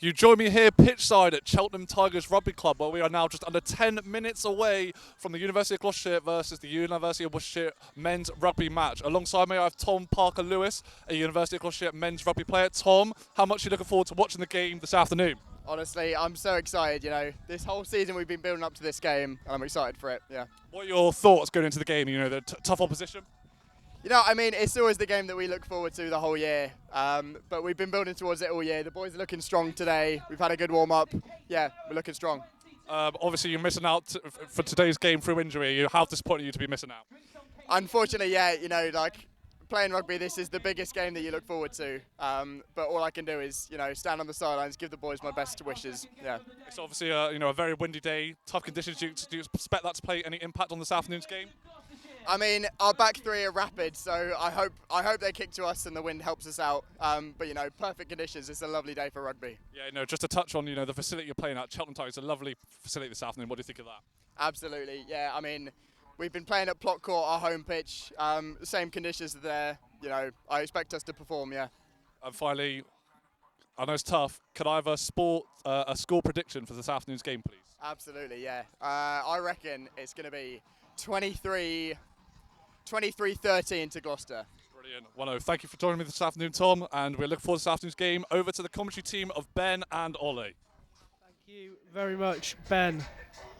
You join me here pitchside at Cheltenham Tigers Rugby Club, where we are now just under 10 minutes away from the University of Gloucestershire versus the University of Worcestershire men's rugby match. Alongside me, I have Tom Parker-Lewis, a University of Gloucestershire men's rugby player. Tom, how much are you looking forward to watching the game this afternoon? Honestly, I'm so excited, This whole season we've been building up to this game, and I'm excited for it, yeah. What are your thoughts going into the game? The tough opposition? It's always the game that we look forward to the whole year, but we've been building towards it all year. The boys are looking strong today. We've had a good warm-up. Yeah, we're looking strong. Obviously, you're missing out for today's game through injury. How disappointed are you to be missing out? Unfortunately, yeah, playing rugby, this is the biggest game that you look forward to. But all I can do is, stand on the sidelines, give the boys my best wishes. Yeah. It's obviously a very windy day, tough conditions. Do you expect that to play any impact on this afternoon's game? Our back three are rapid, so I hope they kick to us and the wind helps us out. But perfect conditions. It's a lovely day for rugby. Yeah, just to touch on the facility you're playing at, Cheltenham Tigers, a lovely facility this afternoon. What do you think of that? Absolutely, yeah. We've been playing at Plot Court, our home pitch. The same conditions there. I expect us to perform. Yeah. And finally, I know it's tough. Could I have a score prediction for this afternoon's game, please? Absolutely, yeah. I reckon it's going to be 23-13 to Gloucester. Brilliant. Well, thank you for joining me this afternoon, Tom, and we're looking forward to this afternoon's game. Over to the commentary team of Ben and Ollie. Thank you very much, Ben,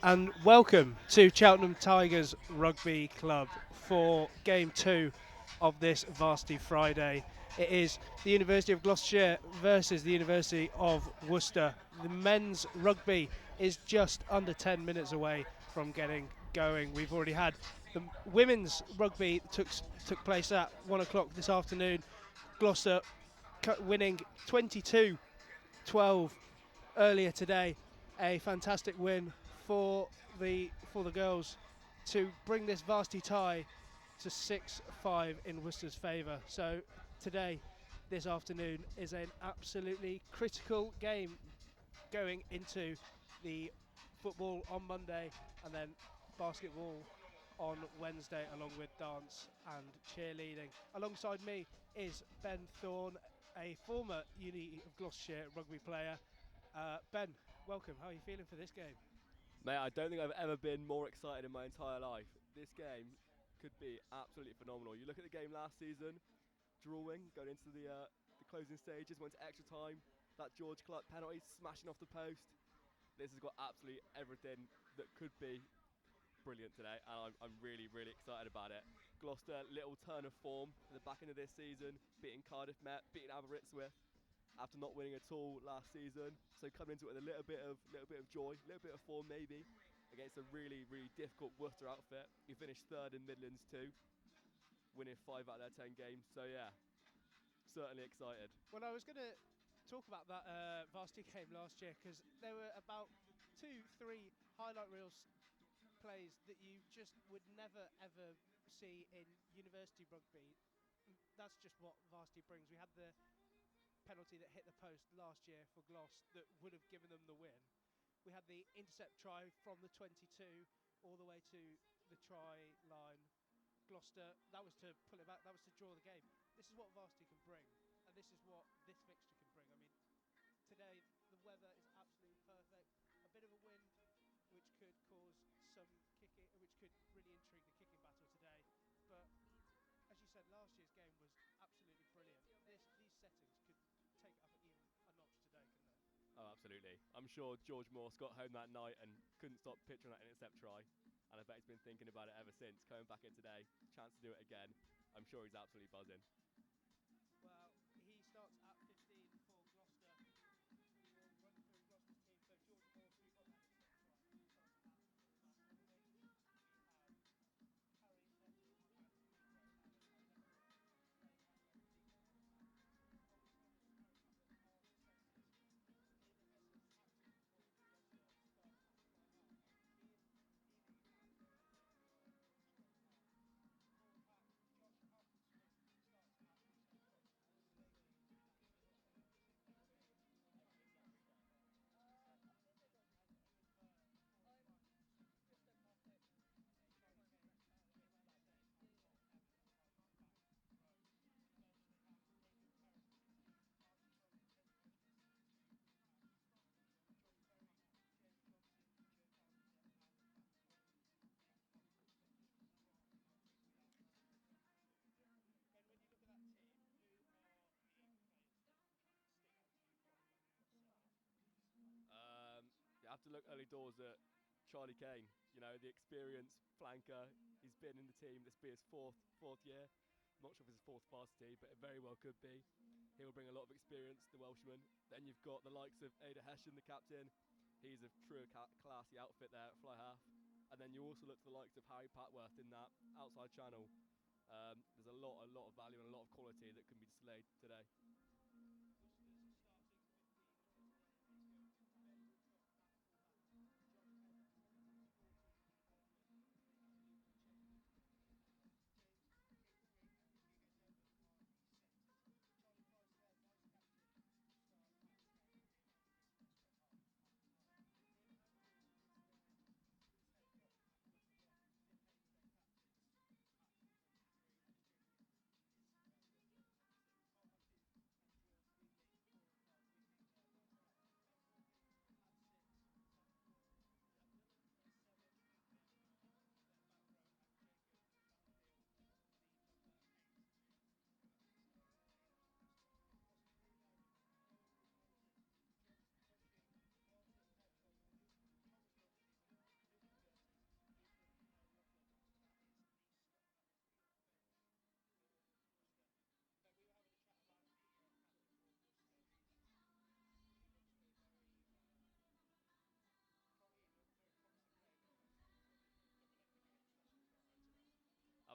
and welcome to Cheltenham Tigers Rugby Club for Game 2 of this Varsity Friday. It is the University of Gloucestershire versus the University of Worcester. The men's rugby is just under 10 minutes away from getting going. We've already had the women's rugby took place at 1 o'clock this afternoon. Gloucester winning 22-12 earlier today. A fantastic win for the girls to bring this varsity tie to 6-5 in Worcester's favour. So today, this afternoon, is an absolutely critical game going into the football on Monday and then basketball on Wednesday, along with dance and cheerleading. Alongside me is Ben Thorne, a former Uni of Gloucestershire rugby player. Ben, welcome. How are you feeling for this game? Mate, I don't think I've ever been more excited in my entire life. This game could be absolutely phenomenal. You look at the game last season, drawing, going into the closing stages, went to extra time. That George Clark penalty smashing off the post. This has got absolutely everything that could be brilliant today, and I'm really, really excited about it. Gloucester, little turn of form at the back end of this season, beating Cardiff Met, beating Aberystwyth after not winning at all last season. So coming into it with a little bit of joy, a little bit of form maybe, against a really, really difficult Worcester outfit. You finished third in Midlands too, winning 5 out of their 10 games. So yeah, certainly excited. Well, I was going to talk about that varsity game last year, because there were about 2-3 highlight reels plays that you just would never ever see in university rugby. That's just what varsity brings. We had the penalty that hit the post last year for Gloss that would have given them the win. We had the intercept try from the 22 all the way to the try line. Gloucester, that was to pull it back, that was to draw the game. This is what varsity can bring, and this is what this fixture can bring. Today the weather is absolutely perfect. A bit of a wind which could cause some kicking, which could really intrigue the kicking battle today. But as you said, last year's game was absolutely brilliant. These settings could take it up even a notch today, couldn't they? Oh, absolutely. I'm sure George Morse got home that night and couldn't stop picturing that intercept try. And I bet he's been thinking about it ever since. Coming back in today, chance to do it again. I'm sure he's absolutely buzzing. Well, he starts at 15 for Gloucester. We'll run through Gloucester's team. So George Morse, we've got that intercept try. We have Harry Metcalfe, look early doors at Charlie Kane. You know, the experienced flanker. He's been in the team. This will be his fourth year. I'm not sure if it's his fourth varsity, but it very well could be. He will bring a lot of experience, the Welshman. Then you've got the likes of Ada Hession, the captain. He's a true classy outfit there at fly half. And then you also look to the likes of Harry Patworth in that outside channel. There's a lot of value and a lot of quality that can be displayed today.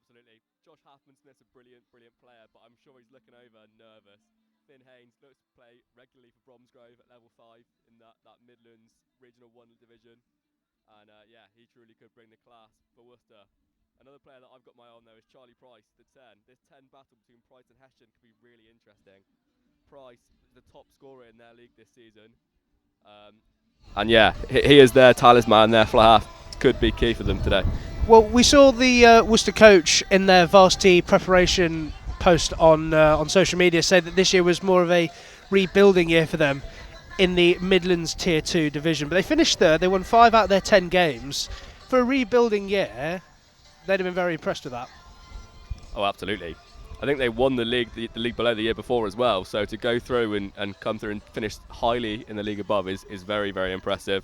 Absolutely. Josh Halfman-Smith's a brilliant player, but I'm sure he's looking over nervous. Finn Haynes looks to play regularly for Bromsgrove at level 5 in that Midlands Regional 1 division. And yeah, he truly could bring the class for Worcester. Another player that I've got my eye on though is Charlie Price, the 10. This 10 battle between Price and Hession could be really interesting. Price is the top scorer in their league this season. And yeah, he is their talisman, their fly half. Could be key for them today. Well, we saw the Worcester coach in their varsity preparation post on social media say that this year was more of a rebuilding year for them in the Midlands Tier 2 division. But they finished third. They won 5 out of their 10 games. For a rebuilding year, they'd have been very impressed with that. Oh, absolutely. I think they won the league below the year before as well. So to go through and come through and finish highly in the league above is very, very impressive.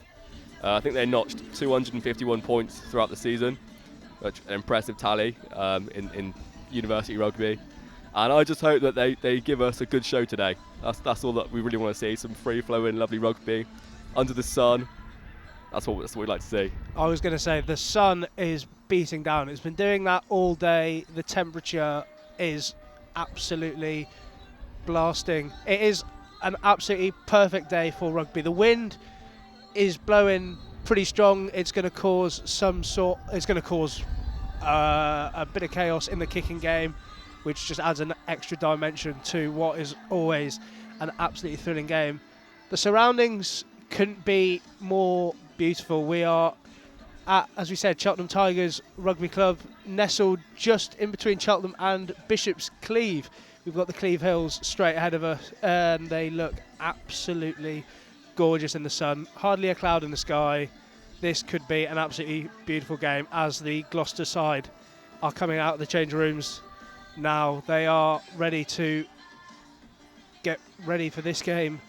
I think they notched 251 points throughout the season, which is an impressive tally in university rugby. And I just hope that they give us a good show today. That's all that we really want to see, some free-flowing, lovely rugby, under the sun. That's what we'd like to see. I was going to say, the sun is beating down. It's been doing that all day. The temperature is absolutely blasting. It is an absolutely perfect day for rugby. The wind is blowing pretty strong. It's going to cause a bit of chaos in the kicking game, which just adds an extra dimension to what is always an absolutely thrilling game. The surroundings couldn't be more beautiful. We are at, as we said, Cheltenham Tigers Rugby Club, nestled just in between Cheltenham and Bishop's Cleeve. We've got the Cleeve Hills straight ahead of us, and they look absolutely gorgeous in the sun. Hardly a cloud in the sky. This could be an absolutely beautiful game as the Gloucester side are coming out of the change rooms now. They are ready to get ready for this game.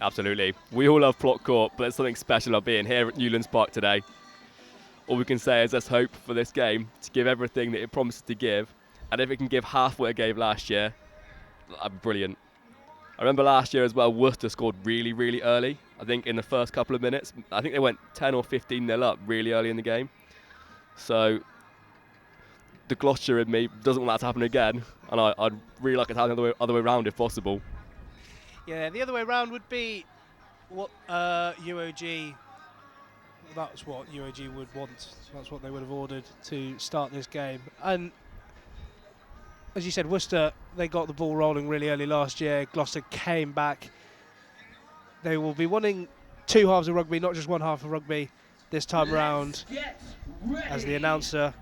Absolutely. We all love Plot Court, but there's something special about being here at Newlands Park today. All we can say is let's hope for this game to give everything that it promises to give, and if it can give half what it gave last year, that'd be brilliant. I remember last year as well, Worcester scored really, really early. I think in the first couple of minutes, I think they went 10 or 15-0 up really early in the game. So the Gloucestershire in me doesn't want that to happen again, and I'd really like it to happen the other way around if possible. Yeah, the other way around would be what UoG. That's what UoG would want. That's what they would have ordered to start this game. And as you said, Worcester, they got the ball rolling really early last year. Gloucester came back. They will be wanting 2 halves of rugby, not just 1 half of rugby this time round. As the announcer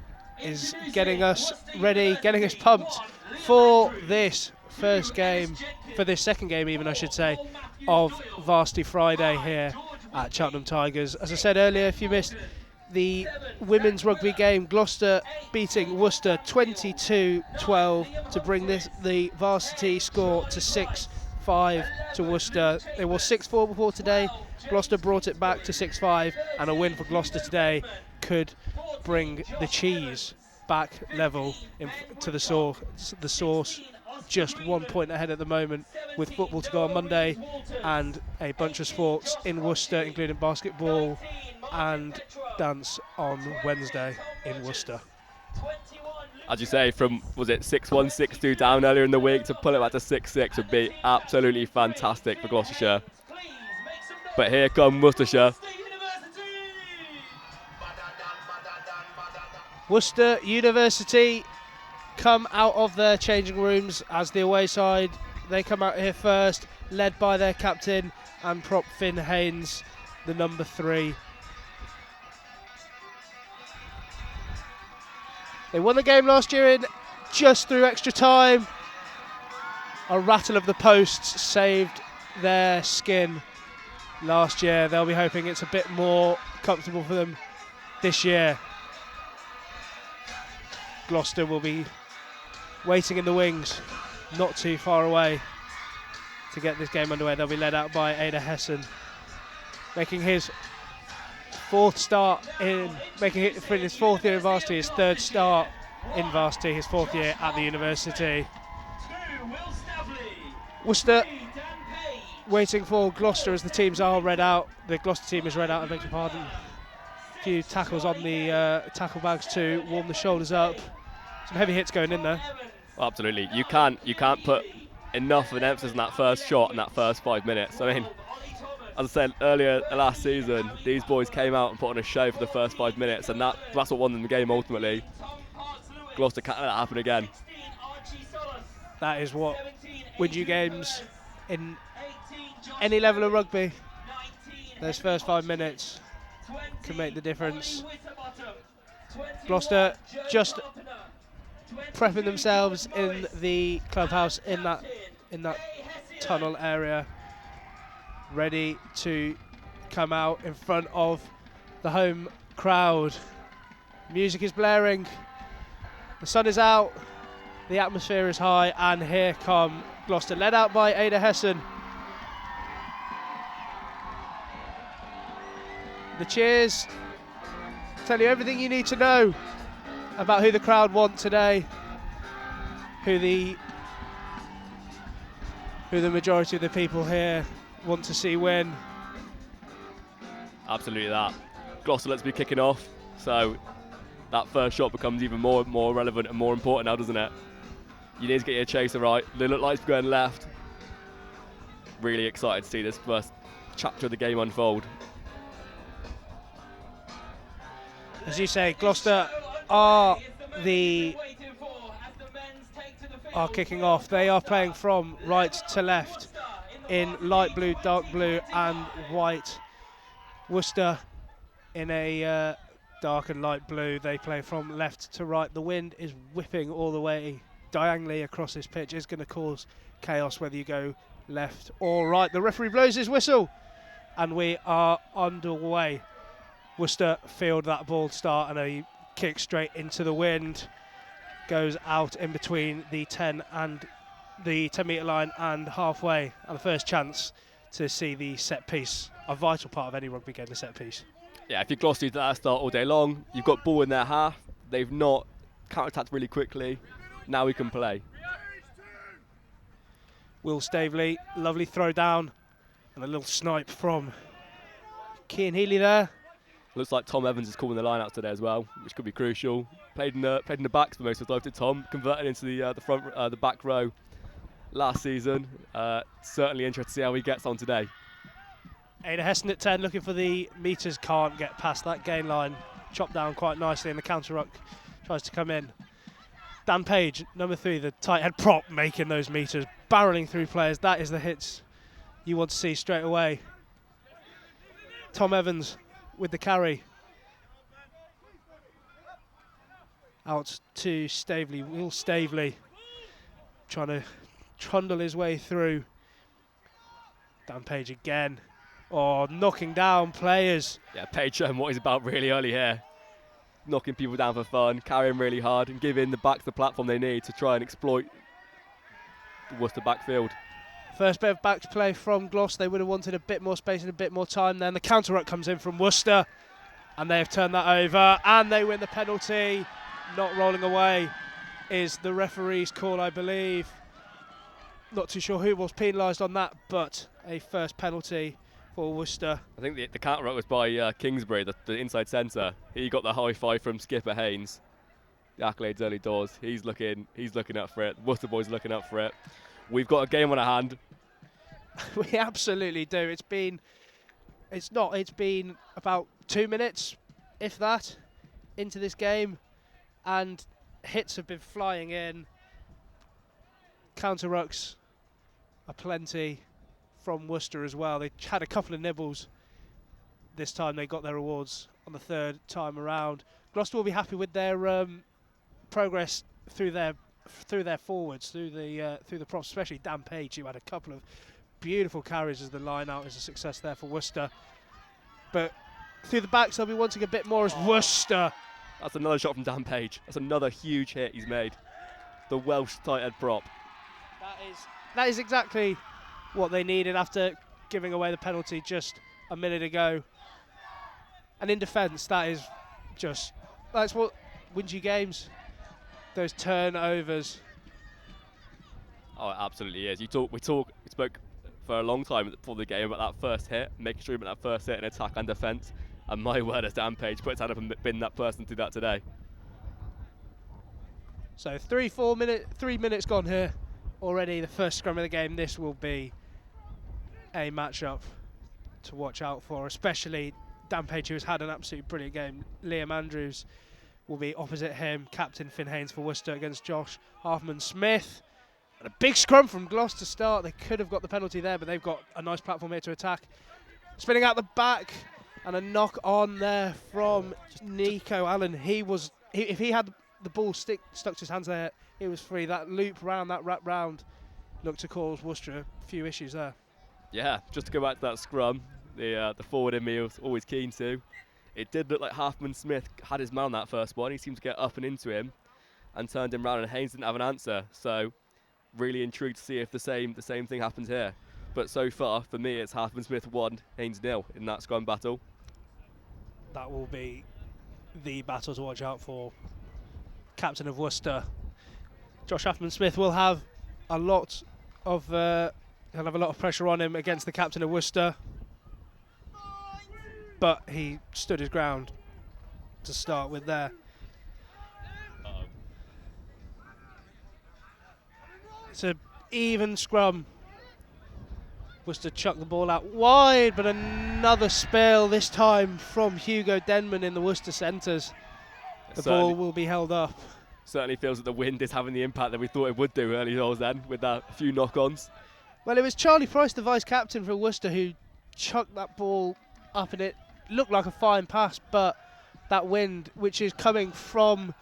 is getting us ready, getting us pumped for this first game, for this second game even I should say, of Varsity Friday here at Cheltenham Tigers. As I said earlier, if you missed the women's rugby game, Gloucester beating Worcester 22-12 to bring the varsity score to 6 6-5 to Worcester. It was 6-4 before today. Gloucester brought it back to 6-5, and a win for Gloucester today could bring the cheese back level to the source. Just 1 point ahead at the moment, with football to go on Monday and a bunch of sports in Worcester, including basketball and dance on Wednesday in Worcester. As you say, from, was it 6-1, 6-2 down earlier in the week, to pull it back to 6-6 would be absolutely fantastic for Gloucestershire. But here come Worcestershire. Worcester University come out of their changing rooms as the away side. They come out here first, led by their captain and prop Finn Haynes, the number 3. They won the game last year in just through extra time. A rattle of the posts saved their skin last year. They'll be hoping it's a bit more comfortable for them this year. Gloucester will be waiting in the wings, not too far away to get this game underway. They'll be led out by Ada Hessen, making his 4th start making it for his 4th year in varsity, his 3rd start in varsity, his 4th year at the university. Worcester waiting for Gloucester as the teams are read out. The Gloucester team is read out, I beg your pardon. A few tackles on the tackle bags to warm the shoulders up. Some heavy hits going in there. Absolutely. You can't put enough of an emphasis on that first shot in that first 5 minutes. I mean, as I said earlier last season, these boys came out and put on a show for the first 5 minutes, and that's what won them the game ultimately. Gloucester can't let that happen again. That is what wins you games in any level of rugby. Those first 5 minutes can make the difference. Gloucester just prepping themselves in the clubhouse in that tunnel area, ready to come out in front of the home crowd. Music is blaring, the sun is out, the atmosphere is high, and here come Gloucester, led out by Ada Hessen. The cheers tell you everything you need to know about who the crowd want today, who the majority of the people here want to see win. Absolutely that. Gloucester lets be kicking off, so that first shot becomes even more relevant and more important now, doesn't it? You need to get your chaser right. They look like it's going left. Really excited to see this first chapter of the game unfold. As you say, Gloucester are kicking off. They are playing from right to left in light blue, dark blue and white. Worcester in a dark and light blue. They play from left to right. The wind is whipping all the way diagonally across this pitch. It's going to cause chaos whether you go left or right. The referee blows his whistle and we are underway. Worcester field that ball to start, and a kick straight into the wind goes out in between the 10 metre line and halfway, and the first chance to see the set piece, a vital part of any rugby game, the set piece. Yeah, if you're Gloucester, that start all day long. You've got ball in their half. They've not counter-attacked really quickly. Now we can play. Will Staveley, lovely throw down, and a little snipe from Cian Healy there. Looks like Tom Evans is calling the line out today as well, which could be crucial. Played in the backs for most of the time, did Tom, converted into the back row last season. Certainly interested to see how he gets on today. Ada Hessen at 10, looking for the metres, can't get past that gain line. Chopped down quite nicely, and the counter ruck tries to come in. Dan Page, number 3, the tight head prop, making those metres, barrelling through players. That is the hits you want to see straight away. Tom Evans with the carry. Out to Staveley. Will Staveley trying to trundle his way through. Dan Page again. Oh, knocking down players. Yeah, Page showing what he's about really early here. Knocking people down for fun, carrying really hard and giving the backs the platform they need to try and exploit the Worcester backfield. First bit of back play from Gloucester. They would have wanted a bit more space and a bit more time then. The counter-ruck comes in from Worcester, and they have turned that over, and they win the penalty. Not rolling away is the referee's call, I believe. Not too sure who was penalised on that, but a first penalty for Worcester. I think the counter-ruck was by Kingsbury, the inside centre. He got the high five from skipper Haynes. The accolades early doors. He's looking up for it. Worcester boys looking up for it. We've got a game on our hand. We absolutely do. It's been about 2 minutes, if that, into this game, and hits have been flying in. Counter-rucks are plenty from Worcester as well. They had a couple of nibbles this time. They got their awards on the third time around. Gloucester will be happy with their progress through their forwards, through the props, especially Dan Page, who had a couple of beautiful carries as the line out is a success there for Worcester. But through the backs, they'll be wanting a bit more as Worcester. That's another shot from Dan Page. That's another huge hit he's made. The Welsh tight head prop. That is exactly what they needed after giving away the penalty just a minute ago. And in defence, that's what wins you games. Those turnovers. Oh, it absolutely is. We spoke for a long time before the game about that first hit, making sure you make that first hit in attack and defence. And my word, as Dan Page put his hand up and been that person to do that today. So 3 minutes gone here already. The first scrum of the game. This will be a matchup to watch out for, especially Dan Page, who has had an absolutely brilliant game. Liam Andrews will be opposite him. Captain Finn Haynes for Worcester against Josh Halfman-Smith. And a big scrum from Gloucester to start. They could have got the penalty there, but they've got a nice platform here to attack. Spinning out the back, and a knock on there from Nico Allen. If he had the ball stuck to his hands there, he was free. That loop round, that wrap round, looked to cause Worcester a few issues there. Yeah, just to go back to that scrum, the forward in me was always keen to. It did look like Halfman-Smith had his man on that first one. He seemed to get up and into him and turned him round, and Haynes didn't have an answer. So really intrigued to see if the same thing happens here. But so far, for me, it's Halfman-Smith 1, Haynes 0 in that scrum battle. That will be the battle to watch out for. Captain of Worcester, Josh Halfman-Smith, will have a lot of pressure on him against the captain of Worcester. But he stood his ground to start with there. It's an even scrum. Worcester chucked the ball out wide, but another spill, this time from Hugo Denman in the Worcester centres. The ball will be held up. Certainly feels that the wind is having the impact that we thought it would do early doors then, with a few knock-ons. Well, it was Charlie Price, the vice-captain for Worcester, who chucked that ball up, and it looked like a fine pass, but that wind, which is coming from,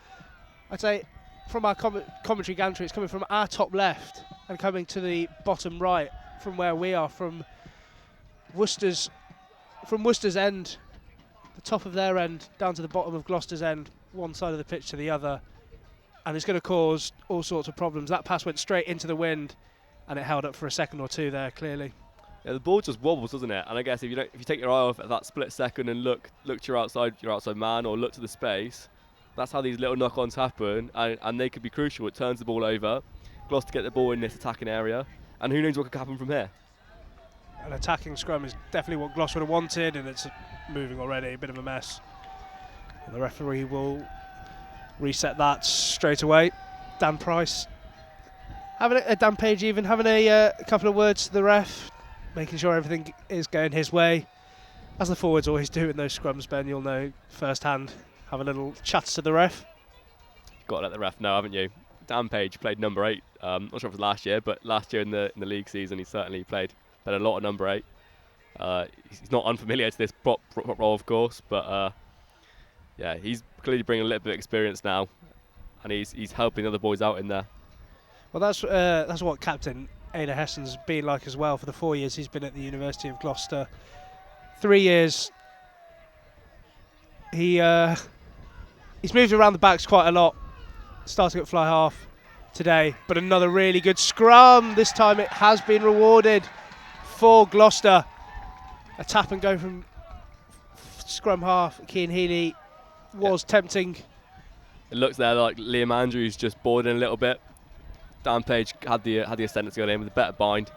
I'd say, from our commentary gantry, it's coming from our top left and coming to the bottom right from where we are, from Worcester's end, the top of their end, down to the bottom of Gloucester's end, one side of the pitch to the other, and it's going to cause all sorts of problems. That pass went straight into the wind, and it held up for a second or two there, clearly. Yeah, the ball just wobbles, doesn't it? And I guess if you take your eye off at that split second and look to your outside man, or look to the space, that's how these little knock-ons happen, and they could be crucial. It turns the ball over, Gloucester get the ball in this attacking area, and who knows what could happen from here. An attacking scrum is definitely what Gloucester would have wanted, and it's moving already, a bit of a mess. And the referee will reset that straight away. Dan Price Dan Page even having a couple of words to the ref, making sure everything is going his way, as the forwards always do in those scrums. Ben, you'll know firsthand. Have a little chat to the ref. You've got to let the ref know, haven't you? Dan Page played number 8. Not sure if it was last year, but last year in the league season, he certainly played a lot of number 8. He's not unfamiliar to this prop role, of course, but yeah, he's clearly bringing a little bit of experience now, and he's helping the other boys out in there. Well, that's what Captain Ada Hessen's been like as well for the 4 years he's been at the University of Gloucester. 3 years. He's moved around the backs quite a lot, starting at fly half, today. But another really good scrum. This time it has been rewarded for Gloucester. A tap and go from scrum half Keane Healy was tempting. It looks there like Liam Andrews just bored in a little bit. Dan Page had the ascendancy on him with a better bind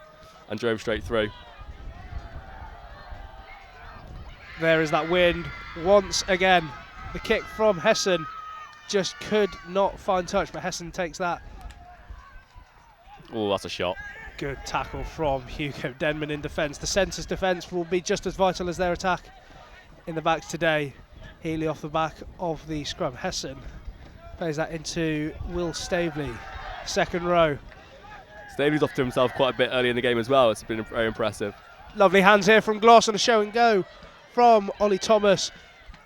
and drove straight through. There is that wind once again. The kick from Hessen just could not find touch, but Hessen takes that. Oh, that's a shot. Good tackle from Hugo Denman in defence. The centre's defence will be just as vital as their attack in the backs today. Healy off the back of the scrum. Hessen plays that into Will Staveley, second row. Staveley's off to himself quite a bit early in the game as well. It's been very impressive. Lovely hands here from Gloss on a show and go from Ollie Thomas.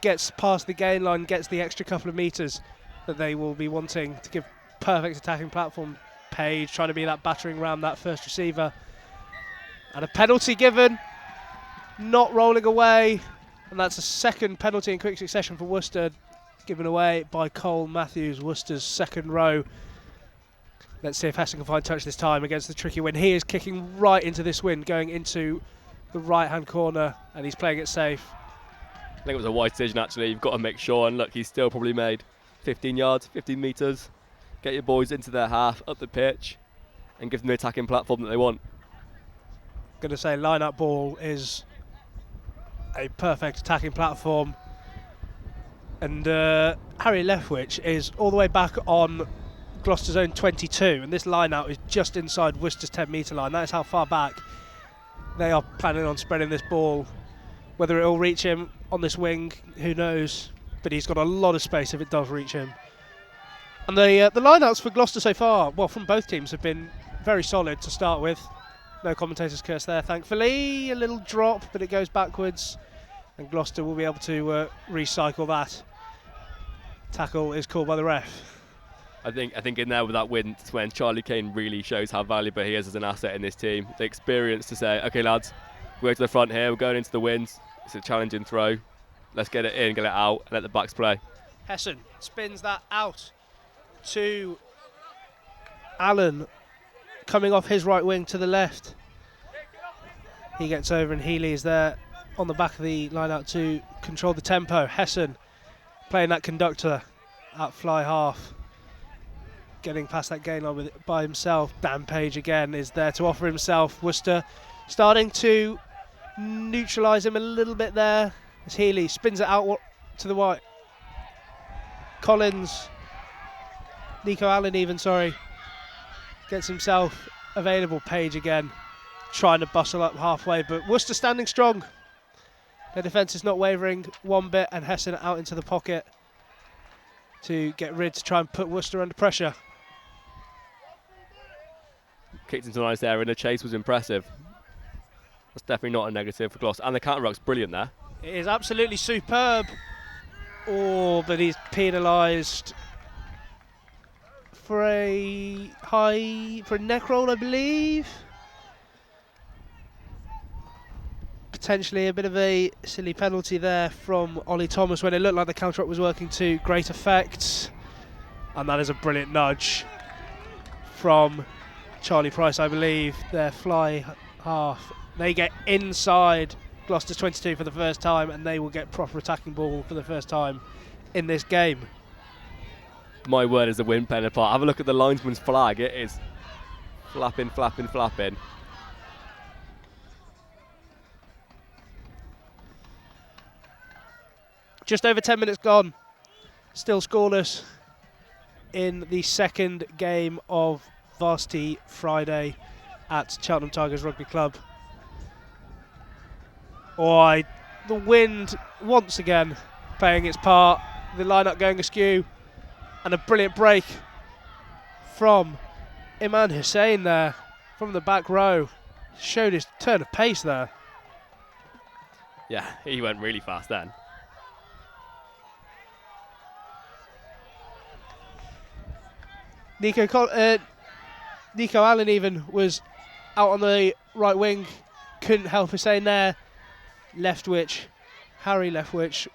Gets past the gain line, gets the extra couple of metres that they will be wanting to give perfect attacking platform. Page trying to be that battering ram, that first receiver. And a penalty given, not rolling away. And that's a second penalty in quick succession for Worcester, given away by Cole Matthews, Worcester's second row. Let's see if Hessen can find touch this time against the tricky wind. He is kicking right into this wind, going into the right-hand corner, and he's playing it safe. I think it was a wise decision, actually. You've got to make sure, and look, he's still probably made 15 yards, 15 metres. Get your boys into their half, up the pitch, and give them the attacking platform that they want. Going to say line-up ball is a perfect attacking platform. And Harry Leftwich is all the way back on Gloucester's own 22, and this line-out is just inside Worcester's 10-metre line. That is how far back they are planning on spreading this ball. Whether it will reach him on this wing, who knows? But he's got a lot of space if it does reach him. And the line-outs for Gloucester so far, well, from both teams, have been very solid to start with. No commentator's curse there, thankfully. A little drop, but it goes backwards, and Gloucester will be able to recycle that. Tackle is called by the ref. I think in there with that wind, it's when Charlie Kane really shows how valuable he is as an asset in this team. The experience to say, okay lads, we're to the front here, we're going into the wind, it's a challenging throw, let's get it in, get it out, and let the backs play. Hessen spins that out to Allen, coming off his right wing to the left. He gets over and Healy is there on the back of the line out to control the tempo. Hessen playing that conductor at fly half, getting past that gain line with it by himself. Dan Page again is there to offer himself. Worcester starting to neutralise him a little bit there as Healy spins it out to the right. Nico Allen gets himself available. Page again trying to bustle up halfway, but Worcester standing strong. Their defence is not wavering one bit, and Hessen out into the pocket to get rid, to try and put Worcester under pressure. Kicked into a nice area, and the chase was impressive. That's definitely not a negative for Gloucester, and the counter-ruck's brilliant there. It is absolutely superb. Oh, but he's penalised for a neck roll, I believe. Potentially a bit of a silly penalty there from Ollie Thomas when it looked like the counter-up was working to great effect. And that is a brilliant nudge from Charlie Price, I believe. Their fly half. They get inside Gloucester's 22 for the first time, and they will get proper attacking ball for the first time in this game. My word, is the wind playing a part. Have a look at the linesman's flag. It is flapping, flapping, flapping. Just over 10 minutes gone. Still scoreless in the second game of Varsity Friday at Cheltenham Tigers Rugby Club. The wind once again playing its part. The line-up going askew. And a brilliant break from Iman Hussein there from the back row. Showed his turn of pace there. Yeah, he went really fast then. Nico Allen even was out on the right wing. Couldn't help Hussein there. Harry Leftwich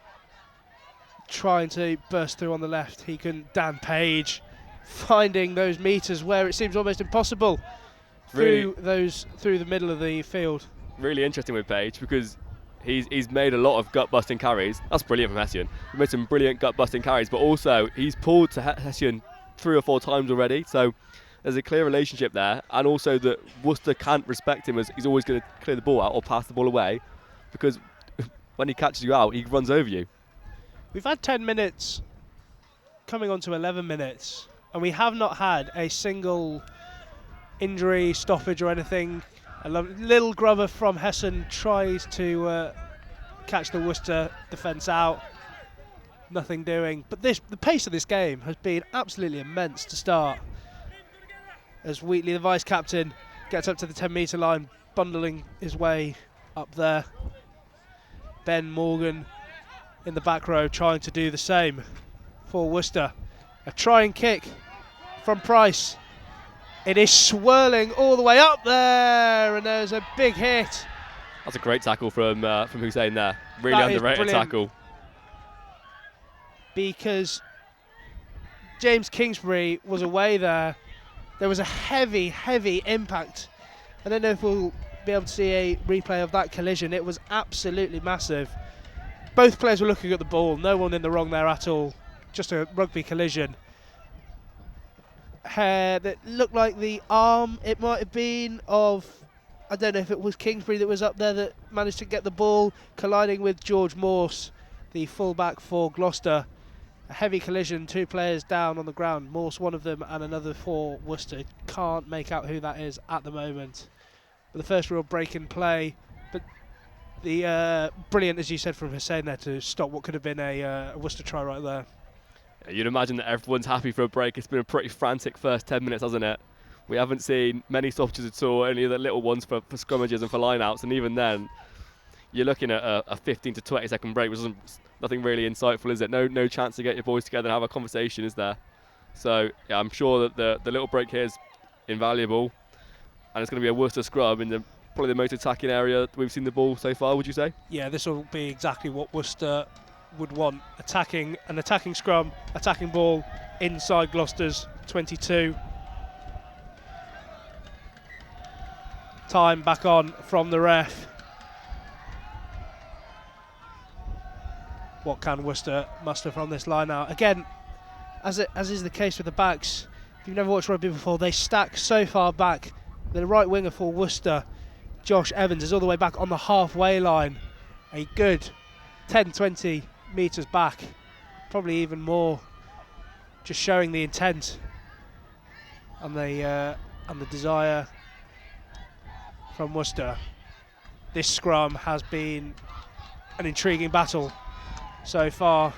trying to burst through on the left. He couldn't. Dan Page finding those meters where it seems almost impossible through the middle of the field. Really interesting with Page, because he's made a lot of gut-busting carries. That's brilliant from Hessian. He made some brilliant gut-busting carries, but also he's pulled to Hessian 3 or 4 times already. So there's a clear relationship there, and also that Worcester can't respect him as he's always going to clear the ball out or pass the ball away, because when he catches you out, he runs over you. We've had 10 minutes coming on to 11 minutes, and we have not had a single injury, stoppage or anything. A little grubber from Hessen tries to catch the Worcester defence out. Nothing doing. But the pace of this game has been absolutely immense to start. As Wheatley, the vice-captain, gets up to the 10-metre line, bundling his way up there. Ben Morgan in the back row trying to do the same for Worcester. A try and kick from Price. It is swirling all the way up there, and there's a big hit. That's a great tackle from Hussein there. Really underrated tackle. Because James Kingsbury was away there. There was a heavy, heavy impact. I don't know if we'll be able to see a replay of that collision. It was absolutely massive. Both players were looking at the ball. No one in the wrong there at all. Just a rugby collision. That looked like the arm, it might have been, of, I don't know if it was Kingsbury that was up there that managed to get the ball, colliding with George Morse, the fullback for Gloucester. A heavy collision, 2 players down on the ground, Morse one of them and another for Worcester. Can't make out who that is at the moment. But the first real break in play, but the brilliant, as you said, from Hussein there to stop what could have been a Worcester try right there. You'd imagine that everyone's happy for a break. It's been a pretty frantic first 10 minutes, hasn't it? We haven't seen many stoppages at all, only the little ones for scrummages and for line-outs, and even then, you're looking at a 15 to 20 second break, which isn't nothing really insightful, is it? No chance to get your boys together and have a conversation, is there? So, yeah, I'm sure that the little break here is invaluable, and it's going to be a Worcester scrub in probably the most attacking area we've seen the ball so far, would you say? Yeah, this will be exactly what Worcester would want. An attacking scrum, attacking ball inside Gloucester's 22. Time back on from the ref. What can Worcester muster from this line out? Again, as is the case with the backs, if you've never watched rugby before, they stack so far back. The right winger for Worcester, Josh Evans, is all the way back on the halfway line. A good 10-20 metres back, probably even more, just showing the intent and the desire from Worcester. This scrum has been an intriguing battle so far.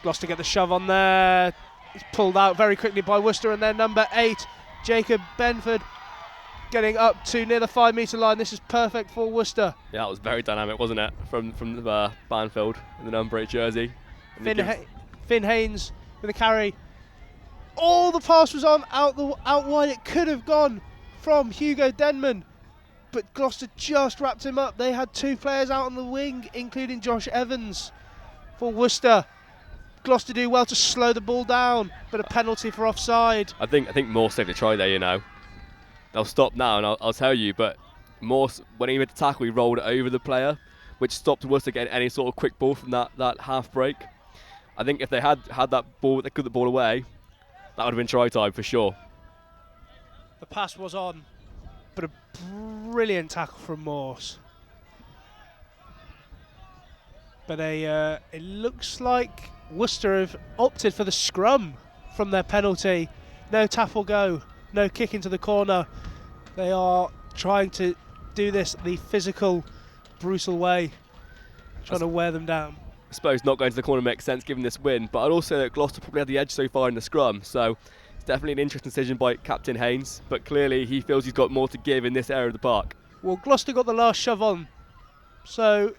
Gloucester get the shove on there. It's pulled out very quickly by Worcester, and then number 8, Jacob Benford, getting up to near the 5 metre line. This is perfect for Worcester. Yeah, it was very dynamic, wasn't it? From the Banfield in the number 8 jersey. Finn Haynes with a carry. All the pass was on out wide. It could have gone from Hugo Denman, but Gloucester just wrapped him up. They had 2 players out on the wing, including Josh Evans for Worcester. Gloucester do well to slow the ball down, but a penalty for offside. I think Morse saved a try there, you know. They'll stop now, and I'll tell you, but Morse, when he made the tackle, he rolled it over the player, which stopped Worcester getting any sort of quick ball from that half break. I think if they had that ball, they got the ball away, that would have been try time for sure. The pass was on, but a brilliant tackle from Morse. But it looks like Worcester have opted for the scrum from their penalty. No tap or go, no kick into the corner. They are trying to do this the physical, brutal way, trying to wear them down. I suppose not going to the corner makes sense given this win, but I'd also say that Gloucester probably had the edge so far in the scrum, so it's definitely an interesting decision by Captain Haynes, but clearly he feels he's got more to give in this area of the park. Well, Gloucester got the last shove on, so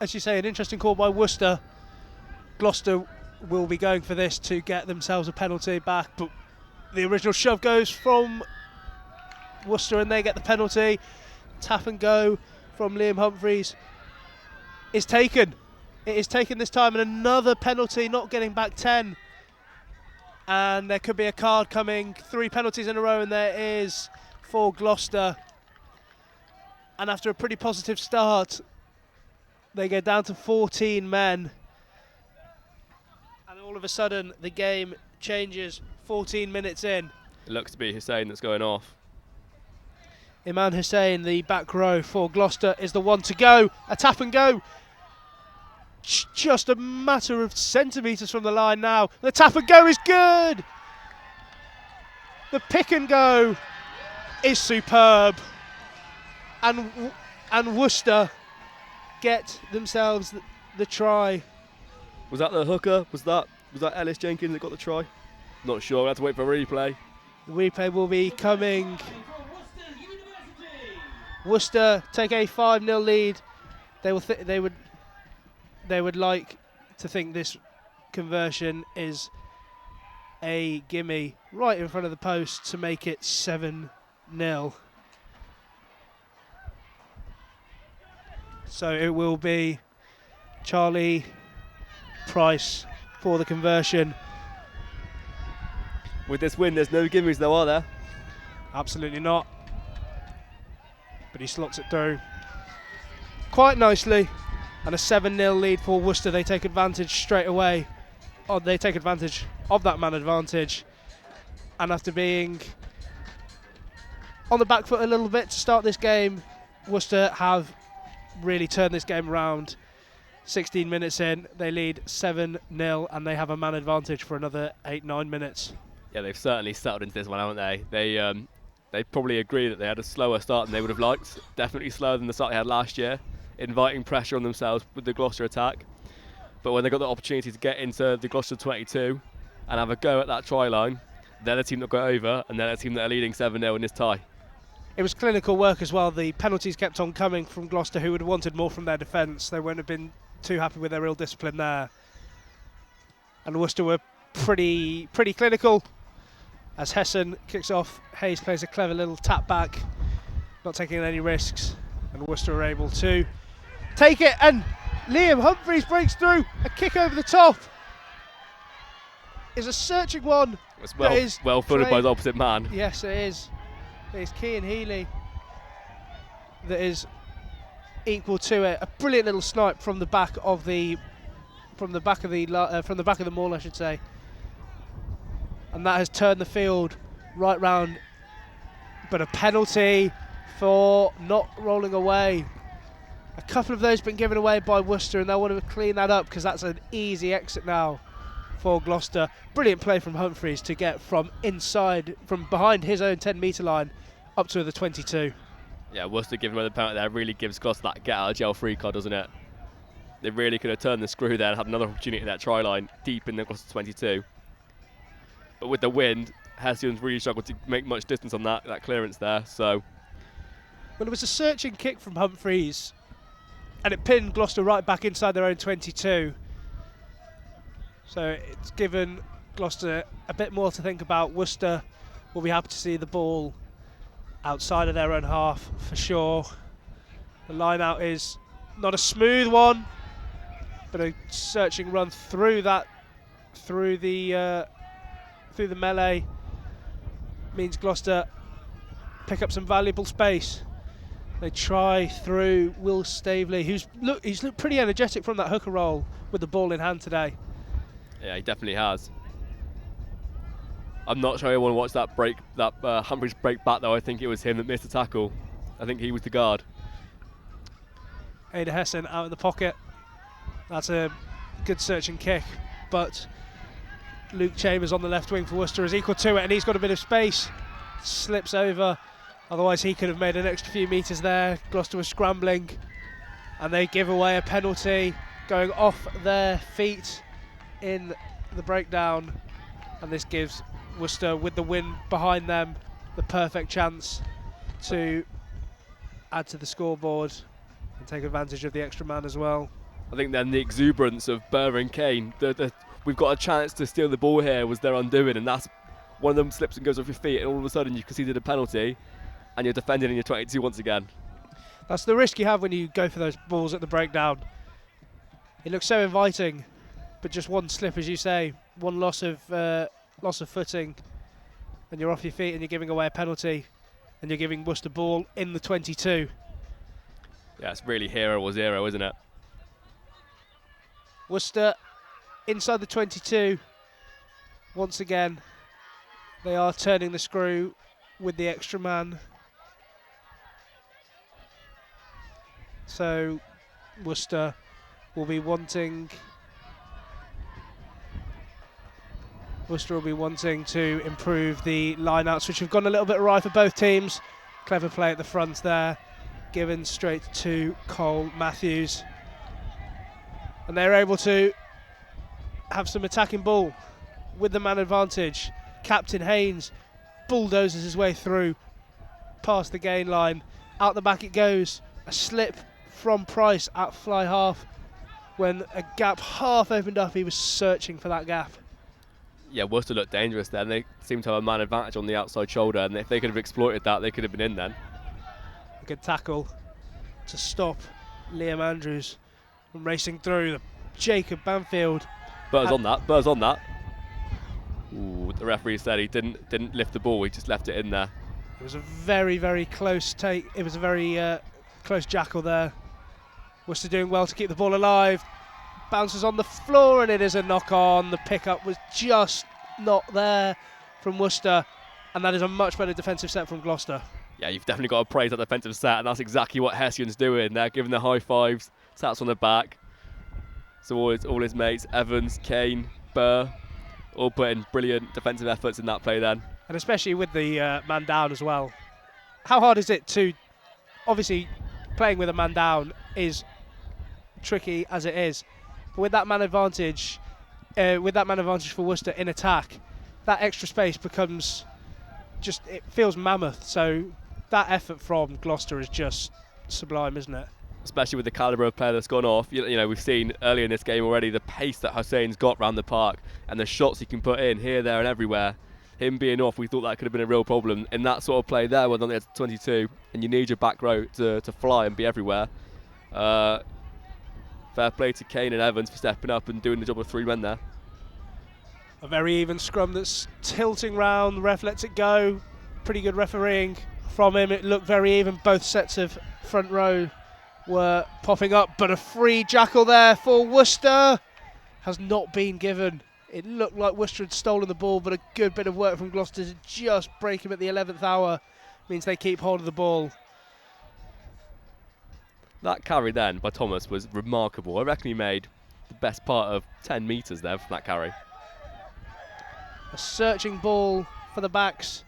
as you say, an interesting call by Worcester. Gloucester will be going for this to get themselves a penalty back, but the original shove goes from Worcester and they get the penalty. Tap and go from Liam Humphreys is taken. It is taken this time, and another penalty, not getting back 10. And there could be a card coming. 3 penalties in a row, and there is for Gloucester. And after a pretty positive start, they go down to 14 men. And all of a sudden, the game changes 14 minutes in. It looks to be Hussein that's going off. Iman Hussein, the back row for Gloucester, is the one to go. A tap and go. Just a matter of centimetres from the line now. The tap and go is good. The pick and go is superb. And Worcester get themselves the try. Was that the hooker? Was that Ellis Jenkins that got the try? Not sure. We'll have to wait for a replay. The replay will be coming. Worcester take a 5-0 lead. They would like to think this conversion is a gimme right in front of the post to make it 7-0. So it will be Charlie Price for the conversion. With this win, there's no gimmies though, are there? Absolutely not. But he slots it through quite nicely. And a 7-0 lead for Worcester. They take advantage straight away. They take advantage of that man advantage. And after being on the back foot a little bit to start this game, Worcester have really turned this game around. 16 minutes in, they lead 7-0 and they have a man advantage for another 8-9 minutes. Yeah, they've certainly settled into this one, haven't they? They probably agree that they had a slower start than they would have liked. Definitely slower than the start they had last year, inviting pressure on themselves with the Gloucester attack. But when they got the opportunity to get into the Gloucester 22 and have a go at that try line, they're the team that got over, and they're the team that are leading 7-0 in this tie. It was clinical work as well. The penalties kept on coming from Gloucester, who would have wanted more from their defence. They wouldn't have been too happy with their real discipline there. And Worcester were pretty clinical. As Hessen kicks off, Hayes plays a clever little tap back, not taking any risks. And Worcester are able to take it, and Liam Humphreys breaks through. A kick over the top is a searching one. It's well footed by the opposite man. Yes, it is. It's Cian Healy that is equal to it. A brilliant little snipe from the back of the maul, I should say. And that has turned the field right round. But a penalty for not rolling away. A couple of those been given away by Worcester, and they'll want to clean that up because that's an easy exit now for Gloucester. Brilliant play from Humphreys to get from behind his own 10-metre line up to the 22. Yeah, Worcester giving away the penalty there really gives Gloucester that get out of jail free card, doesn't it? They really could have turned the screw there and had another opportunity at that try line deep in the Gloucester 22. But with the wind, Hessian's really struggled to make much distance on that clearance there. So, well, it was a searching kick from Humphreys, and it pinned Gloucester right back inside their own 22. So it's given Gloucester a bit more to think about. Worcester will be happy to see the ball outside of their own half for sure. The line out is not a smooth one, but a searching run through the melee means Gloucester pick up some valuable space. They try through Will Staveley, he's looked pretty energetic from that hooker roll with the ball in hand today. Yeah, he definitely has. I'm not sure I want to watch that Humphreys break back though. I think it was him that missed the tackle. I think he was the guard. Ada Hessen out of the pocket. That's a good searching kick, but Luke Chambers on the left wing for Worcester is equal to it, and he's got a bit of space. Slips over. Otherwise he could have made an extra few metres there. Gloucester was scrambling, and they give away a penalty going off their feet in the breakdown, and this gives Worcester, with the win behind them, the perfect chance to add to the scoreboard and take advantage of the extra man as well. I think then the exuberance of Burr and Kane, we've got a chance to steal the ball here, was their undoing, and that's one of them slips and goes off your feet, and all of a sudden you conceded a penalty and you're defending in your 22 once again. That's the risk you have when you go for those balls at the breakdown. It looks so inviting, but just one slip, as you say, one loss of loss of footing, and you're off your feet and you're giving away a penalty, and you're giving Worcester ball in the 22. Yeah, it's really hero or zero, isn't it? Worcester inside the 22. Once again, they are turning the screw with the extra man. So Worcester will be wanting to improve the line-outs, which have gone a little bit awry for both teams. Clever play at the front there, given straight to Cole Matthews. And they're able to have some attacking ball with the man advantage. Captain Haynes bulldozes his way through, past the gain line. Out the back it goes. A slip from Price at fly half. When a gap half opened up, he was searching for that gap. Yeah, Worcester looked dangerous then. They seemed to have a man advantage on the outside shoulder, and if they could have exploited that, they could have been in then. A good tackle to stop Liam Andrews from racing through. Jacob Banfield. Burrs on that. Ooh, the referee said he didn't lift the ball, he just left it in there. It was a very, very close take. It was a very close jackal there. Worcester doing well to keep the ball alive. Bounces on the floor and it is a knock on. The pickup was just not there from Worcester, and that is a much better defensive set from Gloucester. Yeah, you've definitely got to praise that defensive set, and that's exactly what Hessian's doing. They're giving the high fives, taps on the back. So all his mates, Evans, Kane, Burr, all putting brilliant defensive efforts in that play then. And especially with the man down as well. How hard is it to, obviously playing with a man down is tricky as it is, but with that man advantage for Worcester in attack, that extra space becomes just, it feels mammoth. So that effort from Gloucester is just sublime, isn't it? Especially with the calibre of player that's gone off. You know, we've seen earlier in this game already the pace that Hussein's got round the park and the shots he can put in here, there and everywhere. Him being off, we thought that could have been a real problem. In that sort of play there, when on the 22, and you need your back row to fly and be everywhere. Fair play to Kane and Evans for stepping up and doing the job of three men there. A very even scrum that's tilting round. The ref lets it go. Pretty good refereeing from him. It looked very even. Both sets of front row were popping up, but a free jackal there for Worcester has not been given. It looked like Worcester had stolen the ball, but a good bit of work from Gloucester to just break him at the 11th hour means they keep hold of the ball. That carry then by Thomas was remarkable. I reckon he made the best part of 10 metres there from that carry. A searching ball for the backs.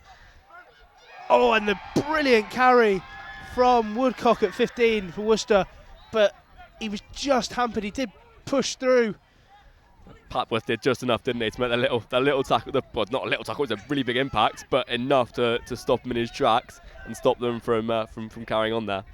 Oh, and the brilliant carry from Woodcock at 15 for Worcester, but he was just hampered. He did push through. Papworth did just enough, didn't he, to make that little tackle. Well, not a little tackle, it was a really big impact, but enough to stop him in his tracks and stop them from carrying on there.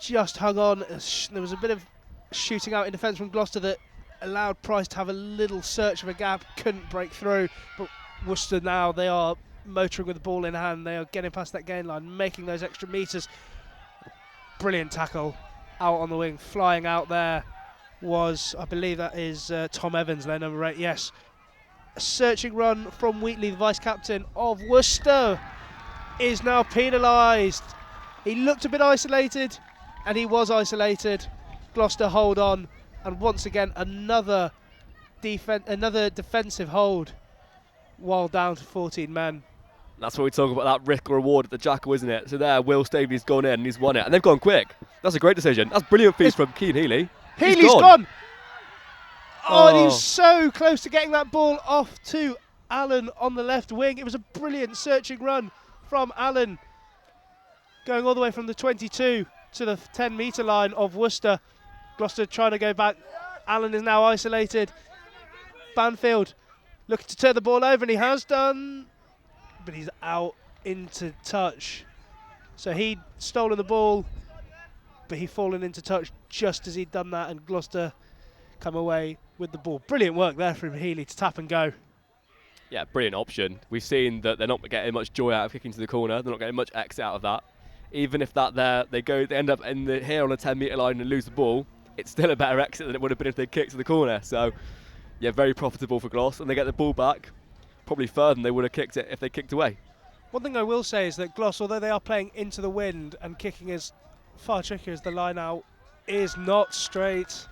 Just hung on. There was a bit of shooting out in defence from Gloucester that allowed Price to have a little search of a gap, couldn't break through, but Worcester now, they are motoring with the ball in hand. They are getting past that gain line, making those extra metres. Brilliant tackle out on the wing. Flying out there was, I believe that is Tom Evans, their number 8, yes. A searching run from Wheatley, the vice-captain of Worcester, is now penalised. He looked a bit isolated, and he was isolated. Gloucester hold on, and once again another defensive hold while down to 14 men. That's what we talk about, that risk reward at the jackal, isn't it? So there, Will Staveley's gone in and he's won it, and they've gone quick. That's a great decision. That's brilliant feed from Keane Healy. Healy's gone. Oh, and he was so close to getting that ball off to Allen on the left wing. It was a brilliant searching run from Allen, going all the way from the 22 to the 10-metre line of Worcester. Gloucester trying to go back. Allen is now isolated. Banfield looking to turn the ball over, and he has done, but he's out into touch. So he'd stolen the ball, but he'd fallen into touch just as he'd done that, and Gloucester come away with the ball. Brilliant work there from Healy to tap and go. Yeah, brilliant option. We've seen that they're not getting much joy out of kicking to the corner. They're not getting much exit out of that. Even if they end up here on a 10-metre line and lose the ball, it's still a better exit than it would have been if they kicked to the corner. So, yeah, very profitable for Gloucester, and they get the ball back. probably further than they would have kicked it if they kicked away. One thing I will say is that Gloucester, although they are playing into the wind and kicking is far trickier as the line out is not straight.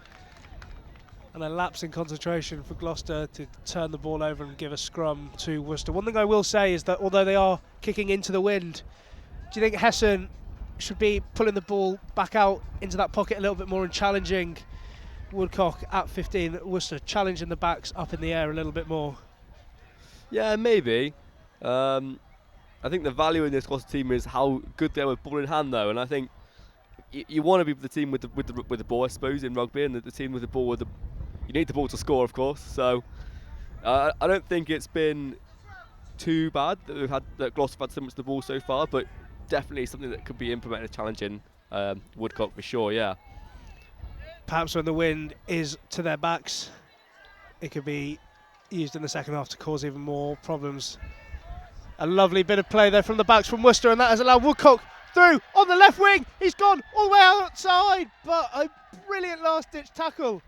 And a lapse in concentration for Gloucester to turn the ball over and give a scrum to Worcester. One thing I will say is that although they are kicking into the wind, do you think Hessen should be pulling the ball back out into that pocket a little bit more and challenging Woodcock at 15, Worcester, challenging the backs up in the air a little bit more? Yeah, maybe. I think the value in this Gloucester team is how good they are with ball in hand, though, and I think you want to be the team with the ball, I suppose, in rugby, and the team with the ball you need the ball to score, of course. So I don't think it's been too bad that Gloucester have had so much of the ball so far, but definitely something that could be implemented, challenging Woodcock for sure. Yeah. Perhaps when the wind is to their backs, it could be used in the second half to cause even more problems. A lovely bit of play there from the backs from Worcester, and that has allowed Woodcock through on the left wing. He's gone all the way outside, but a brilliant last-ditch tackle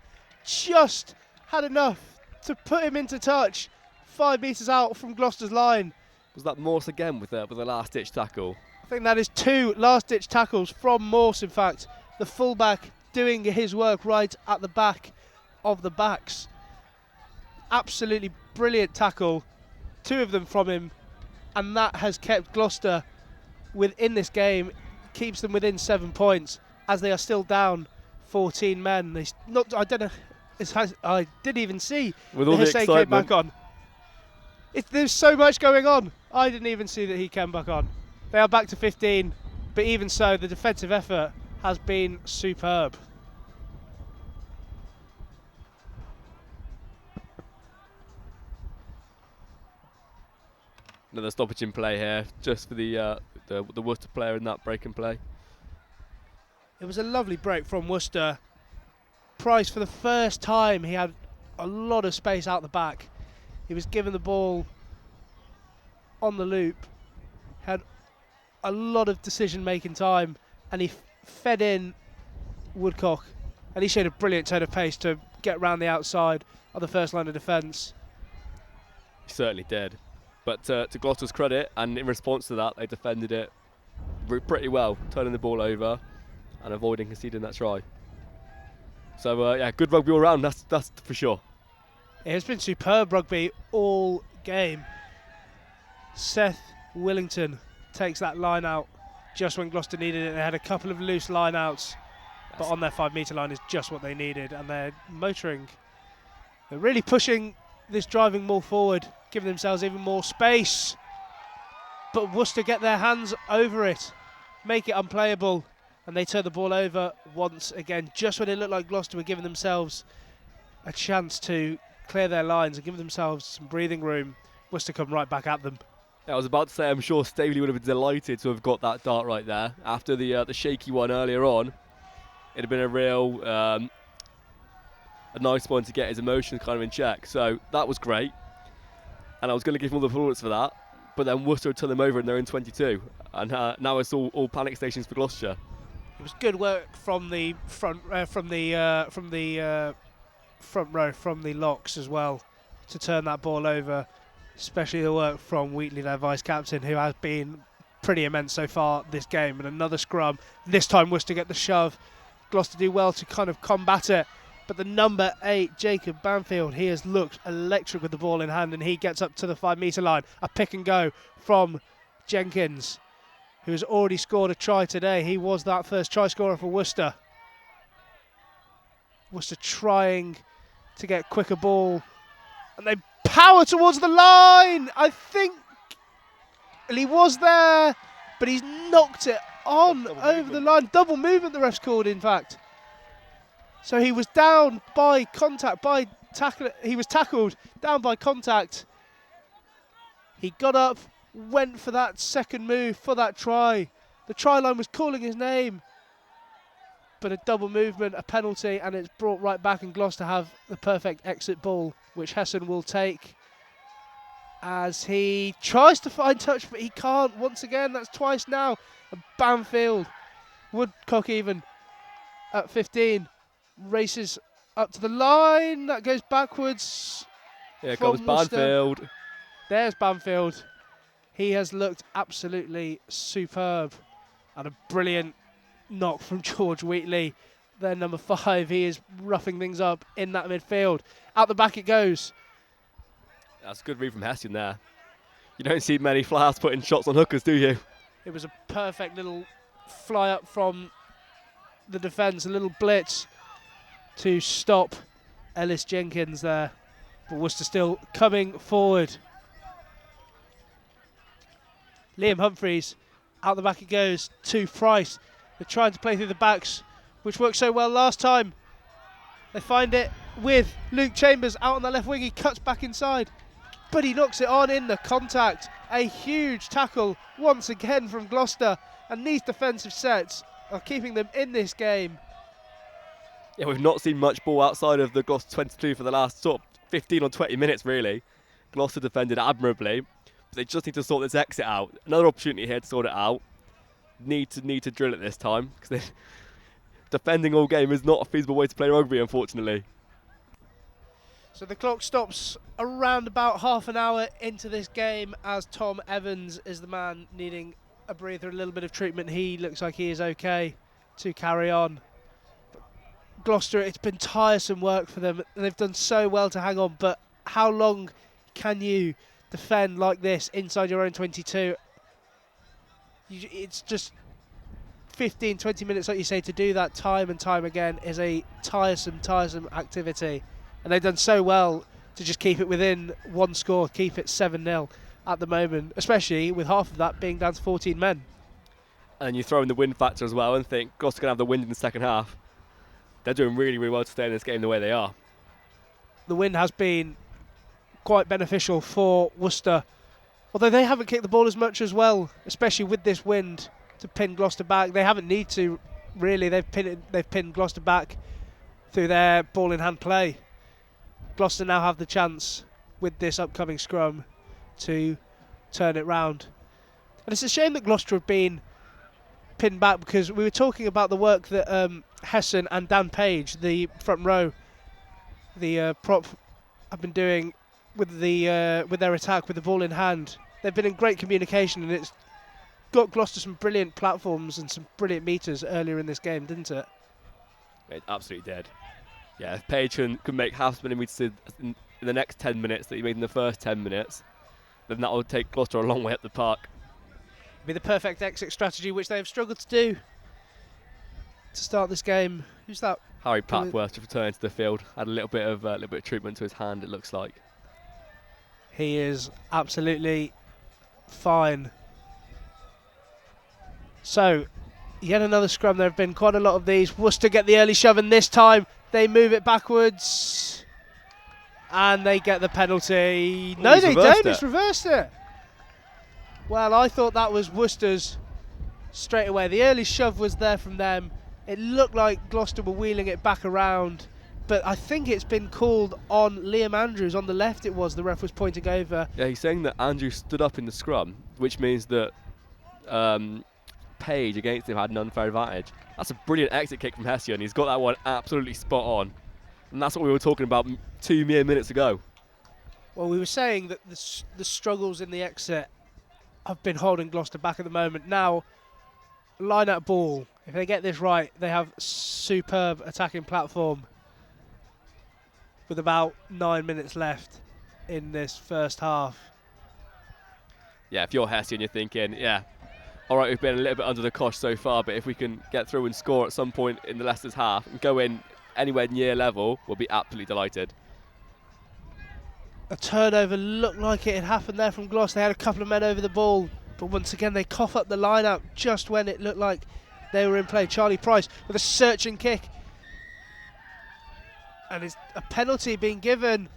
just had enough to put him into touch 5 metres out from Gloucester's line. Was that Morse again with the last-ditch tackle? I think that is 2 last-ditch tackles from Morse, in fact. The fullback doing his work right at the back of the backs. Absolutely brilliant tackle, 2 of them from him, and that has kept Gloucester within this game, keeps them within 7 points as they are still down 14 men. I don't know. I didn't even see with all the Hussein excitement came back on. There's so much going on. I didn't even see that he came back on. They are back to 15, but even so, the defensive effort has been superb. Another stoppage in play here, just for the Worcester player in that break and play. It was a lovely break from Worcester. Price, for the first time, he had a lot of space out the back. He was given the ball on the loop, had a lot of decision-making time, and he fed in Woodcock, and he showed a brilliant turn of pace to get round the outside of the first line of defence. He certainly did. But to Gloucester's credit, and in response to that, they defended it pretty well, turning the ball over and avoiding conceding that try. So yeah, good rugby all round, that's for sure. It has been superb rugby all game. Seth Willington takes that line out just when Gloucester needed it. They had a couple of loose line outs, but on their 5 metre line is just what they needed, and they're motoring. They're really pushing this driving ball forward, giving themselves even more space. But Worcester get their hands over it, make it unplayable, and they turn the ball over once again, just when it looked like Gloucester were giving themselves a chance to clear their lines and give themselves some breathing room. Worcester come right back at them. Yeah, I was about to say, I'm sure Staveley would have been delighted to have got that dart right there after the shaky one earlier on. It'd have been a real a nice one to get his emotions kind of in check. So that was great, and I was going to give him all the applause for that. But then Worcester would turn them over, and they're in 22, and now it's all panic stations for Gloucestershire. It was good work from the front row, from the locks as well, to turn that ball over. Especially the work from Wheatley, their vice captain, who has been pretty immense so far this game. And another scrum. This time Worcester get the shove. Gloucester do well to kind of combat it. But the number 8, Jacob Banfield, he has looked electric with the ball in hand, and he gets up to the 5 metre line. A pick and go from Jenkins, who has already scored a try today. He was that first try scorer for Worcester. Worcester trying to get quicker ball, and they power towards the line. I think he was there, but he's knocked it on over the line. Double movement, the ref's called, in fact. So he was down by contact, he was tackled, down by contact. He got up, went for that second move for that try. The try line was calling his name, but a double movement, a penalty, and it's brought right back, and Gloucester have the perfect exit ball, which Hessen will take as he tries to find touch, but he can't. Once again, that's twice now. And Banfield, Woodcock even, at 15, races up to the line. That goes backwards. Here comes Banfield. There's Banfield. He has looked absolutely superb. And a brilliant knock from George Wheatley. Then number 5, he is roughing things up in that midfield. Out the back it goes. That's a good read from Hessian there. You don't see many fly-outs putting shots on hookers, do you? It was a perfect little fly up from the defence, a little blitz to stop Ellis Jenkins there. But Worcester still coming forward. Liam Humphreys, out the back it goes to Price. They're trying to play through the backs, which worked so well last time. They find it with Luke Chambers out on the left wing. He cuts back inside, but he knocks it on in the contact. A huge tackle once again from Gloucester, and these defensive sets are keeping them in this game. Yeah, we've not seen much ball outside of the Gloucester 22 for the last sort of 15 or 20 minutes, really. Gloucester defended admirably, but they just need to sort this exit out. Another opportunity here to sort it out. Need to drill it this time, because defending all game is not a feasible way to play rugby, unfortunately. So the clock stops around about half an hour into this game as Tom Evans is the man needing a breather, a little bit of treatment. He looks like he is okay to carry on. But Gloucester, it's been tiresome work for them. They've done so well to hang on, but how long can you defend like this inside your own 22? It's just 15, 20 minutes, like you say, to do that time and time again is a tiresome activity. And they've done so well to just keep it within one score, keep it 7-0 at the moment, especially with half of that being down to 14 men. And you throw in the wind factor as well and think Gloucester going to have the wind in the second half. They're doing really, really well to stay in this game the way they are. The wind has been quite beneficial for Worcester, although they haven't kicked the ball as much as well, especially with this wind to pin Gloucester back. They haven't need to, really. They've pinned Gloucester back through their ball in hand play. Gloucester now have the chance with this upcoming scrum to turn it round. And it's a shame that Gloucester have been pinned back, because we were talking about the work that Hessen and Dan Page, the front row, the prop, have been doing with their attack with the ball in hand. They've been in great communication, and it's got Gloucester some brilliant platforms and some brilliant meters earlier in this game, didn't it? It absolutely did. Yeah, if Page can make half as many meters in the next 10 minutes that he made in the first 10 minutes, then that will take Gloucester a long way up the park. It'll be the perfect exit strategy, which they have struggled to do to start this game. Who's that? Harry Papworth to return to the field. Had a little bit of treatment to his hand, it looks like. He is absolutely fine. So, yet another scrum. There have been quite a lot of these. Worcester get the early shove, and this time they move it backwards and they get the penalty. Ooh, No, they don't. it. It's reversed it. Well, I thought that was Worcester's straight away. The early shove was there from them. It looked like Gloucester were wheeling it back around, but I think it's been called on Liam Andrews. On the left it was. The ref was pointing over. Yeah, he's saying that Andrews stood up in the scrum, which means that Page against him had an unfair advantage. That's a brilliant exit kick from Hessian. He's got that one absolutely spot on. And that's what we were talking about 2 mere minutes ago. Well, we were saying that the struggles in the exit have been holding Gloucester back at the moment. Now, line out ball. If they get this right, they have superb attacking platform with about 9 minutes left in this first half. Yeah, if you're Hessian, you're thinking, yeah, all right, we've been a little bit under the cosh so far, but if we can get through and score at some point in the Leicester's half and go in anywhere near level, we'll be absolutely delighted. A turnover looked like it had happened there from Gloucester. They had a couple of men over the ball, but once again they cough up the line-out just when it looked like they were in play. Charlie Price with a searching kick. And it's a penalty being given.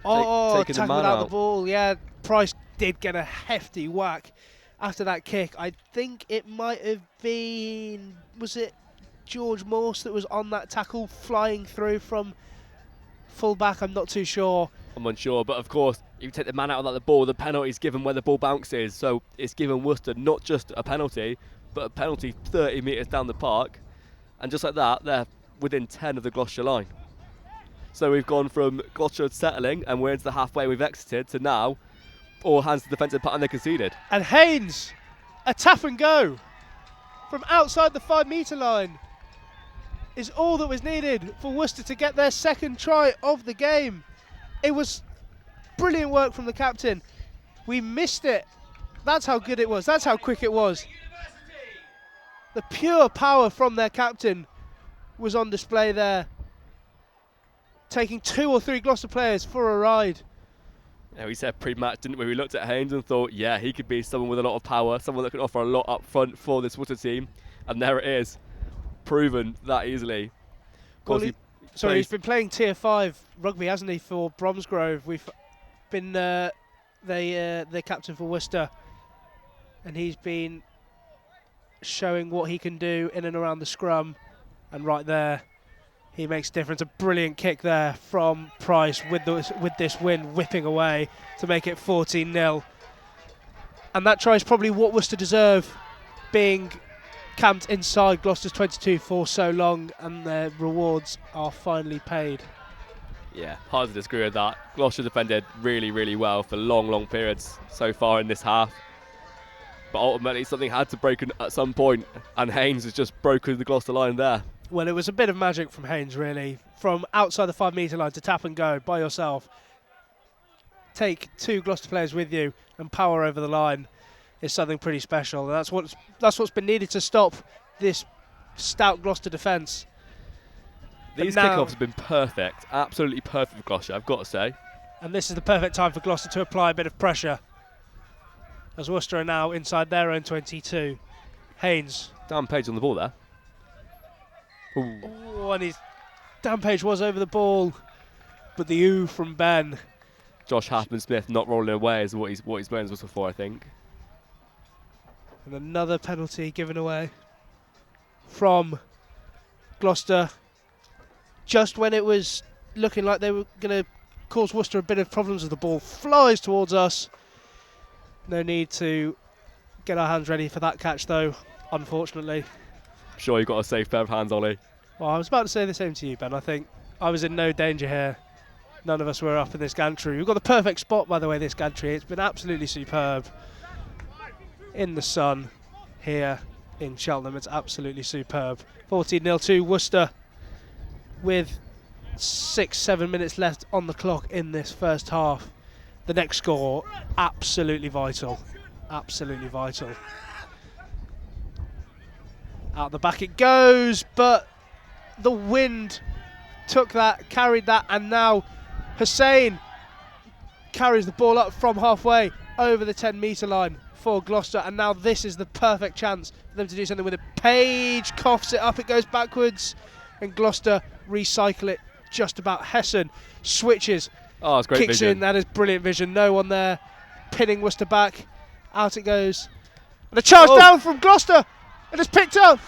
Taking the tackling man without out. the ball. Yeah, Price did get a hefty whack after that kick. I think it might have been, was it George Morse that was on that tackle flying through from full-back? I'm not too sure. I'm unsure, but of course, if you take the man out without the ball, the penalty is given where the ball bounces. So it's given Worcester not just a penalty, but a penalty 30 metres down the park. And just like that, they're within 10 of the Gloucestershire line. So we've gone from Gloucester settling, and we're into the halfway we've exited, to now all hands to the defensive pattern they conceded. And Haynes, a tap and go from outside the 5 metre line is all that was needed for Worcester to get their second try of the game. It was brilliant work from the captain. We missed it. That's how good it was. That's how quick it was. The pure power from their captain was on display there, taking 2 or 3 Gloucester players for a ride. Yeah, we said pre-match, didn't we? We looked at Haynes and thought, yeah, he could be someone with a lot of power, someone that can offer a lot up front for this Worcester team. And there it is, proven that easily. Well, he's been playing Tier 5 rugby, hasn't he, for Bromsgrove. We've been the captain for Worcester, and he's been showing what he can do in and around the scrum, and right there he makes a difference. A brilliant kick there from Price with this wind whipping away to make it 14-0. And that try is probably what Worcester deserve, being camped inside Gloucester's 22 for so long, and their rewards are finally paid. Yeah, hard to disagree with that. Gloucester defended really, really well for long periods so far in this half. But ultimately something had to break at some point, and Haynes has just broken the Gloucester line there. Well, it was a bit of magic from Haynes, really. From outside the 5 metre line to tap and go by yourself. Take 2 Gloucester players with you and power over the line is something pretty special. And that's what's been needed to stop this stout Gloucester defence. These kickoffs have been perfect, absolutely perfect for Gloucester, I've got to say. And this is the perfect time for Gloucester to apply a bit of pressure, as Worcester are now inside their own 22. Haynes. Dan Page on the ball there. Ooh. Oh, and Dan Page was over the ball, but the ooh from Ben. Josh Haffman-Smith not rolling away is what he's blamed us for, I think. And another penalty given away from Gloucester, just when it was looking like they were going to cause Worcester a bit of problems. With the ball flies towards us. No need to get our hands ready for that catch, though, unfortunately. Sure, you've got a safe pair of hands, Ollie. Well, I was about to say the same to you, Ben. I think I was in no danger here. None of us were up in this gantry. We've got the perfect spot, by the way, this gantry. It's been absolutely superb. In the sun here in Cheltenham, it's absolutely superb. 14-0 to Worcester with 6-7 minutes left on the clock in this first half. The next score, absolutely vital. Absolutely vital. Out the back it goes, but the wind took that, carried that, and now Hussein carries the ball up from halfway over the 10 metre line for Gloucester, and now this is the perfect chance for them to do something with it. Page coughs it up, it goes backwards, and Gloucester recycle it just about. Hessen switches, that's great kicks vision. in, that is brilliant vision. No one there, pinning Worcester back, out it goes. And a charge down from Gloucester, and it's picked up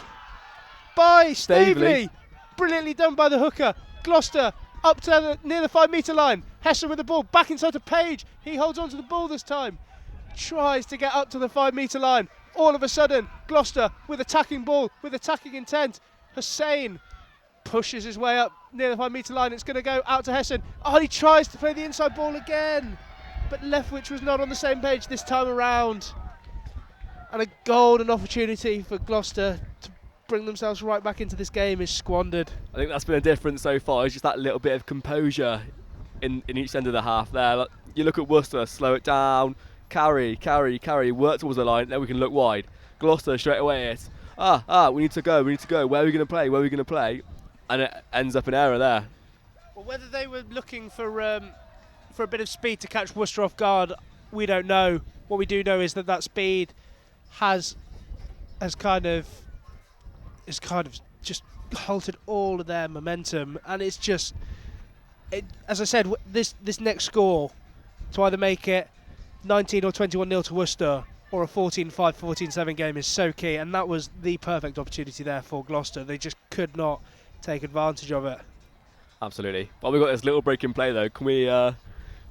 by Staveley. Brilliantly done by the hooker. Gloucester up to near the 5 metre line. Hessen with the ball, back inside to Page. He holds on to the ball this time. Tries to get up to the 5 metre line. All of a sudden, Gloucester with attacking ball, with attacking intent. Hussein pushes his way up near the 5 metre line. It's going to go out to Hessen. Oh, he tries to play the inside ball again, but Leftwich was not on the same page this time around. And a golden opportunity for Gloucester to bring themselves right back into this game is squandered. I think that's been a difference so far. It's just that little bit of composure in each end of the half there. Like, you look at Worcester, slow it down, carry, work towards the line, then we can look wide. Gloucester straight away it's, we need to go, where are we going to play? And it ends up an error there. Well, whether they were looking for a bit of speed to catch Worcester off guard, we don't know. What we do know is that speed has kind of just halted all of their momentum, and it's just, as I said, this next score to either make it 19 or 21-0 to Worcester or a 14-5, 14-7 game is so key, and that was the perfect opportunity there for Gloucester. They just could not take advantage of it. Absolutely. Well, we've got this little break in play though. Can we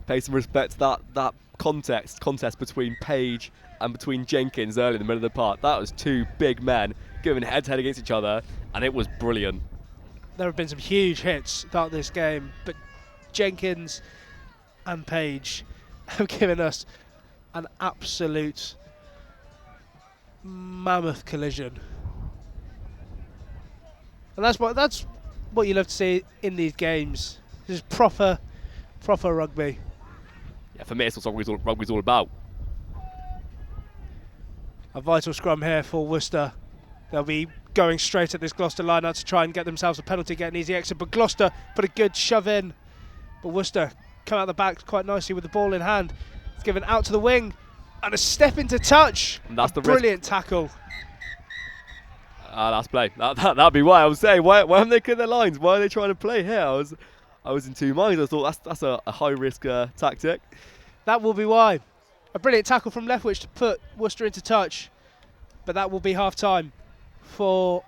pay some respect to that contest between Page and between Jenkins early in the middle of the park? That was 2 big men going head-to-head against each other, and it was brilliant. there have been some huge hits throughout this game, but Jenkins and Page have given us an absolute mammoth collision. And that's what you love to see in these games. This is proper rugby. Yeah, for me, it's what rugby's all about. A vital scrum here for Worcester. They'll be going straight at this Gloucester line out to try and get themselves a penalty, get an easy exit. But Gloucester put a good shove in. But Worcester come out the back quite nicely with the ball in hand. It's given out to the wing and a step into touch. And that's a the brilliant tackle. That's play. That'd be why I was saying, why haven't they cleared their lines? Why are they trying to play here? I was in two minds. I thought that's a high risk tactic. That will be why. A brilliant tackle from Leftwich to put Worcester into touch. But that will be half time for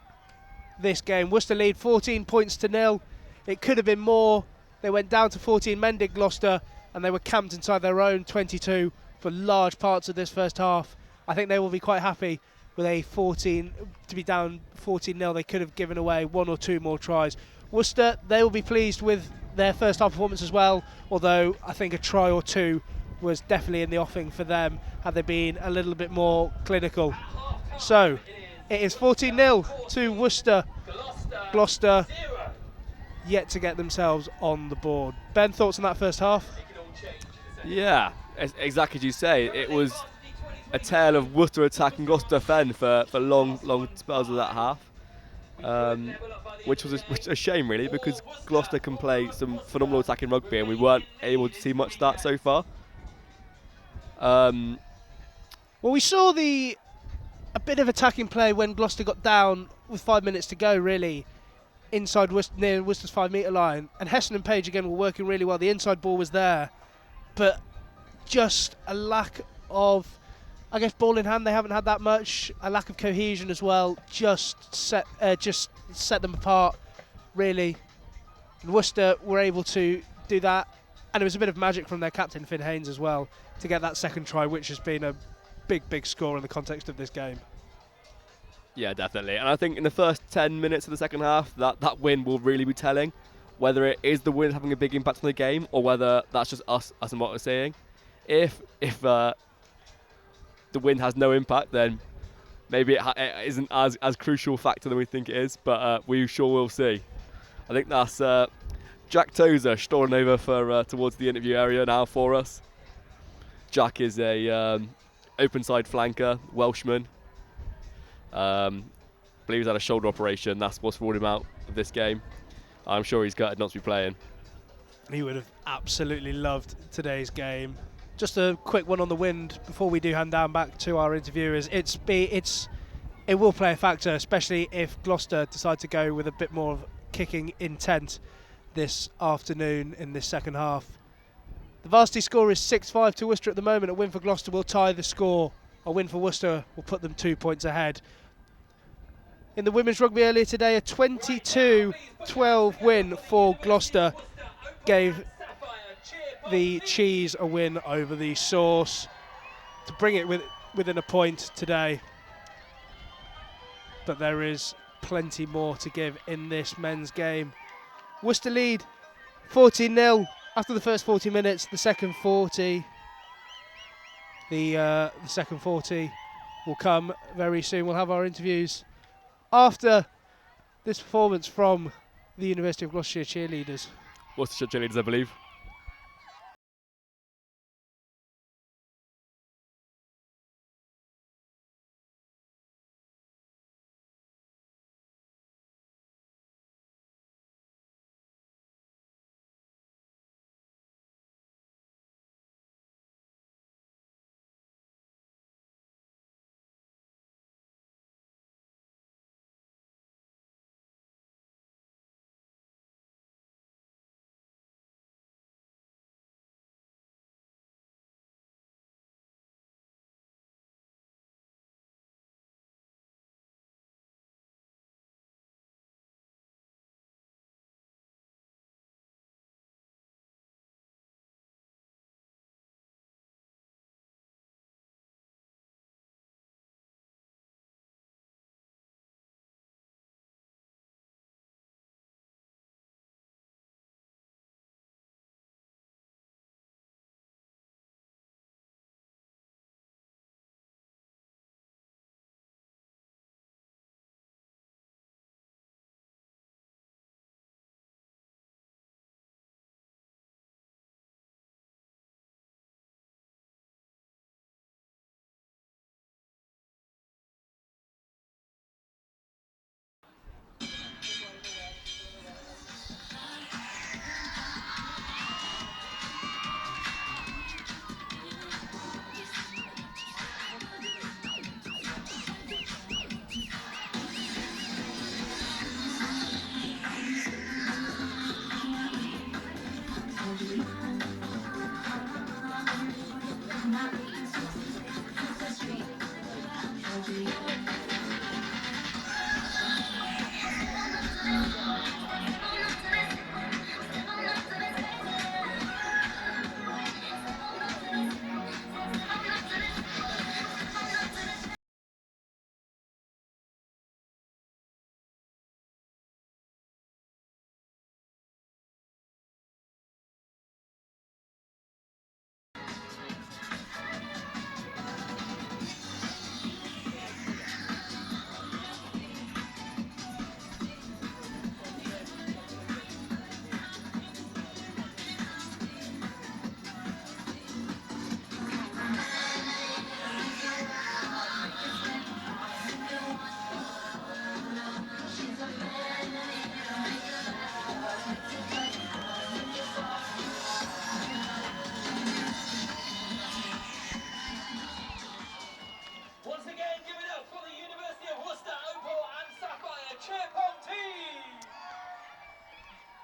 this game. Worcester lead 14 points to 0. It could have been more. They went down to 14 men, did Gloucester, and they were camped inside their own 22 for large parts of this first half. I think they will be quite happy with to be down 14-0. They could have given away one or two more tries. Worcester, they will be pleased with their first half performance as well, although I think a try or two was definitely in the offing for them had they been a little bit more clinical. So it is 14-0 to Worcester. Gloucester yet to get themselves on the board. Ben, thoughts on that first half? Yeah, exactly as you say. It was a tale of Worcester attacking Gloucester defend for long spells of that half, which was a shame really, because Gloucester can play some phenomenal attacking rugby and we weren't able to see much of that so far. Well, we saw a bit of attacking play when Gloucester got down with 5 minutes to go, really, inside near Worcester's 5 metre line. And Heston and Page again were working really well. The inside ball was there, but just a lack of, I guess, ball in hand. They haven't had that much. A lack of cohesion as well. Just set them apart, really. And Worcester were able to do that, and it was a bit of magic from their captain Finn Haynes as well to get that second try, which has been a big score in the context of this game. Yeah, definitely. And I think in the first 10 minutes of the second half, that win will really be telling whether it is the win having a big impact on the game or whether that's just us and what we're saying. If the win has no impact, then maybe it isn't as crucial a factor than we think it is, but we sure will see. I think that's Jack Tozer strolling over towards the interview area now for us. Jack is a open side flanker, Welshman. Believe he's had a shoulder operation. That's what's ruled him out of this game. I'm sure he's gutted not to be playing. He would have absolutely loved today's game. Just a quick one on the wind before we do hand down back to our interviewers. It will play a factor, especially if Gloucester decide to go with a bit more of kicking intent this afternoon in this second half. The Varsity score is 6-5 to Worcester at the moment. A win for Gloucester will tie the score. A win for Worcester will put them 2 points ahead. In the women's rugby earlier today, a 22-12 win for Gloucester gave the Cheese a win over the Sauce to bring it within a point today. But there is plenty more to give in this men's game. Worcester lead 14-0 after the first 40 minutes. The second 40 will come very soon. We'll have our interviews after this performance from the University of Gloucestershire cheerleaders. Worcestershire cheerleaders, I believe.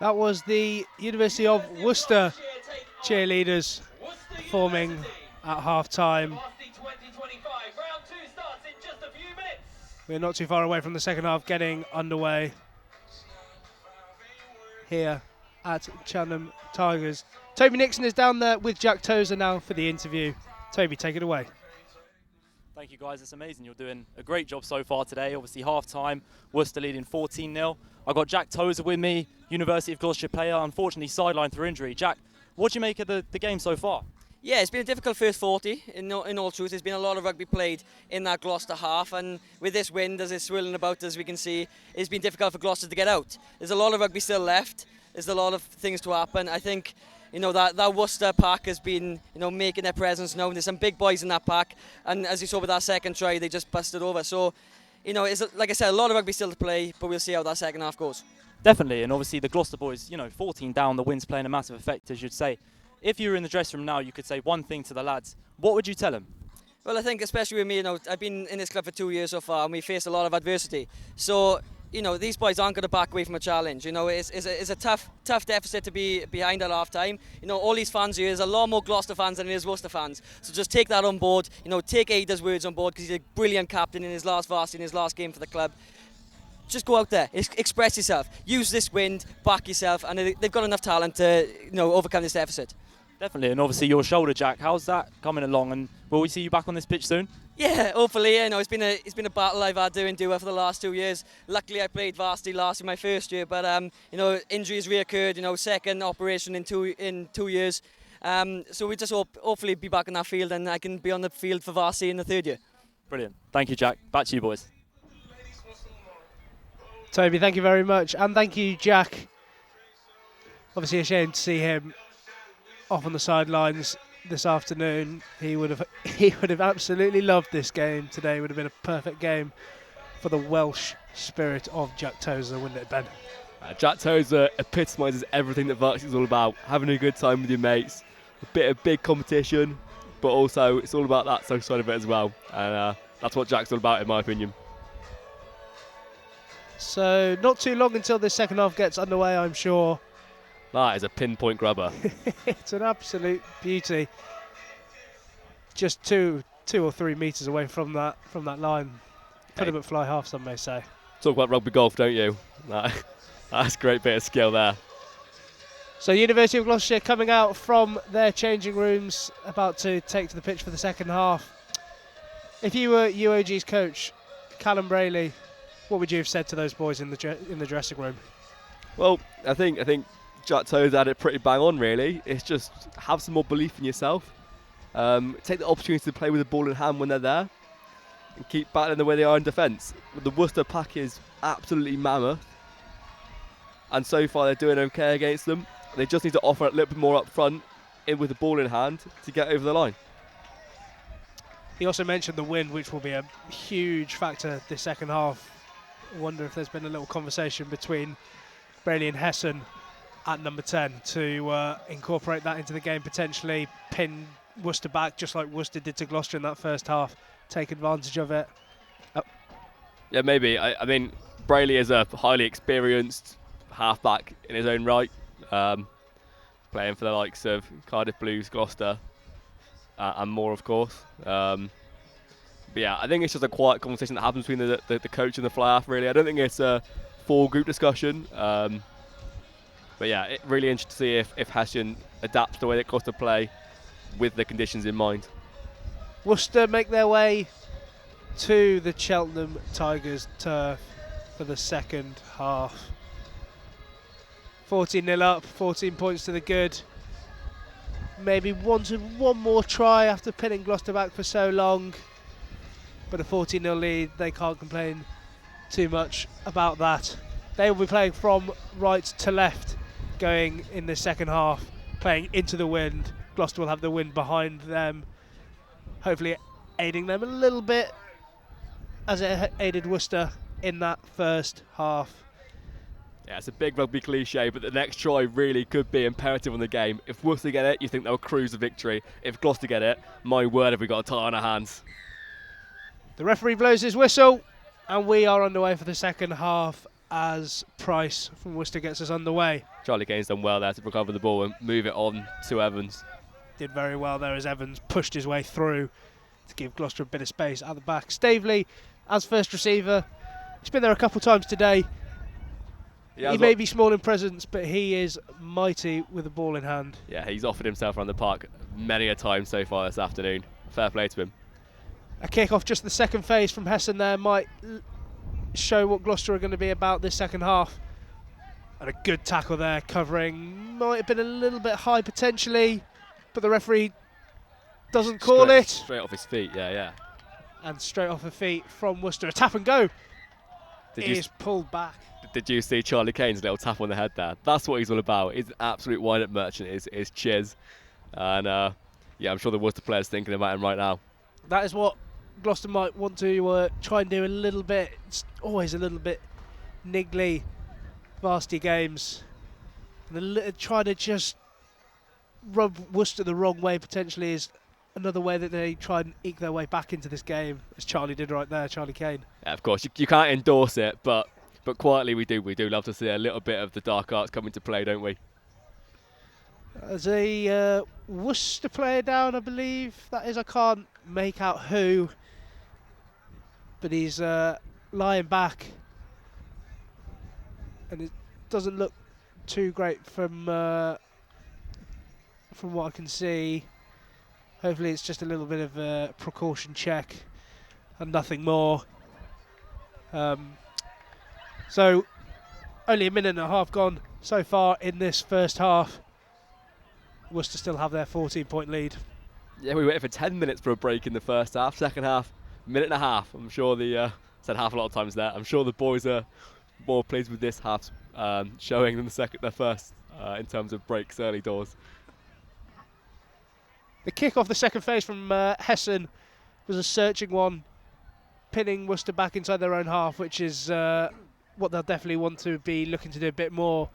That was the University of Worcester cheerleaders performing at half-time. We're not too far away from the second half getting underway here at Cheltenham Tigers. Toby Nixon is down there with Jack Tozer now for the interview. Toby, take it away. Thank you guys, it's amazing. You're doing a great job so far today. Obviously half-time, Worcester leading 14-0. I've got Jack Tozer with me, University of Gloucestershire player, unfortunately sidelined through injury. Jack, what do you make of the game so far? Yeah, it's been a difficult first 40, in all truth. There's been a lot of rugby played in that Gloucester half, and with this wind as it's swirling about, as we can see, it's been difficult for Gloucester to get out. There's a lot of rugby still left. There's a lot of things to happen. I think, that Worcester pack has been, making their presence known. There's some big boys in that pack, and as you saw with that second try, they just busted over. So, it's, like I said, a lot of rugby still to play, but we'll see how that second half goes. Definitely, and obviously the Gloucester boys, 14 down, the wind's playing a massive effect, as you'd say. If you were in the dressing room now, you could say one thing to the lads. What would you tell them? Well, I think especially with me, I've been in this club for 2 years so far, and we faced a lot of adversity. So, these boys aren't going to back away from a challenge. It's a tough deficit to be behind at half time. All these fans here, there's a lot more Gloucester fans than there is Worcester fans. So just take that on board. Take Ada's words on board, because he's a brilliant captain in his last varsity, in his last game for the club. Just go out there, express yourself, use this wind, back yourself, and they've got enough talent to overcome this deficit. Definitely, and obviously your shoulder, Jack, how's that coming along, and will we see you back on this pitch soon? Yeah, hopefully. It's been a battle I've had doing for the last 2 years. Luckily, I played varsity last in my first year, but injuries reoccurred. Second operation in 2 years. So we just hopefully be back on that field, and I can be on the field for varsity in the third year. Brilliant. Thank you, Jack. Back to you, boys. Toby, thank you very much, and thank you, Jack. Obviously a shame to see him off on the sidelines this afternoon. He would have absolutely loved this game today. It would have been a perfect game for the Welsh spirit of Jack Tozer, wouldn't it, Ben? Jack Tozer epitomises everything that varsity is all about. Having a good time with your mates, a bit of big competition, but also it's all about that social side of it as well. And that's what Jack's all about, in my opinion. So not too long until this second half gets underway, I'm sure. That is a pinpoint grubber. It's an absolute beauty. Just two or 3 metres away from that line. Put him at fly half, some may say. Talk about rugby golf, don't you? That's a great bit of skill there. So University of Gloucestershire coming out from their changing rooms, about to take to the pitch for the second half. If you were UoG's coach, Callum Brayley, what would you have said to those boys in the dressing room? Well, I think Jack Tozer had it pretty bang on, really. It's just have some more belief in yourself. Take the opportunity to play with the ball in hand when they're there, and keep battling the way they are in defence. The Worcester pack is absolutely mammoth, and so far they're doing okay against them. They just need to offer a little bit more up front, with the ball in hand, to get over the line. He also mentioned the wind, which will be a huge factor this second half. I wonder if there's been a little conversation between Brayley and Hessen at number 10 to incorporate that into the game, potentially pin Worcester back, just like Worcester did to Gloucester in that first half, take advantage of it. Yeah, maybe. I mean, Brayley is a highly experienced halfback in his own right, playing for the likes of Cardiff Blues, Gloucester, and more, of course. But yeah, I think it's just a quiet conversation that happens between the coach and the fly half, really. I don't think it's a full group discussion. But yeah, it really interesting to see if Hessian adapts the way that Gloucester play with the conditions in mind. Worcester make their way to the Cheltenham Tigers turf for the second half. 14-0 up, 14 points to the good. Maybe wanted one more try after pinning Gloucester back for so long. But a 14-0 lead, they can't complain too much about that. They will be playing from right to left, going in the second half, playing into the wind. Gloucester will have the wind behind them, hopefully aiding them a little bit, as it aided Worcester in that first half. Yeah, it's a big rugby cliche, but the next try really could be imperative on the game. If Worcester get it, you think they'll cruise the victory. If Gloucester get it, my word, have we got a tie on our hands. The referee blows his whistle, and we are underway for the second half as Price from Worcester gets us underway. Charlie Kane's done well there to recover the ball and move it on to Evans. Did very well there as Evans pushed his way through to give Gloucester a bit of space at the back. Staveley as first receiver. He's been there a couple of times today. He may be small in presence, but he is mighty with the ball in hand. Yeah, he's offered himself around the park many a time so far this afternoon. Fair play to him. A kick-off, just the second phase from Hessen there, might show what Gloucester are going to be about this second half. And a good tackle there, covering. Might have been a little bit high potentially, but the referee doesn't call it. Straight off his feet, yeah. And straight off her feet from Worcester. A tap and go is pulled back. Did you see Charlie Kane's little tap on the head there? That's what he's all about. He's an absolute wind-up merchant, is Chiz. And I'm sure the Worcester player's thinking about him right now. That is what Gloucester might want to try and do a little bit. It's always a little bit niggly, Varsity games. And try to just rub Worcester the wrong way potentially is another way that they try and eke their way back into this game, as Charlie did right there, Charlie Kane. Yeah, of course, you can't endorse it, but quietly we do love to see a little bit of the dark arts come into play, don't we? There's a Worcester player down, I believe. That is, I can't make out who, but he's lying back, and it doesn't look too great from what I can see. Hopefully it's just a little bit of a precaution check and nothing more. So only a minute and a half gone so far in this first half. Worcester still have their 14-point lead. Yeah, we waited for 10 minutes for a break in the first half. Second half, minute and a half. I'm sure said half a lot of times there. I'm sure the boys are more pleased with this half showing than the first in terms of breaks early doors. The kick off the second phase from Hessen was a searching one, pinning Worcester back inside their own half, which is what they'll definitely want to be looking to do a bit more.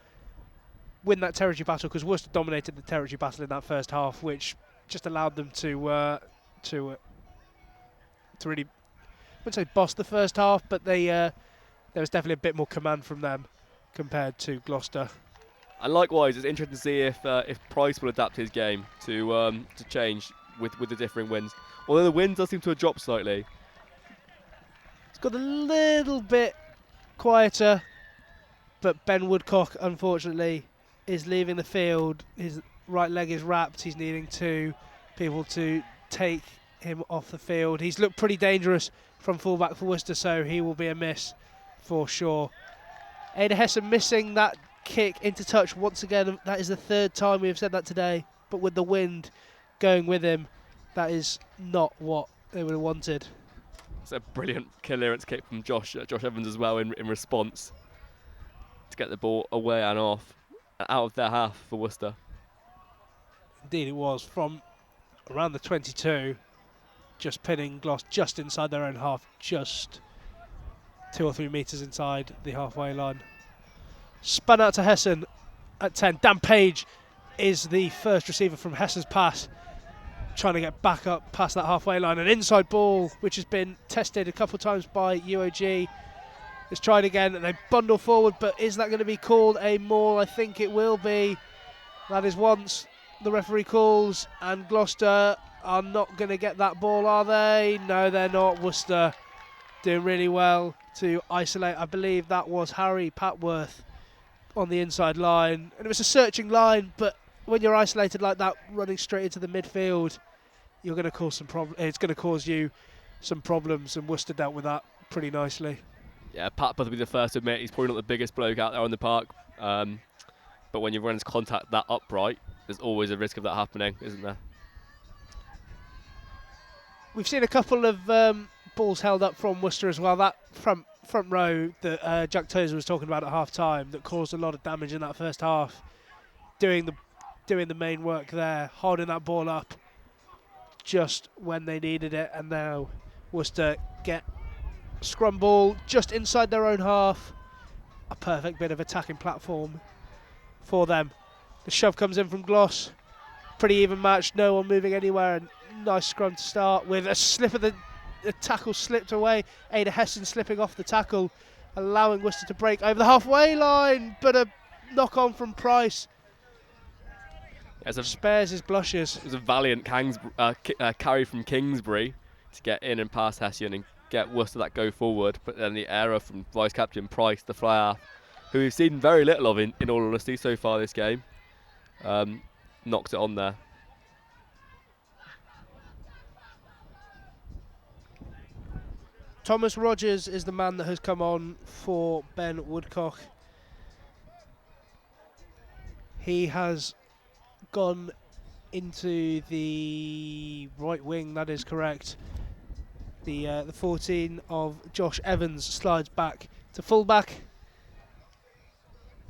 Win that territory battle, because Worcester dominated the territory battle in that first half, which just allowed them to really, I wouldn't say boss the first half, but there was definitely a bit more command from them compared to Gloucester. And likewise, it's interesting to see if Price will adapt his game to change with the differing winds. Although the wind does seem to have dropped slightly. It's got a little bit quieter, but Ben Woodcock, unfortunately, is leaving the field. His right leg is wrapped. He's needing two people to take him off the field. He's looked pretty dangerous from fullback for Worcester, so he will be a miss for sure. Ada Hessen missing that kick into touch once again. That is the third time we have said that today, but with the wind going with him, that is not what they would have wanted. It's a brilliant clearance kick from Josh Evans as well in response to get the ball away and off, out of their half for Worcester. Indeed it was, from around the 22, just pinning Gloucester just inside their own half, just 2 or 3 metres inside the halfway line. Spun out to Hessen at 10. Dan Page is the first receiver from Hessen's pass, trying to get back up past that halfway line. An inside ball, which has been tested a couple of times by UoG. It's tried again, and they bundle forward, but is that going to be called a maul? I think it will be. That is once the referee calls, and Gloucester are not going to get that ball, are they? No, they're not. Worcester doing really well to isolate. I believe that was Harry Patworth on the inside line, and it was a searching line, but when you're isolated like that, running straight into the midfield, you're going to cause some problem. It's going to cause you some problems, and Worcester dealt with that pretty nicely. Yeah, Pat will be the first to admit he's probably not the biggest bloke out there on the park, but when your runners contact that upright, there's always a risk of that happening, isn't there? We've seen a couple of balls held up from Worcester as well. That front row that Jack Tozer was talking about at half time that caused a lot of damage in that first half, doing the main work there, holding that ball up just when they needed it, and now Worcester get scrum ball just inside their own half. A perfect bit of attacking platform for them. The shove comes in from Gloss. Pretty even match, no one moving anywhere, and nice scrum to start with. A slip of the tackle slipped away. Ada Hessen slipping off the tackle, allowing Worcester to break over the halfway line, but a knock on from Price spares his blushes. It was a valiant carry from Kingsbury to get in and pass Hessian and get Worcester that go forward, but then the error from vice captain Price, the fly half, who we've seen very little of in all honesty so far this game, knocks it on there. Thomas Rogers is the man that has come on for Ben Woodcock. He has gone into the right wing, that is correct. The 14 of Josh Evans slides back to fullback.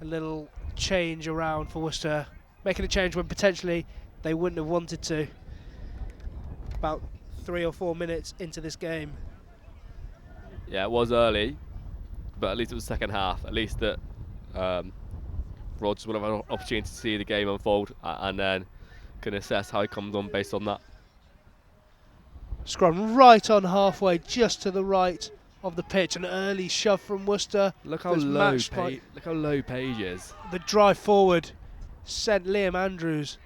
A little change around for Worcester, making a change when potentially they wouldn't have wanted to. About 3 or 4 minutes into this game. Yeah, it was early, but at least it was second half. At least that Rogers will have an opportunity to see the game unfold and then can assess how he comes on based on that. Scrum right on halfway, just to the right of the pitch. An early shove from Worcester. Look how low Page is. The drive forward sent Liam Andrews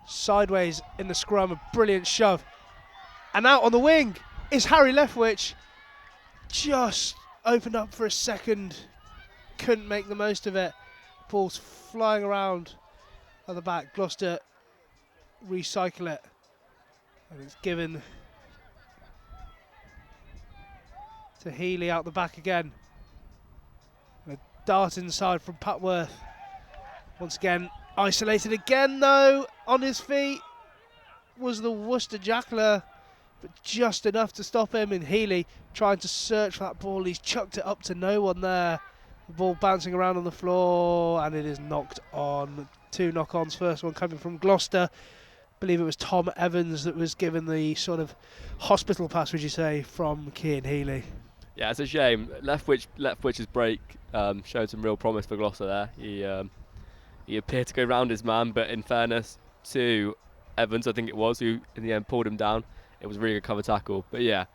sideways in the scrum. A brilliant shove. And out on the wing is Harry Leftwich. Just opened up for a second. Couldn't make the most of it. Ball's flying around at the back. Gloucester recycle it. And it's given to Healy out the back again. And a dart inside from Patworth. Once again, isolated again though. On his feet was the Worcester Jackler, but just enough to stop him. And Healy trying to search for that ball. He's chucked it up to no one there. The ball bouncing around on the floor, and it is knocked on. 2 knock-ons, first one coming from Gloucester. I believe it was Tom Evans that was given the sort of hospital pass, would you say, from Cian Healy. Yeah, it's a shame. Leftwich's break showed some real promise for Gloucester there. He appeared to go round his man, but in fairness to Evans, I think it was, who in the end pulled him down. It was a really good cover tackle. But yeah,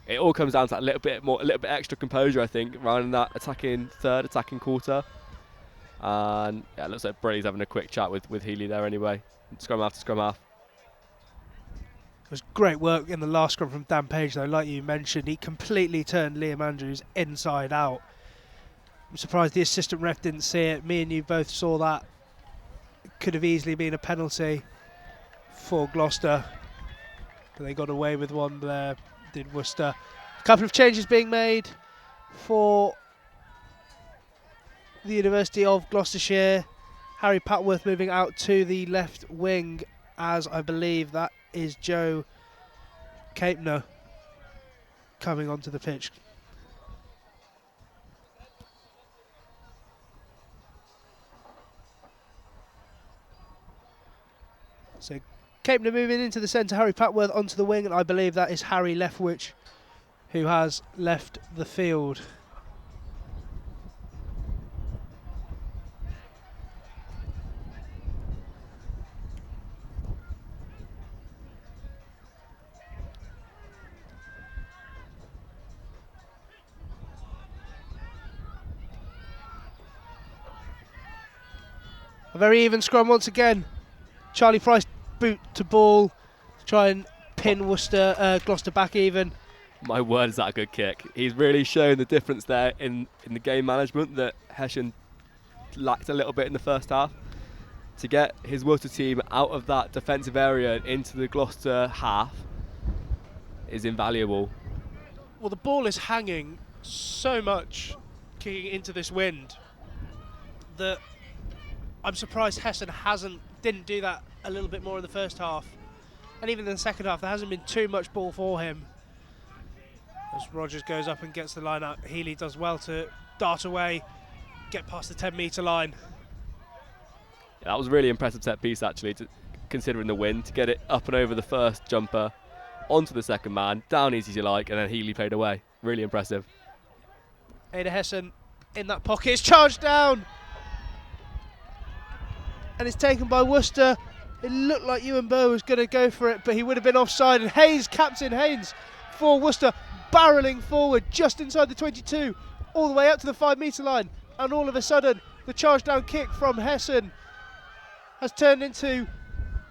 it all comes down to that little bit extra composure, I think, around that attacking quarter. And yeah, it looks like Brady's having a quick chat with Healy there anyway. Scrum half to scrum half. It was great work in the last scrum from Dan Page, though. Like you mentioned, he completely turned Liam Andrews inside out. I'm surprised the assistant ref didn't see it. Me and you both saw that. It could have easily been a penalty for Gloucester, but they got away with one there, did Worcester. A couple of changes being made for the University of Gloucestershire. Harry Patworth moving out to the left wing, as I believe that is Joe Capener coming onto the pitch. So Capener moving into the centre, Harry Patworth onto the wing, and I believe that is Harry Leftwich who has left the field. A very even scrum once again. Charlie Price boot to ball to try and pin Gloucester back even. My word, is that a good kick. He's really shown the difference there in the game management that Hessian lacked a little bit in the first half. To get his Worcester team out of that defensive area and into the Gloucester half is invaluable. Well, the ball is hanging so much kicking into this wind that I'm surprised Hessian didn't do that a little bit more in the first half. And even in the second half, there hasn't been too much ball for him. As Rogers goes up and gets the line out, Healy does well to dart away, get past the 10-metre line. Yeah, that was a really impressive set piece, actually, considering the wind, to get it up and over the first jumper, onto the second man, down easy as you like, and then Healy played away. Really impressive. Ada Hessian in that pocket, it's charged down! And it's taken by Worcester. It looked like Ewan Burr was going to go for it, but he would have been offside. And Captain Haynes for Worcester, barrelling forward just inside the 22, all the way up to the 5 metre line, and all of a sudden the charge down kick from Hessen has turned into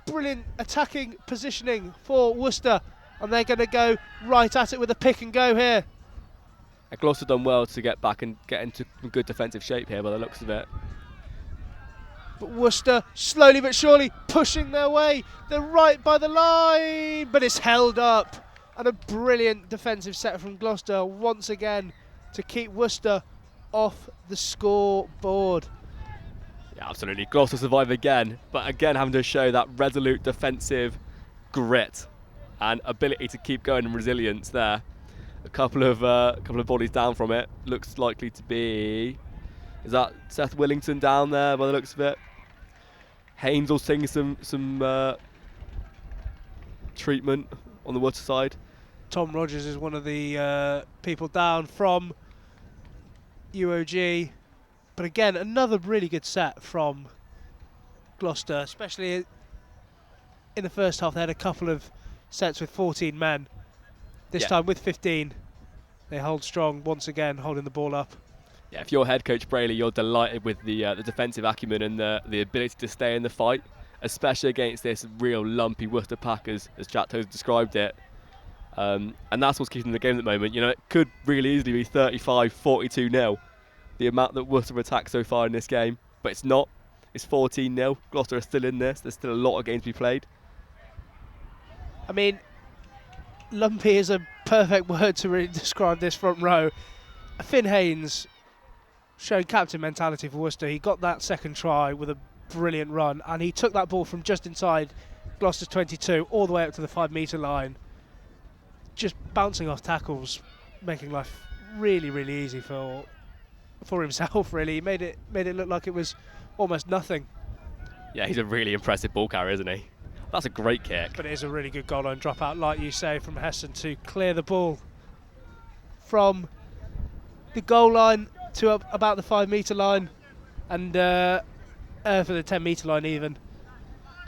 brilliant attacking positioning for Worcester, and they're going to go right at it with a pick and go here. And Gloucester done well to get back and get into good defensive shape here by the looks of it. But Worcester slowly but surely pushing their way. They're right by the line, but it's held up. And a brilliant defensive set from Gloucester once again to keep Worcester off the scoreboard. Yeah, absolutely. Gloucester survive again, but again having to show that resolute defensive grit and ability to keep going and resilience there. A couple of bodies down from it. Looks likely to be, is that Seth Willington down there by the looks of it? Haynes will sing some treatment on the Worcester side. Tom Rogers is one of the people down from UoG. But again, another really good set from Gloucester, especially in the first half. They had a couple of sets with 14 men. This time with 15. They hold strong once again, holding the ball up. Yeah, if you're head coach Braley, you're delighted with the defensive acumen and the ability to stay in the fight, especially against this real lumpy Worcester pack, as Jack Toes described it. And that's what's keeping the game at the moment. You know, it could really easily be 35-42-0, the amount that Worcester attacked so far in this game, but it's not. It's 14-0. Gloucester are still in this. There's still a lot of games to be played. I mean, lumpy is a perfect word to really describe this front row. Finn Haynes showing captain mentality for Worcester. He got that second try with a brilliant run, and he took that ball from just inside Gloucester's 22 all the way up to the 5 metre line, just bouncing off tackles, making life really, really easy for himself. Really, he made it look like it was almost nothing. Yeah, he's a really impressive ball carrier, isn't he? That's a great kick. But it is a really good goal line dropout, like you say, from Hessen to clear the ball from the goal line to up about the 5 metre line, and for the 10 metre line even.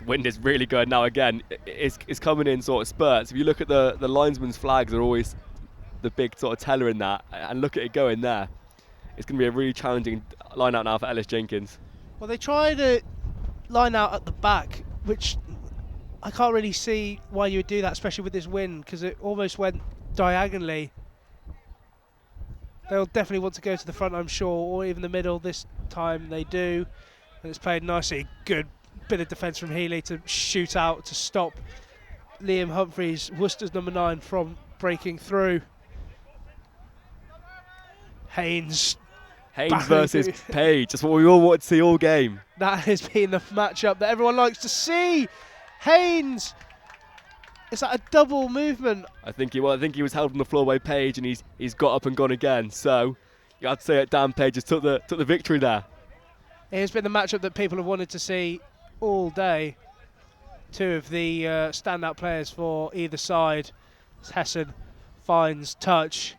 Wind is really good now again. It's coming in sort of spurts. If you look at the linesman's flags, are always the big sort of teller in that, and look at it going there. It's going to be a really challenging line out now for Ellis Jenkins. Well, they tried to line out at the back, which I can't really see why you would do that, especially with this wind, because it almost went diagonally. They'll definitely want to go to the front, I'm sure, or even the middle. This time they do, and it's played nicely. Good bit of defence from Healy to shoot out to stop Liam Humphreys, Worcester's number 9, from breaking through. Haynes versus Page. That's what we all want to see all game. That has been the matchup that everyone likes to see. Haynes, it's like a double movement. I think he was held on the floor by Page, and he's got up and gone again. So you have to say that Dan Page just took the victory there. It has been the matchup that people have wanted to see all day. Two of the standout players for either side. Hessen finds touch.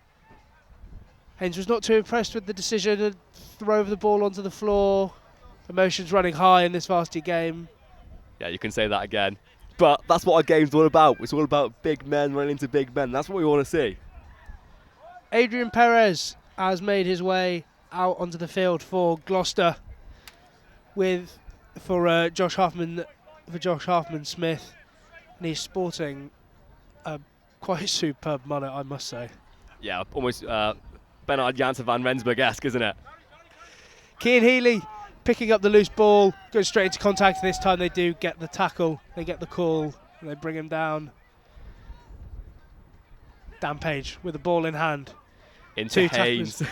Haynes was not too impressed with the decision to throw the ball onto the floor. Emotions running high in this Varsity game. Yeah, you can say that again. But that's what our game's all about. It's all about big men running into big men. That's what we want to see. Adrian Perez has made his way out onto the field for Gloucester for Josh Halfman Smith, and he's sporting a quite superb mullet, I must say. Yeah, almost Bernard Janssen van Rensburg-esque, isn't it? Cian Healy picking up the loose ball, goes straight into contact. This time they do get the tackle, they get the call, and they bring him down. Dan Page with the ball in hand. Into Haynes.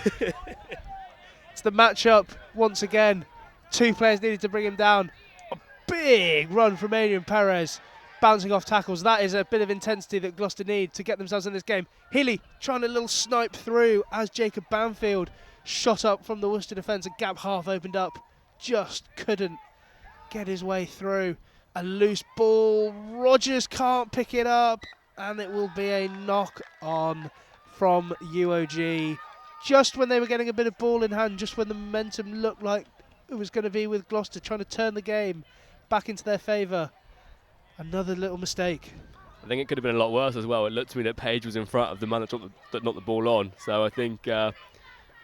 It's the matchup once again. Two players needed to bring him down. A big run from Adrian Perez, bouncing off tackles. That is a bit of intensity that Gloucester need to get themselves in this game. Healy trying a little snipe through as Jacob Banfield shot up from the Worcester defence. A gap half opened up, just couldn't get his way through. A loose ball, Rogers can't pick it up, and it will be a knock on from UoG. Just when they were getting a bit of ball in hand, just when the momentum looked like it was going to be with Gloucester, trying to turn the game back into their favour. Another little mistake. I think it could have been a lot worse as well. It looked to me that Page was in front of the man that knocked the ball on. So I think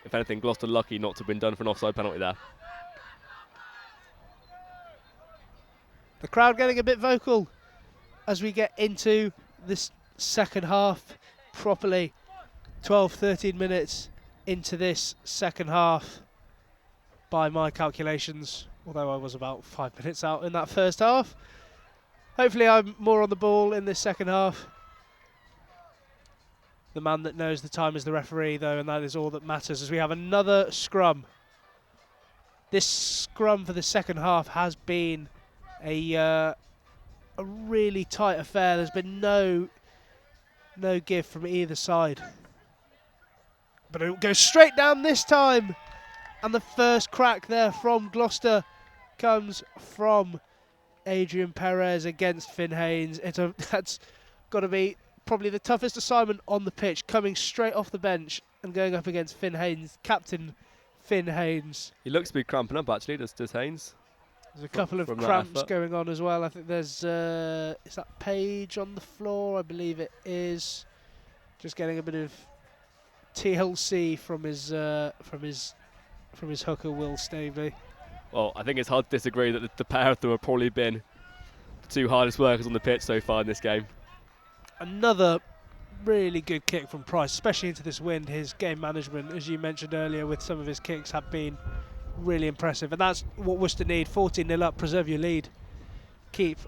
if anything, Gloucester lucky not to have been done for an offside penalty there. The crowd getting a bit vocal as we get into this second half properly. 12, 13 minutes into this second half by my calculations, although I was about 5 minutes out in that first half. Hopefully I'm more on the ball in this second half. The man that knows the time is the referee, though, and that is all that matters as we have another scrum. This scrum for the second half has been a really tight affair. There's been no give from either side. But it goes straight down this time. And the first crack there from Gloucester comes from Adrian Perez against Finn Haynes. That's got to be probably the toughest assignment on the pitch, coming straight off the bench and going up against Finn Haynes, Captain Finn Haynes. He looks to be cramping up, actually, does Haynes? There's a couple of cramps going on as well. I think there's is that Page on the floor? I believe it is. Just getting a bit of TLC from his hooker Will Stavely. Well, I think it's hard to disagree that the pair of them have probably been the two hardest workers on the pitch so far in this game. Another Really good kick from Price, especially into this wind. His game management, as you mentioned earlier, with some of his kicks have been really impressive, and that's what Worcester need. 14-0 up, preserve your lead, keep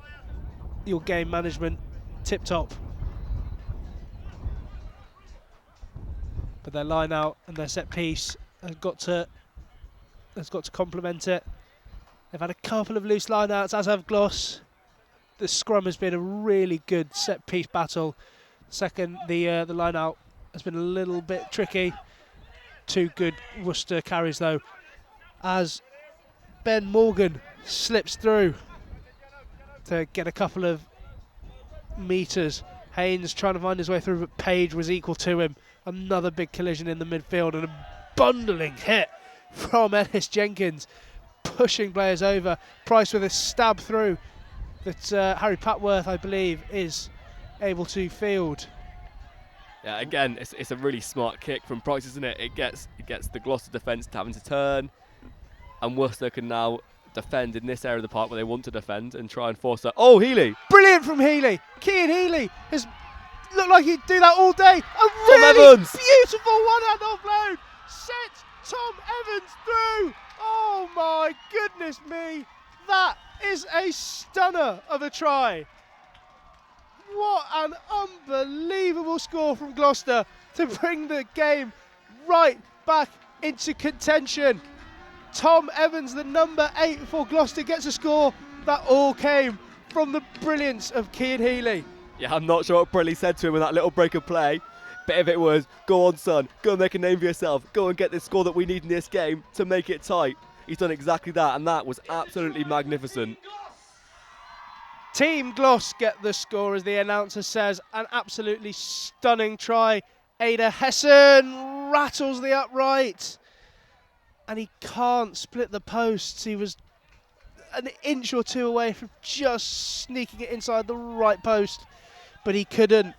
your game management tip top. But their line out and their set piece has got to complement it. They've had a couple of loose line outs, as have Gloss. The scrum has been a really good set piece battle. Second, the line out has been a little bit tricky. Two good Worcester carries though, as Ben Morgan slips through to get a couple of metres. Haynes trying to find his way through, but Page was equal to him. Another big collision in the midfield and a bundling hit from Ellis Jenkins, pushing players over. Price with a stab through that Harry Patworth, I believe, is able to field. Yeah, again, it's a really smart kick from Price, isn't it? It gets the Gloucester defence to having to turn, and Worcester can now defend in this area of the park where they want to defend and try and force that. Oh, Healy! Brilliant from Healy. Kean Healy has looked like he'd do that all day. A really beautiful one-hand offload. Sets Tom Evans through. Oh my goodness me. That is a stunner of a try. What an unbelievable score from Gloucester to bring the game right back into contention. Tom Evans, the number 8 for Gloucester, gets a score. That all came from the brilliance of Kean Healy. Yeah, I'm not sure what Briley said to him in that little break of play, but if it was, go on son, go and make a name for yourself, go and get the score that we need in this game to make it tight. He's done exactly that, and that was absolutely magnificent. Team Gloss get the score, as the announcer says. An absolutely stunning try. Ada Hessen rattles the upright, and he can't split the posts. He was an inch or two away from just sneaking it inside the right post, but he couldn't,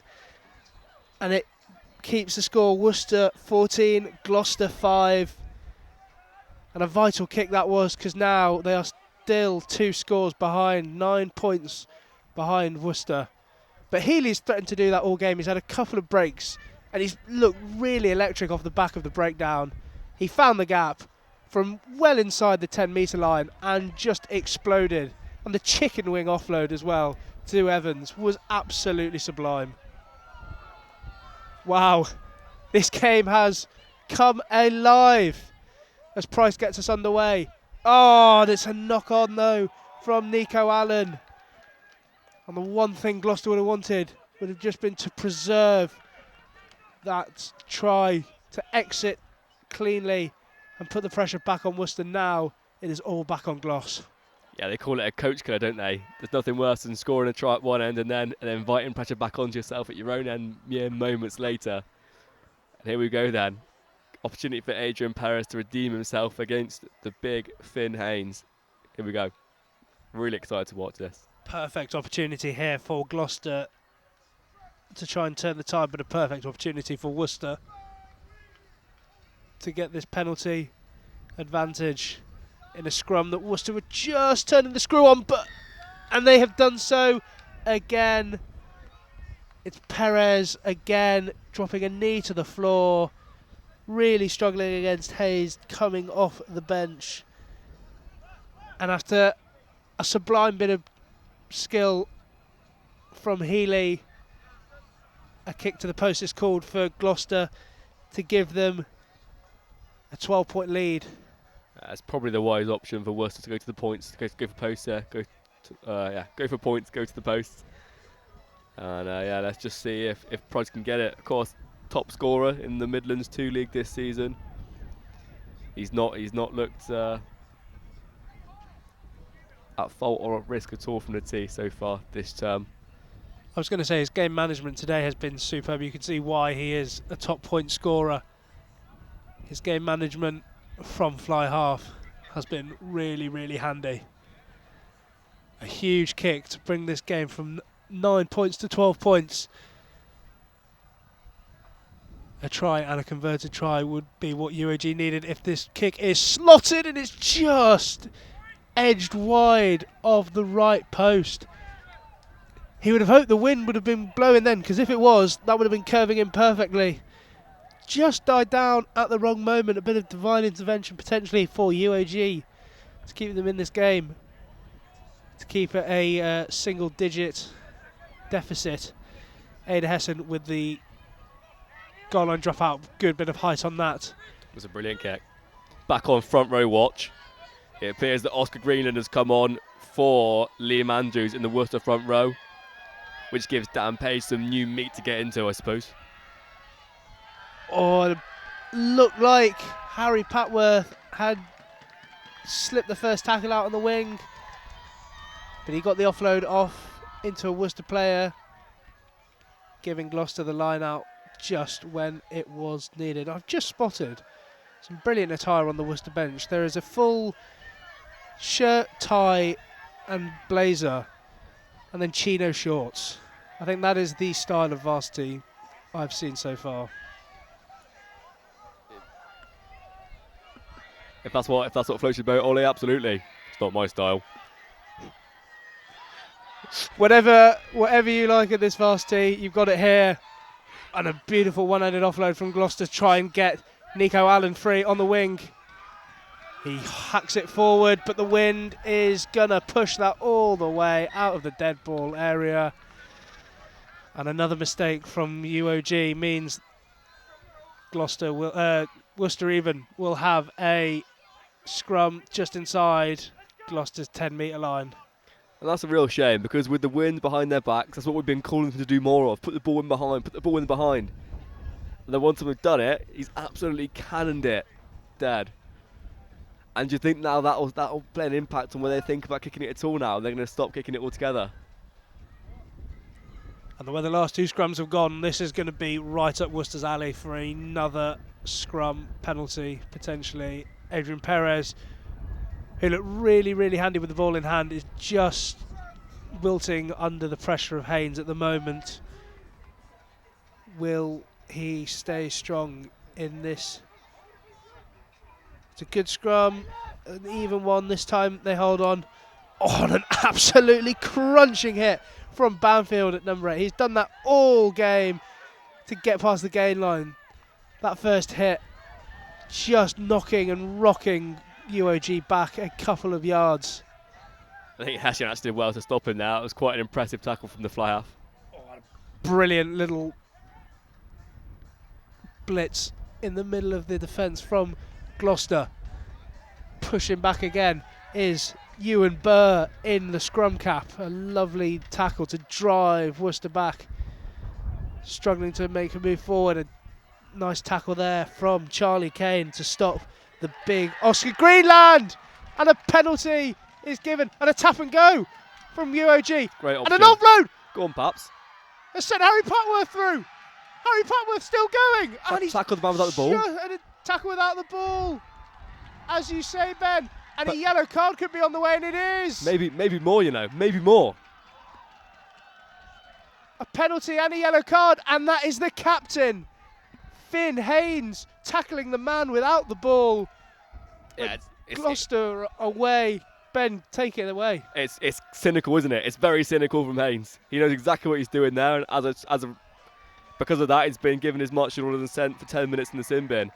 and it keeps the score. Worcester 14, Gloucester 5, and a vital kick that was, because now they are still 2 scores behind, 9 points behind Worcester. But Healy's threatened to do that all game. He's had a couple of breaks, and he's looked really electric off the back of the breakdown. He found the gap from well inside the 10-metre line and just exploded. And the chicken wing offload as well to Evans was absolutely sublime. Wow, this game has come alive as Price gets us underway. Oh, and it's a knock-on though from Nico Allen. And the one thing Gloucester would have wanted would have just been to preserve that try, to exit cleanly and put the pressure back on Worcester. Now it is all back on Gloss. Yeah, they call it a coach killer, don't they? There's nothing worse than scoring a try at one end and then inviting pressure back onto yourself at your own end mere moments later. And here we go then. Opportunity for Adrian Perez to redeem himself against the big Finn Haynes. Here we go. Really excited to watch this. Perfect opportunity here for Gloucester to try and turn the tide, but a perfect opportunity for Worcester to get this penalty advantage in a scrum that Worcester were just turning the screw on, and they have done so again. It's Perez again dropping a knee to the floor, really struggling against Hayes coming off the bench. And after a sublime bit of skill from Healy, a kick to the post is called for Gloucester to give them a 12-point lead. That's probably the wise option for Worcester to go to the points, go for posts there, go for points, go to the posts. And let's just see if Price can get it. Of course, top scorer in the Midlands 2 League this season. He's not looked at fault or at risk at all from the tee so far this term. I was going to say his game management today has been superb. You can see why he is a top point scorer. His game management from fly half has been really, really handy. A huge kick to bring this game from 9 points to 12 points. A try and a converted try would be what UoG needed if this kick is slotted and it's just edged wide of the right post. He would have hoped the wind would have been blowing then, because if it was, that would have been curving in perfectly. Just died down at the wrong moment. A bit of divine intervention potentially for UoG to keep them in this game, to keep it a single-digit deficit. Ada Hessen with the goal line drop out. Good bit of height on that. It was a brilliant kick. Back on front row watch. It appears that Oscar Greenland has come on for Liam Andrews in the Worcester front row, which gives Dan Page some new meat to get into, I suppose. Oh, it looked like Harry Patworth had slipped the first tackle out on the wing, but he got the offload off into a Worcester player, giving Gloucester the line out just when it was needed. I've just spotted some brilliant attire on the Worcester bench. There is a full shirt, tie and blazer, and then chino shorts. I think that is the style of Varsity I've seen so far. If that's what floats your boat, Ollie, absolutely. It's not my style. Whatever you like at this Varsity, you've got it here. And a beautiful one-handed offload from Gloucester to try and get Nico Allen free on the wing. He hacks it forward, but the wind is gonna push that all the way out of the dead ball area. And another mistake from UoG means Worcester even will have a scrum just inside Gloucester's 10-metre line. And that's a real shame, because with the wind behind their backs, that's what we've been calling them to do more of. Put the ball in behind, put the ball in behind. And then once we've done it, he's absolutely cannoned it dead. And do you think now that'll play an impact on whether they think about kicking it at all now? They're going to stop kicking it altogether. And the way the last two scrums have gone, this is going to be right up Worcester's alley for another scrum penalty, potentially. Adrian Perez, who looked really, really handy with the ball in hand, is just wilting under the pressure of Haynes at the moment. Will he stay strong in this? It's a good scrum, an even one this time. They hold on. Oh, and an absolutely crunching hit from Banfield at number 8. He's done that all game to get past the gain line. That first hit just knocking and rocking UoG back a couple of yards. I think Hessian actually did well to stop him now. It was quite an impressive tackle from the fly half. Oh, brilliant little blitz in the middle of the defence from Gloucester. Pushing back again is Ewan Burr in the scrum cap. A lovely tackle to drive Worcester back. Struggling to make a move forward. A nice tackle there from Charlie Kane to stop the big Oscar Greenland. And a penalty is given. And a tap and go from UoG. Great option. And an offload. Go on, Paps. Has sent Harry Patworth through. Harry Patworth still going. And he's Tackle the man without the ball. and a tackle without the ball. As you say, Ben. And a yellow card could be on the way, and it is. Maybe more, maybe more. A penalty and a yellow card, and that is the captain Finn Haynes tackling the man without the ball. Yeah, Gloucester away. Ben, take it away. It's cynical, isn't it? It's very cynical from Haynes. He knows exactly what he's doing there, and because of that, he's been given his marching orders and sent for 10 minutes in the sin bin.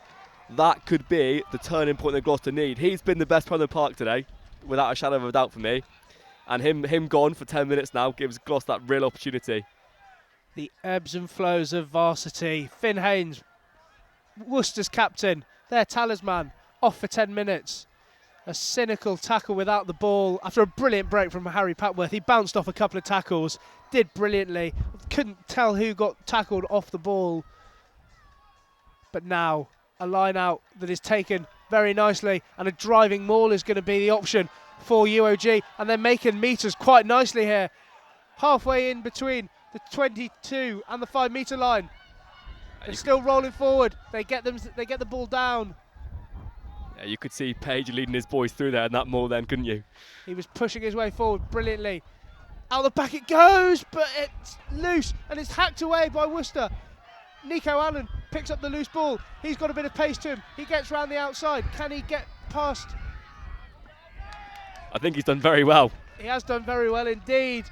That could be the turning point that Gloucester need. He's been the best player in the park today, without a shadow of a doubt for me. And him gone for 10 minutes now gives Gloucester that real opportunity. The ebbs and flows of Varsity. Finn Haynes, Worcester's captain, their talisman, off for 10 minutes. A cynical tackle without the ball. After a brilliant break from Harry Papworth, he bounced off a couple of tackles, did brilliantly. Couldn't tell who got tackled off the ball. But now, a line out that is taken very nicely, and a driving maul is going to be the option for UoG. And they're making meters quite nicely here. Halfway in between the 22 and the 5 metre line. They're still rolling forward. They get the ball down. Yeah, you could see Page leading his boys through there in that maul then, couldn't you? He was pushing his way forward brilliantly. Out the back it goes, but it's loose and it's hacked away by Worcester. Nico Allen picks up the loose ball. He's got a bit of pace to him. He gets round the outside. Can he get past? I think he's done very well. He has done very well indeed.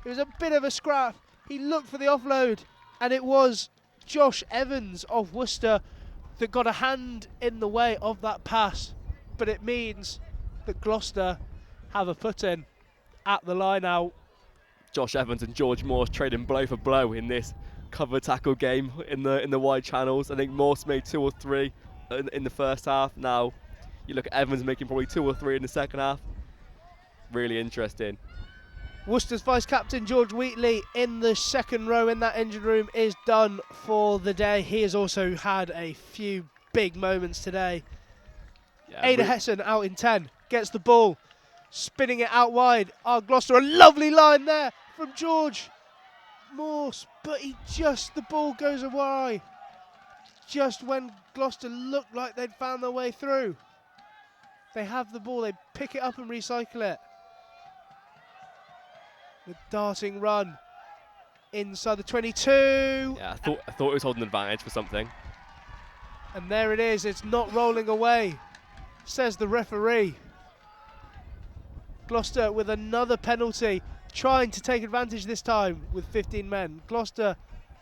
It was a bit of a scrap. He looked for the offload, and it was Josh Evans of Worcester that got a hand in the way of that pass. But it means that Gloucester have a put-in at the line out. Josh Evans and George Morse trading blow for blow in this cover tackle game in the wide channels. I think Morse made 2 or 3 in the first half. Now you look at Evans making probably 2 or 3 in the second half. Really interesting. Worcester's vice-captain George Wheatley in the second row in that engine room is done for the day. He has also had a few big moments today. Yeah, Ada Hessen out in 10, gets the ball, spinning it out wide. Gloucester, a lovely line there from George Morse, but the ball goes awry. Just when Gloucester looked like they'd found their way through. They have the ball, they pick it up and recycle it. The darting run inside the 22. Yeah, I thought it was holding advantage for something. And there it is, it's not rolling away, says the referee. Gloucester with another penalty, trying to take advantage this time with 15 men. Gloucester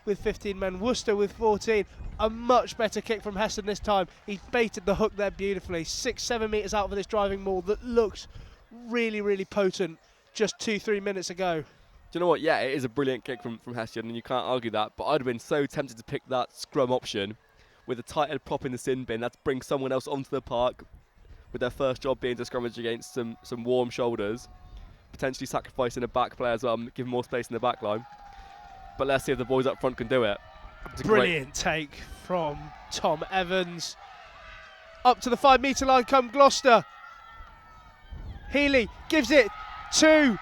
with 15 men, Worcester with 14. A much better kick from Hessen this time. He baited the hook there beautifully. 6-7 metres out for this driving maul that looks really, really potent just 2-3 minutes ago. Do you know what? Yeah, it is a brilliant kick from Hessian, and you can't argue that. But I'd have been so tempted to pick that scrum option with a tight head prop in the sin bin. That's bring someone else onto the park with their first job being to scrummage against some warm shoulders, potentially sacrificing a back player as well, give more space in the back line. But let's see if the boys up front can do it. Brilliant take from Tom Evans. Up to the 5 metre line come Gloucester. Healy gives it to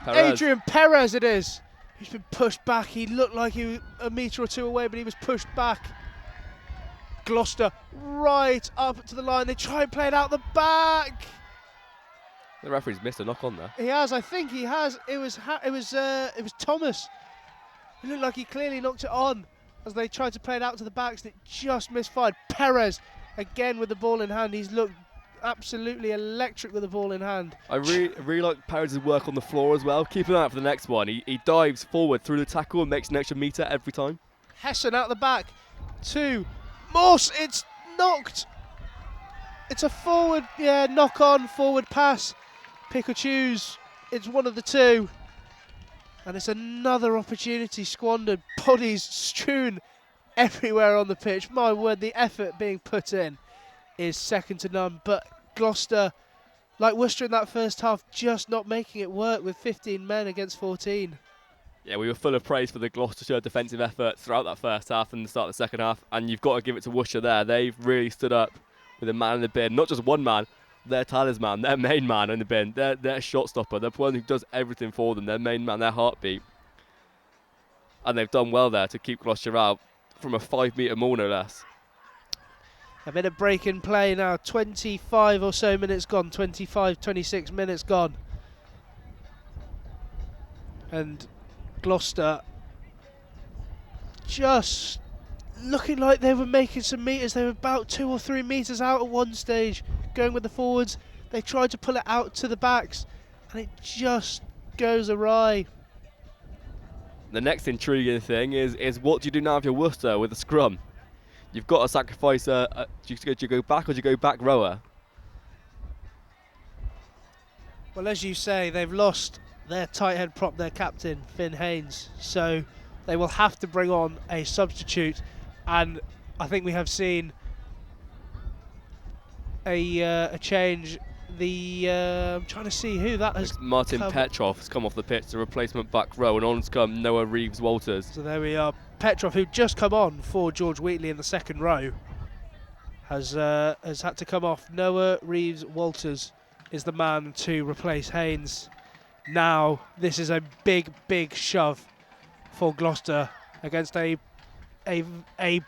Adrian Perez, it is. He's been pushed back. He looked like he was a metre or 2 away, but he was pushed back. Gloucester right up to the line. They try and play it out the back. The referee's missed a knock on there. He has, I think he has. It was Thomas. It looked like he clearly knocked it on as they tried to play it out to the backs. It just misfired. Perez again with the ball in hand. He's looked absolutely electric with the ball in hand. I really like Perez's work on the floor as well. Keep an eye out for the next one. He dives forward through the tackle and makes an extra metre every time. Hessen out the back to Morse. It's knocked. It's a forward, knock on, forward pass. Pick or choose. It's one of the two. And it's another opportunity squandered. Bodies strewn everywhere on the pitch. My word, the effort being put in is second to none. But Gloucester, like Worcester in that first half, just not making it work with 15 men against 14. Yeah, we were full of praise for the Gloucestershire defensive effort throughout that first half and the start of the second half. And you've got to give it to Worcester there. They've really stood up with a man in the bin. Not just one man, their talisman, their main man in the bin, their shot stopper, their one who does everything for them, their main man, their heartbeat. And they've done well there to keep Gloucester out from a 5 metre maul, no less. A bit of break in play now, 25 or so minutes gone, 25, 26 minutes gone. And Gloucester just looking like they were making some meters. They were about 2 or 3 meters out at one stage, going with the forwards. They tried to pull it out to the backs, and it just goes awry. The next intriguing thing is what do you do now if you're Worcester with a scrum? You've got to sacrifice do you go back or do you go back rower? Well, as you say, they've lost their tight head prop, their captain, Finn Haynes. So they will have to bring on a substitute. And I think we have seen a change. I'm trying to see who that has Martin come. Petrov has come off the pitch, the replacement back row, and on's come Noah Reeves-Walters. So there we are. Petrov, who'd just come on for George Wheatley in the second row, has had to come off. Noah Reeves-Walters is the man to replace Haynes. Now this is a big shove for Gloucester against a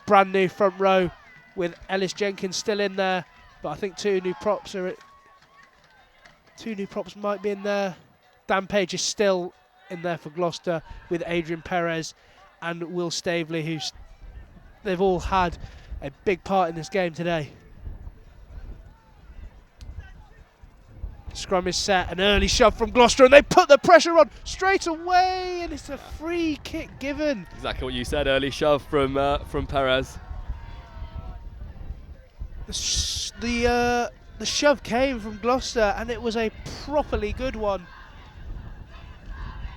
brand new front row with Ellis Jenkins still in there, but I think two new props might be in there. Dan Page is still in there for Gloucester with Adrian Perez and Will Staveley, they've all had a big part in this game today. Scrum is set, an early shove from Gloucester, and they put the pressure on straight away, and it's a free kick given. Exactly what you said, early shove from Perez. The shove came from Gloucester, and it was a properly good one.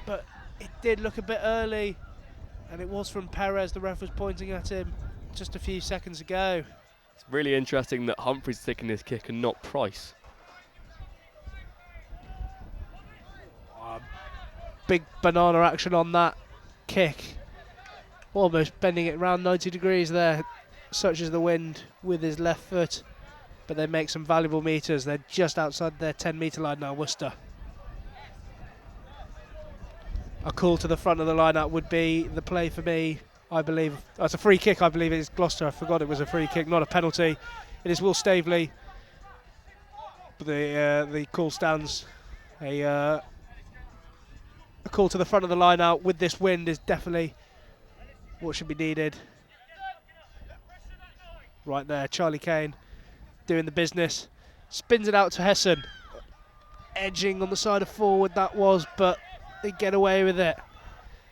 But it did look a bit early, and it was from Perez. The ref was pointing at him just a few seconds ago. It's really interesting that Humphrey's taking this kick and not Price. Big banana action on that kick. Almost bending it around 90 degrees there. Such is the wind with his left foot. But they make some valuable meters. They're just outside their 10-metre line now, Worcester. A call to the front of the line-out would be the play for me, I believe. Oh, it's a free kick, I believe it is Gloucester. I forgot it was a free kick, not a penalty. It is Will Staveley. But the call stands. A call to the front of the line-out with this wind is definitely what should be needed. Right there, Charlie Kane doing the business. Spins it out to Hessen. Edging on the side of forward that was, but they get away with it.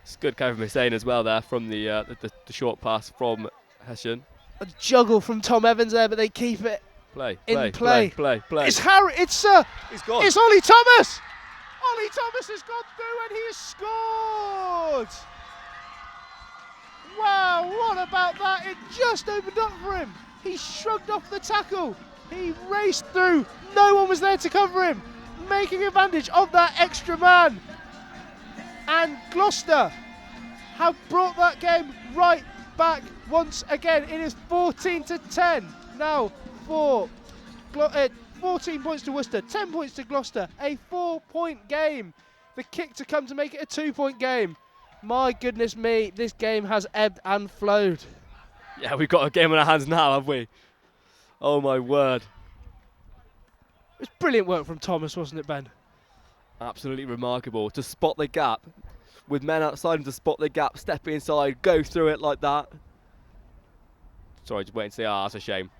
It's good Kevin Hussein as well there from the short pass from Hessen. A juggle from Tom Evans there, but they keep it Play. It's Harry. It's He's gone. It's Ollie Thomas. Ollie Thomas has gone through and he has scored. Wow, what about that? It just opened up for him. He shrugged off the tackle. He raced through. No one was there to cover him, making advantage of that extra man. And Gloucester have brought that game right back once again. It is 14-10 now for 14 points to Worcester, 10 points to Gloucester, a 4-point game. The kick to come to make it a 2-point game. My goodness me, this game has ebbed and flowed. Yeah, we've got a game on our hands now, have we? Oh my word. It was brilliant work from Thomas, wasn't it, Ben? Absolutely remarkable to spot the gap with men outside him, to spot the gap, step inside, go through it like that. Sorry, just waiting to say, that's a shame.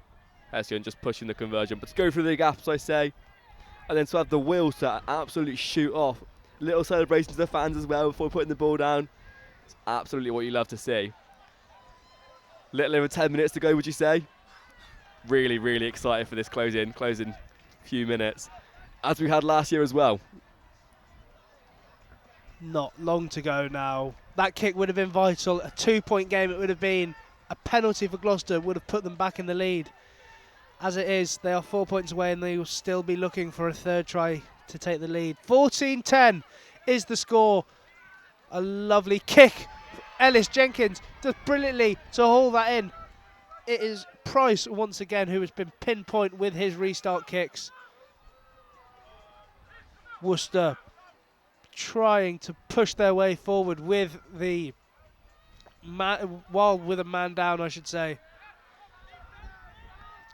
Hessian just pushing the conversion, but to go through the gaps, I say, and then to have the will to absolutely shoot off. Little celebration to the fans as well before putting the ball down. It's absolutely what you love to see. Little over 10 minutes to go, would you say? Really, really excited for this closing few minutes, as we had last year as well. Not long to go now. That kick would have been vital. A 2-point game it would have been. A penalty for Gloucester would have put them back in the lead. As it is, they are 4 points away and they will still be looking for a third try to take the lead. 14-10 is the score. A lovely kick. Ellis Jenkins does brilliantly to haul that in. It is Price once again who has been pinpoint with his restart kicks. Worcester trying to push their way forward with the with a man down, I should say.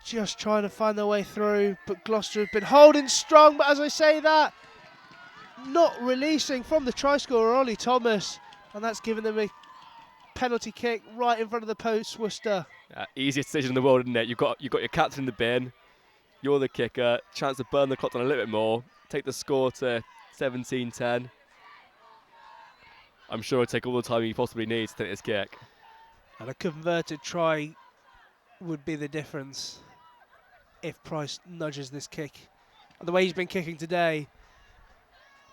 Just trying to find their way through, but Gloucester have been holding strong, but as I say that, not releasing from the try scorer, Ollie Thomas, and that's given them a penalty kick right in front of the post, Worcester. Easiest decision in the world, isn't it? You've got your captain in the bin. You're the kicker. Chance to burn the clock down a little bit more. Take the score to 17-10. I'm sure he'll take all the time he possibly needs to take this kick. And a converted try would be the difference if Price nudges this kick. And the way he's been kicking today,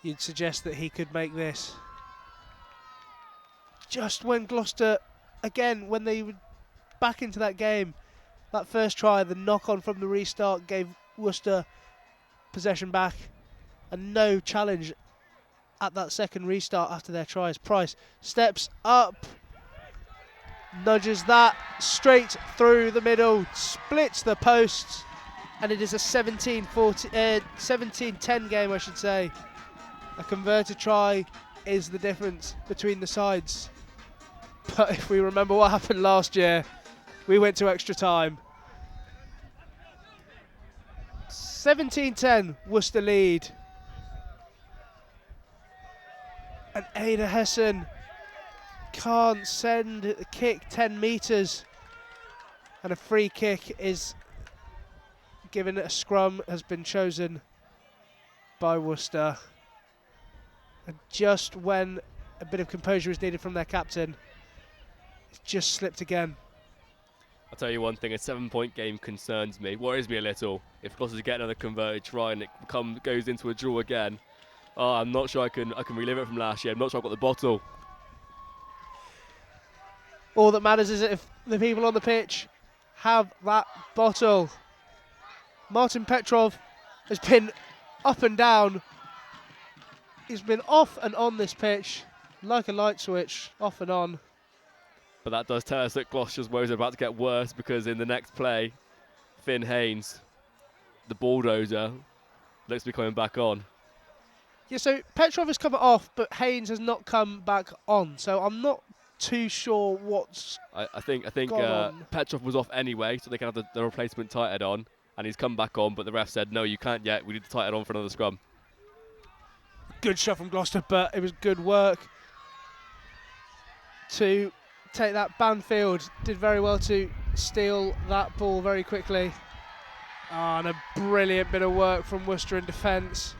you'd suggest that he could make this. Just when Gloucester, again, when they were back into that game, that first try, the knock-on from the restart gave Worcester possession back, and no challenge at that second restart after their tries. Price steps up, nudges that straight through the middle, splits the posts, and it is a 17-10 game, I should say. A converted try is the difference between the sides. But if we remember what happened last year, we went to extra time. 17-10, Worcester lead. And Ada Hessen can't send the kick 10 metres. And a free kick is given. A scrum has been chosen by Worcester. And just when a bit of composure is needed from their captain, it's just slipped again. I'll tell you one thing, a 7-point game concerns me, worries me a little. If Gloucester get another converted try and it goes into a draw again, I'm not sure I can relive it from last year. I'm not sure I've got the bottle. All that matters is if the people on the pitch have that bottle. Martin Petrov has been up and down. He's been off and on this pitch, like a light switch, off and on. But that does tell us that Gloucester's woes are about to get worse, because in the next play, Finn Haynes, the bulldozer, looks to be coming back on. Yeah, so Petrov has come off, but Haynes has not come back on. So I'm not too sure what's I think gone on. Petrov was off anyway, so they can have the replacement tighthead on, and he's come back on, but the ref said, no, you can't yet. We need to tighten on for another scrum. Good shot from Gloucester, but it was good work to take that. Banfield did very well to steal that ball very quickly. And a brilliant bit of work from Worcester in defence.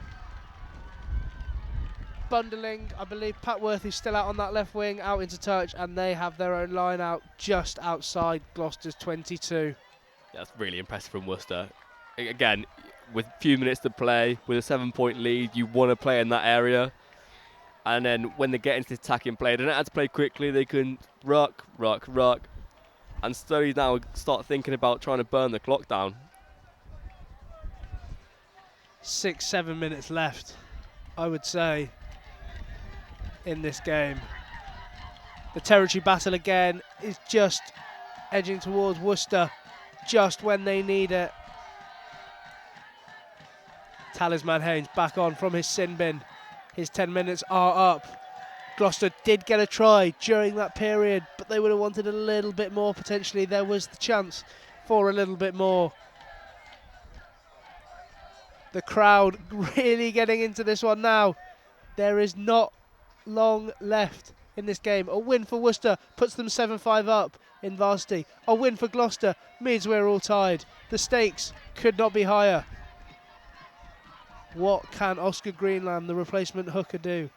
Bundling, I believe Pat Worthy's still out on that left wing, out into touch, and they have their own line out just outside Gloucester's 22. That's really impressive from Worcester. Again, with a few minutes to play, with a 7-point lead, you want to play in that area. And then when they get into the attacking play, they don't have to play quickly. They can ruck, and slowly now start thinking about trying to burn the clock down. 6-7 minutes left, I would say, in this game. The territory battle again is just edging towards Worcester, just when they need it. Talisman Haynes back on from his sin bin. His 10 minutes are up. Gloucester did get a try during that period, but they would have wanted a little bit more potentially. There was the chance for a little bit more. The crowd really getting into this one now. There is not long left in this game. A win for Worcester puts them 7-5 up in Varsity. A win for Gloucester means we're all tied. The stakes could not be higher. What can Oscar Greenland, the replacement hooker, do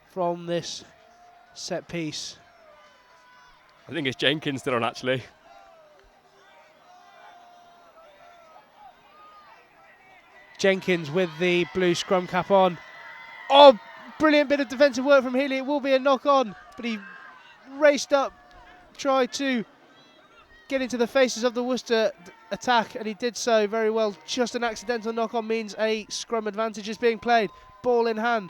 from this set piece? I think it's Jenkins still on, actually. Jenkins with the blue scrum cap on. Oh, brilliant bit of defensive work from Healy. It will be a knock on, but he raced up, tried to get into the faces of the Worcester attack, and he did so very well. Just an accidental knock on means a scrum advantage is being played. Ball in hand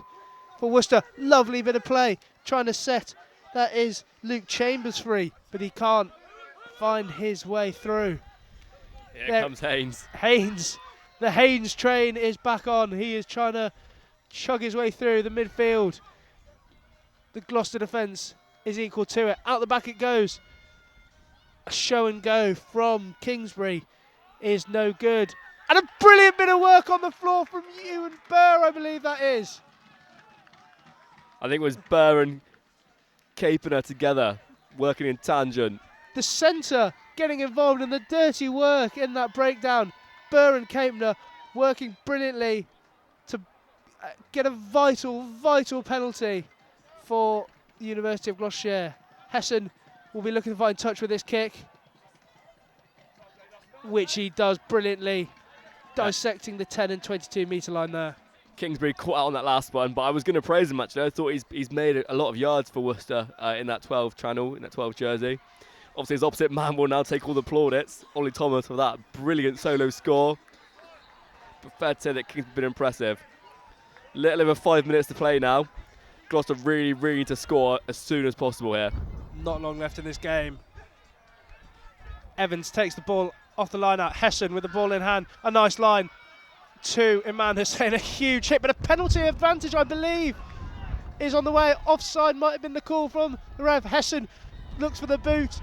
for Worcester. Lovely bit of play, trying to set. That is Luke Chambers free, but he can't find his way through. Here comes Haynes. The Haynes train is back on. He is trying to chug his way through the midfield. The Gloucester defence is equal to it. Out the back it goes. A show and go from Kingsbury is no good. And a brilliant bit of work on the floor from Ewan Burr, I believe that is. I think it was Burr and Capener together working in tangent. The centre getting involved in the dirty work in that breakdown. Burr and Capener working brilliantly to get a vital penalty for the University of Gloucestershire. Hessen will be looking to find touch with this kick, which he does brilliantly, dissecting the 10 and 22 metre line there. Kingsbury caught out on that last one, but I was going to praise him actually. I thought he's made a lot of yards for Worcester in that 12 channel, in that 12 jersey. Obviously his opposite man will now take all the plaudits. Ollie Thomas for that brilliant solo score. But fair to say that Kingsbury's been impressive. Little over 5 minutes to play now. Gloucester really need to score as soon as possible here. Not long left in this game. Evans takes the ball off the line out. Hessen with the ball in hand. A nice line to Iman Hussein. A huge hit, but a penalty advantage, I believe, is on the way. Offside might have been the call from the ref. Hessen looks for the boot,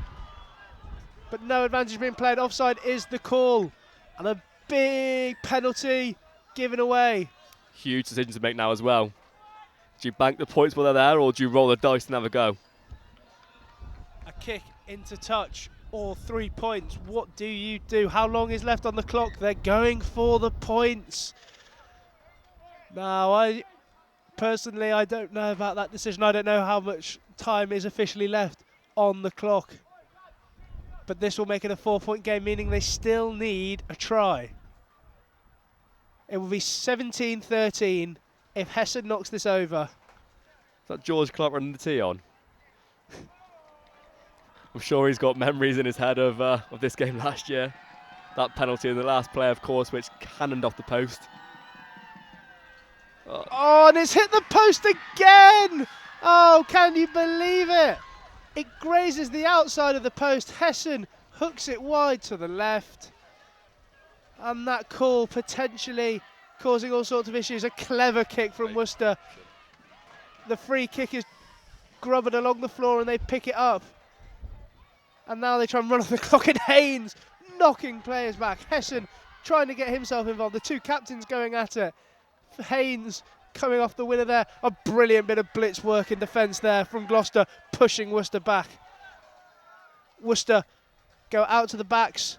but no advantage being played. Offside is the call. And a big penalty given away. Huge decision to make now as well. Do you bank the points while they're there, or do you roll the dice and have a go? A kick into touch or 3 points. What do you do? How long is left on the clock? They're going for the points. Now, I personally don't know about that decision. I don't know how much time is officially left on the clock. But this will make it a 4-point game, meaning they still need a try. It will be 17-13 if Hessen knocks this over. Is that George Clark running the tee on? I'm sure he's got memories in his head of this game last year. That penalty in the last play, of course, which cannoned off the post. Oh, and it's hit the post again! Oh, can you believe it? It grazes the outside of the post. Hessen hooks it wide to the left. And that call potentially causing all sorts of issues. A clever kick from Worcester. The free kick is grubbed along the floor and they pick it up. And now they try and run off the clock, and Haynes knocking players back. Hessen trying to get himself involved. The two captains going at it. Haynes coming off the winner there. A brilliant bit of blitz work in defence there from Gloucester, pushing Worcester back. Worcester go out to the backs.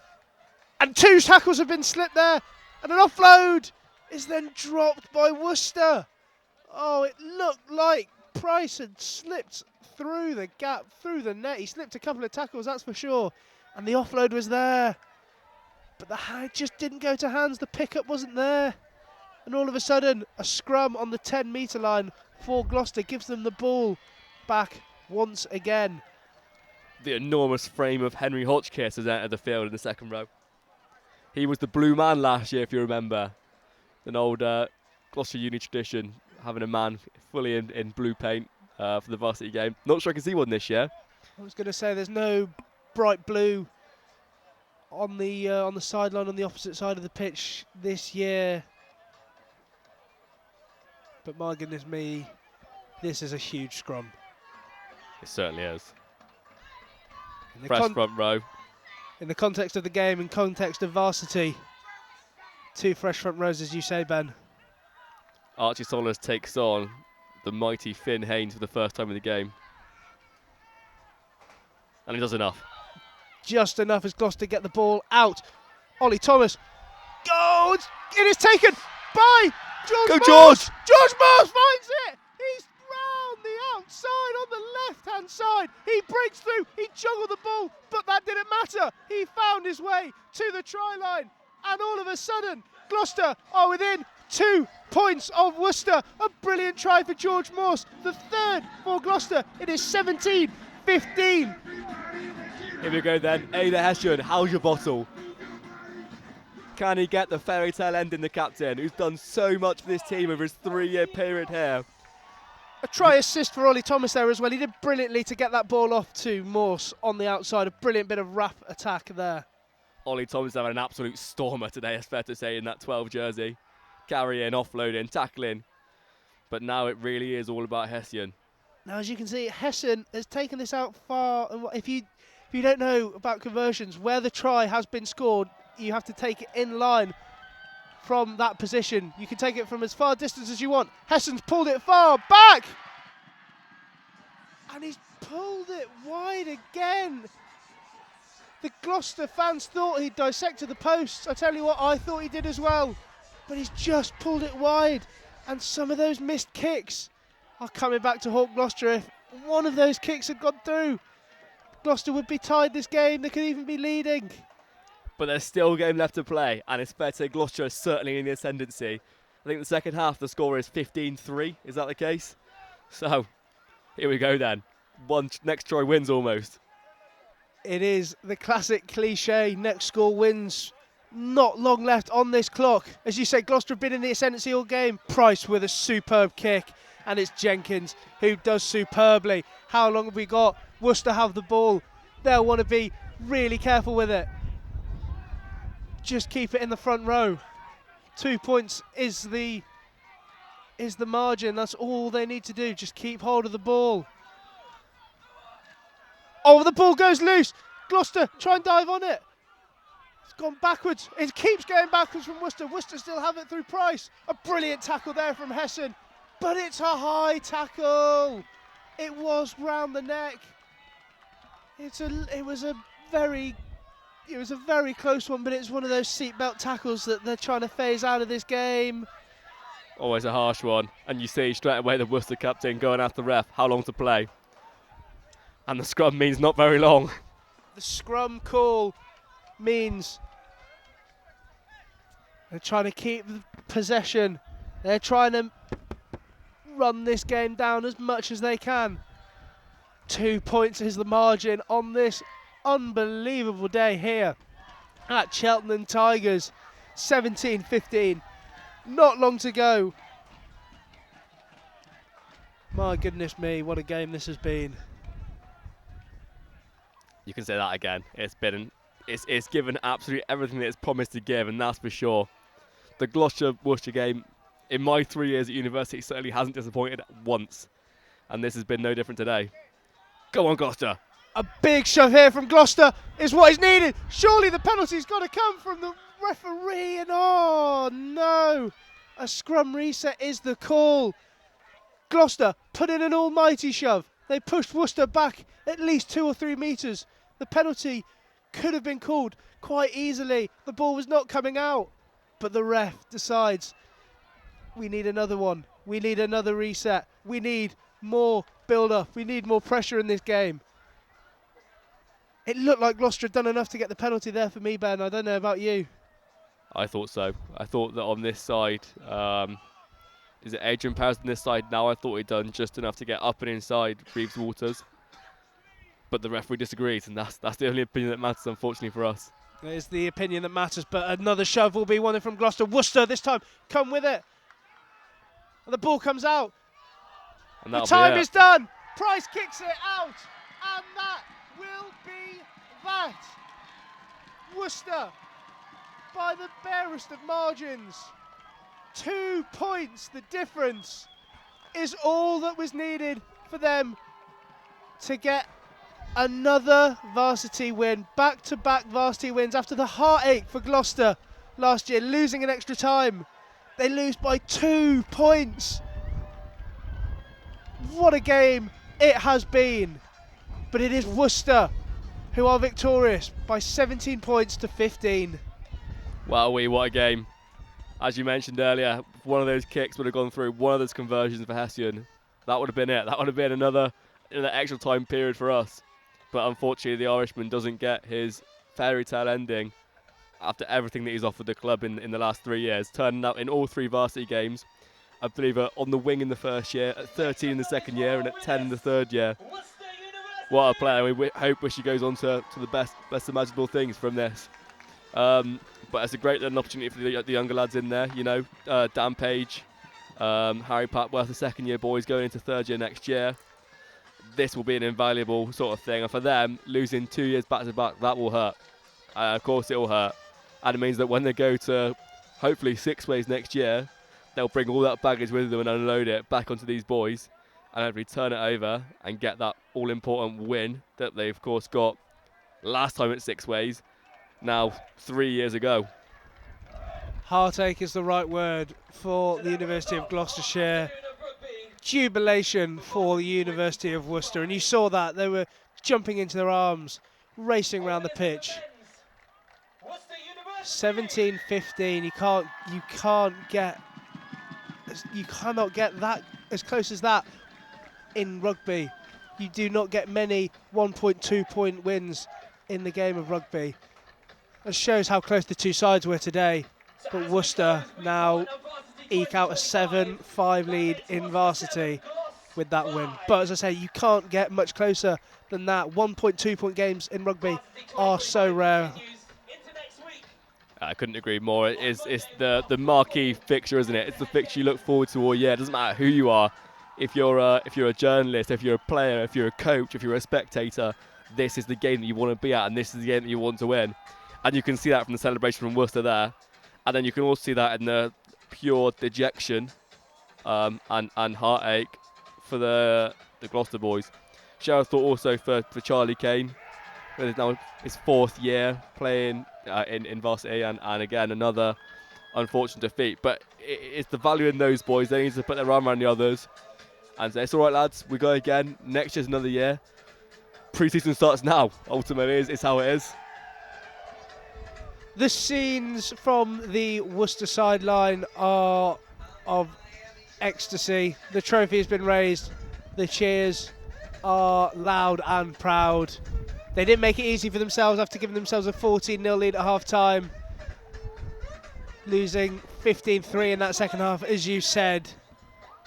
And 2 tackles have been slipped there. And an offload is then dropped by Worcester. Oh, it looked like Price had slipped through the gap, through the net. He slipped a couple of tackles, that's for sure. And the offload was there. But the hand just didn't go to hands. The pickup wasn't there. And all of a sudden, a scrum on the 10-metre line for Gloucester gives them the ball back once again. The enormous frame of Henry Hotchkiss has entered the field in the second row. He was the blue man last year, if you remember. An old Gloucester Uni tradition, having a man fully in blue paint for the varsity game. Not sure I can see one this year. I was going to say there's no bright blue on the sideline on the opposite side of the pitch this year. But my goodness me, this is a huge scrum. It certainly is. In Fresh front row. In the context of the game, in context of varsity, 2 fresh front rows, as you say, Ben. Archie Solers takes on the mighty Finn Haynes for the first time in the game. And he does enough. Just enough as Gloucester get the ball out. Ollie Thomas. Go! It is taken by George Go Morse. George! George Morse finds it! He's round the outside on the left-hand side. He breaks through. He juggled the ball, but that didn't matter. He found his way to the try line. And all of a sudden, Gloucester are within 2 points of Worcester. A brilliant try for George Morse. The 3rd for Gloucester. It is 17-15. Here we go then. Ada Hessian, how's your bottle? Can he get the fairy tale ending, the captain, who's done so much for this team over his 3-year period here? A try assist for Ollie Thomas there as well. He did brilliantly to get that ball off to Morse on the outside. A brilliant bit of wrap attack there. Ollie Thomas having an absolute stormer today, it's fair to say, in that 12 jersey. Carrying, offloading, tackling. But now it really is all about Hessian. Now, as you can see, Hessen has taken this out far. And if you don't know about conversions, where the try has been scored, you have to take it in line from that position. You can take it from as far distance as you want. Hessen's pulled it far back. And he's pulled it wide again. The Gloucester fans thought he'd dissected the posts. I tell you what, I thought he did as well. But he's just pulled it wide. And some of those missed kicks are coming back to haunt Gloucester. If one of those kicks had gone through, Gloucester would be tied this game. They could even be leading. But there's still a game left to play, and it's fair to say Gloucester is certainly in the ascendancy. I think the second half the score is 15-3. Is that the case? So, here we go then. Next try wins almost. It is the classic cliche, next score wins. Not long left on this clock. As you say, Gloucester have been in the ascendancy all game. Price with a superb kick, and it's Jenkins who does superbly. How long have we got? Worcester have the ball. They'll want to be really careful with it. Just keep it in the front row. 2 points is the margin. That's all they need to do. Just keep hold of the ball. Oh, the ball goes loose. Gloucester try and dive on it. It's gone backwards. It keeps going backwards from Worcester. Worcester still have it through Price. A brilliant tackle there from Hessen. But it's a high tackle. It was round the neck. It was a very close one, but it's one of those seatbelt tackles that they're trying to phase out of this game. Always a harsh one. And you see straight away the Worcester captain going after the ref. How long to play? And the scrum means not very long. The scrum call means they're trying to keep possession. They're trying to run this game down as much as they can. 2 points is the margin on this unbelievable day here at Cheltenham Tigers. 17-15. Not long to go. My goodness me, what a game this has been. You can say that again. It's given absolutely everything that it's promised to give, and that's for sure. The Gloucester-Worcester game, in my 3 years at university, certainly hasn't disappointed once, and this has been no different today. Go on, Gloucester. A big shove here from Gloucester is what is needed. Surely the penalty's got to come from the referee, and oh no, a scrum reset is the call. Gloucester put in an almighty shove. They pushed Worcester back at least 2 or 3 metres. The penalty could have been called quite easily. The ball was not coming out, but the ref decides we need another one. We need another reset. We need more build-up. We need more pressure in this game. It looked like Gloucester had done enough to get the penalty there for me, Ben. I don't know about you. I thought so. I thought that on this side, is it Adrian Powers on this side now? I thought he'd done just enough to get up and inside Reeves Waters. But the referee disagrees, and that's the only opinion that matters, unfortunately, for us. That is the opinion that matters, but another shove will be wanted from Gloucester. Worcester this time, come with it. And the ball comes out. And the time is done. Price kicks it out, and that will be that. Worcester, by the barest of margins. 2 points, the difference is all that was needed for them to get another varsity win. Back-to-back varsity wins after the heartache for Gloucester last year, losing in extra time. They lose by 2 points. What a game it has been. But it is Worcester who are victorious by 17 points to 15. Wow, what a game. As you mentioned earlier, one of those kicks would have gone through, one of those conversions for Hessian. That would have been it. That would have been another extra time period for us. But unfortunately, the Irishman doesn't get his fairy tale ending after everything that he's offered the club in the last 3 years. Turning up in all 3 varsity games. I believe on the wing in the first year, at 13 in the second year, and at 10 in the third year. What a player. We wish he goes on to the best imaginable things from this. But it's a great little opportunity for the younger lads in there, you know. Dan Page, Harry Papworth, the second year boys going into third year next year. This will be an invaluable sort of thing. And for them, losing 2 years back to back, that will hurt. Of course it will hurt. And it means that when they go to hopefully 6 ways next year, they'll bring all that baggage with them and unload it back onto these boys and hopefully turn it over and get that all-important win that they, of course, got last time at 6 ways, now 3 years ago. Heartache is the right word for the University of Gloucestershire. jubilation for the University of Worcester, and you saw that they were jumping into their arms, racing around the pitch. 17-15. You cannot get that as close as that in rugby. You do not get many 1.2 point wins in the game of rugby. It shows how close the two sides were today. But Worcester now eke out a 7-5 lead in Varsity with that win. But as I say, you can't get much closer than that. 1.2 point games in rugby are so rare. I couldn't agree more. It's the marquee fixture, isn't it? It's the fixture you look forward to all year. It doesn't matter who you are. If you're a journalist, if you're a player, if you're a coach, if you're a spectator, this is the game that you want to be at, and this is the game that you want to win. And you can see that from the celebration from Worcester there. And then you can also see that in the pure dejection and heartache for the Gloucester boys. Share a thought also for Charlie Kane, with now his 4th year playing in Varsity, and again another unfortunate defeat. But it's the value in those boys. They need to put their arm around the others and say, it's all right, lads, we go again. Next year's another year. Pre-season starts now, ultimately, is how it is. The scenes from the Worcester sideline are of ecstasy. The trophy has been raised. The cheers are loud and proud. They didn't make it easy for themselves after giving themselves a 14-0 lead at half-time. Losing 15-3 in that second half, as you said,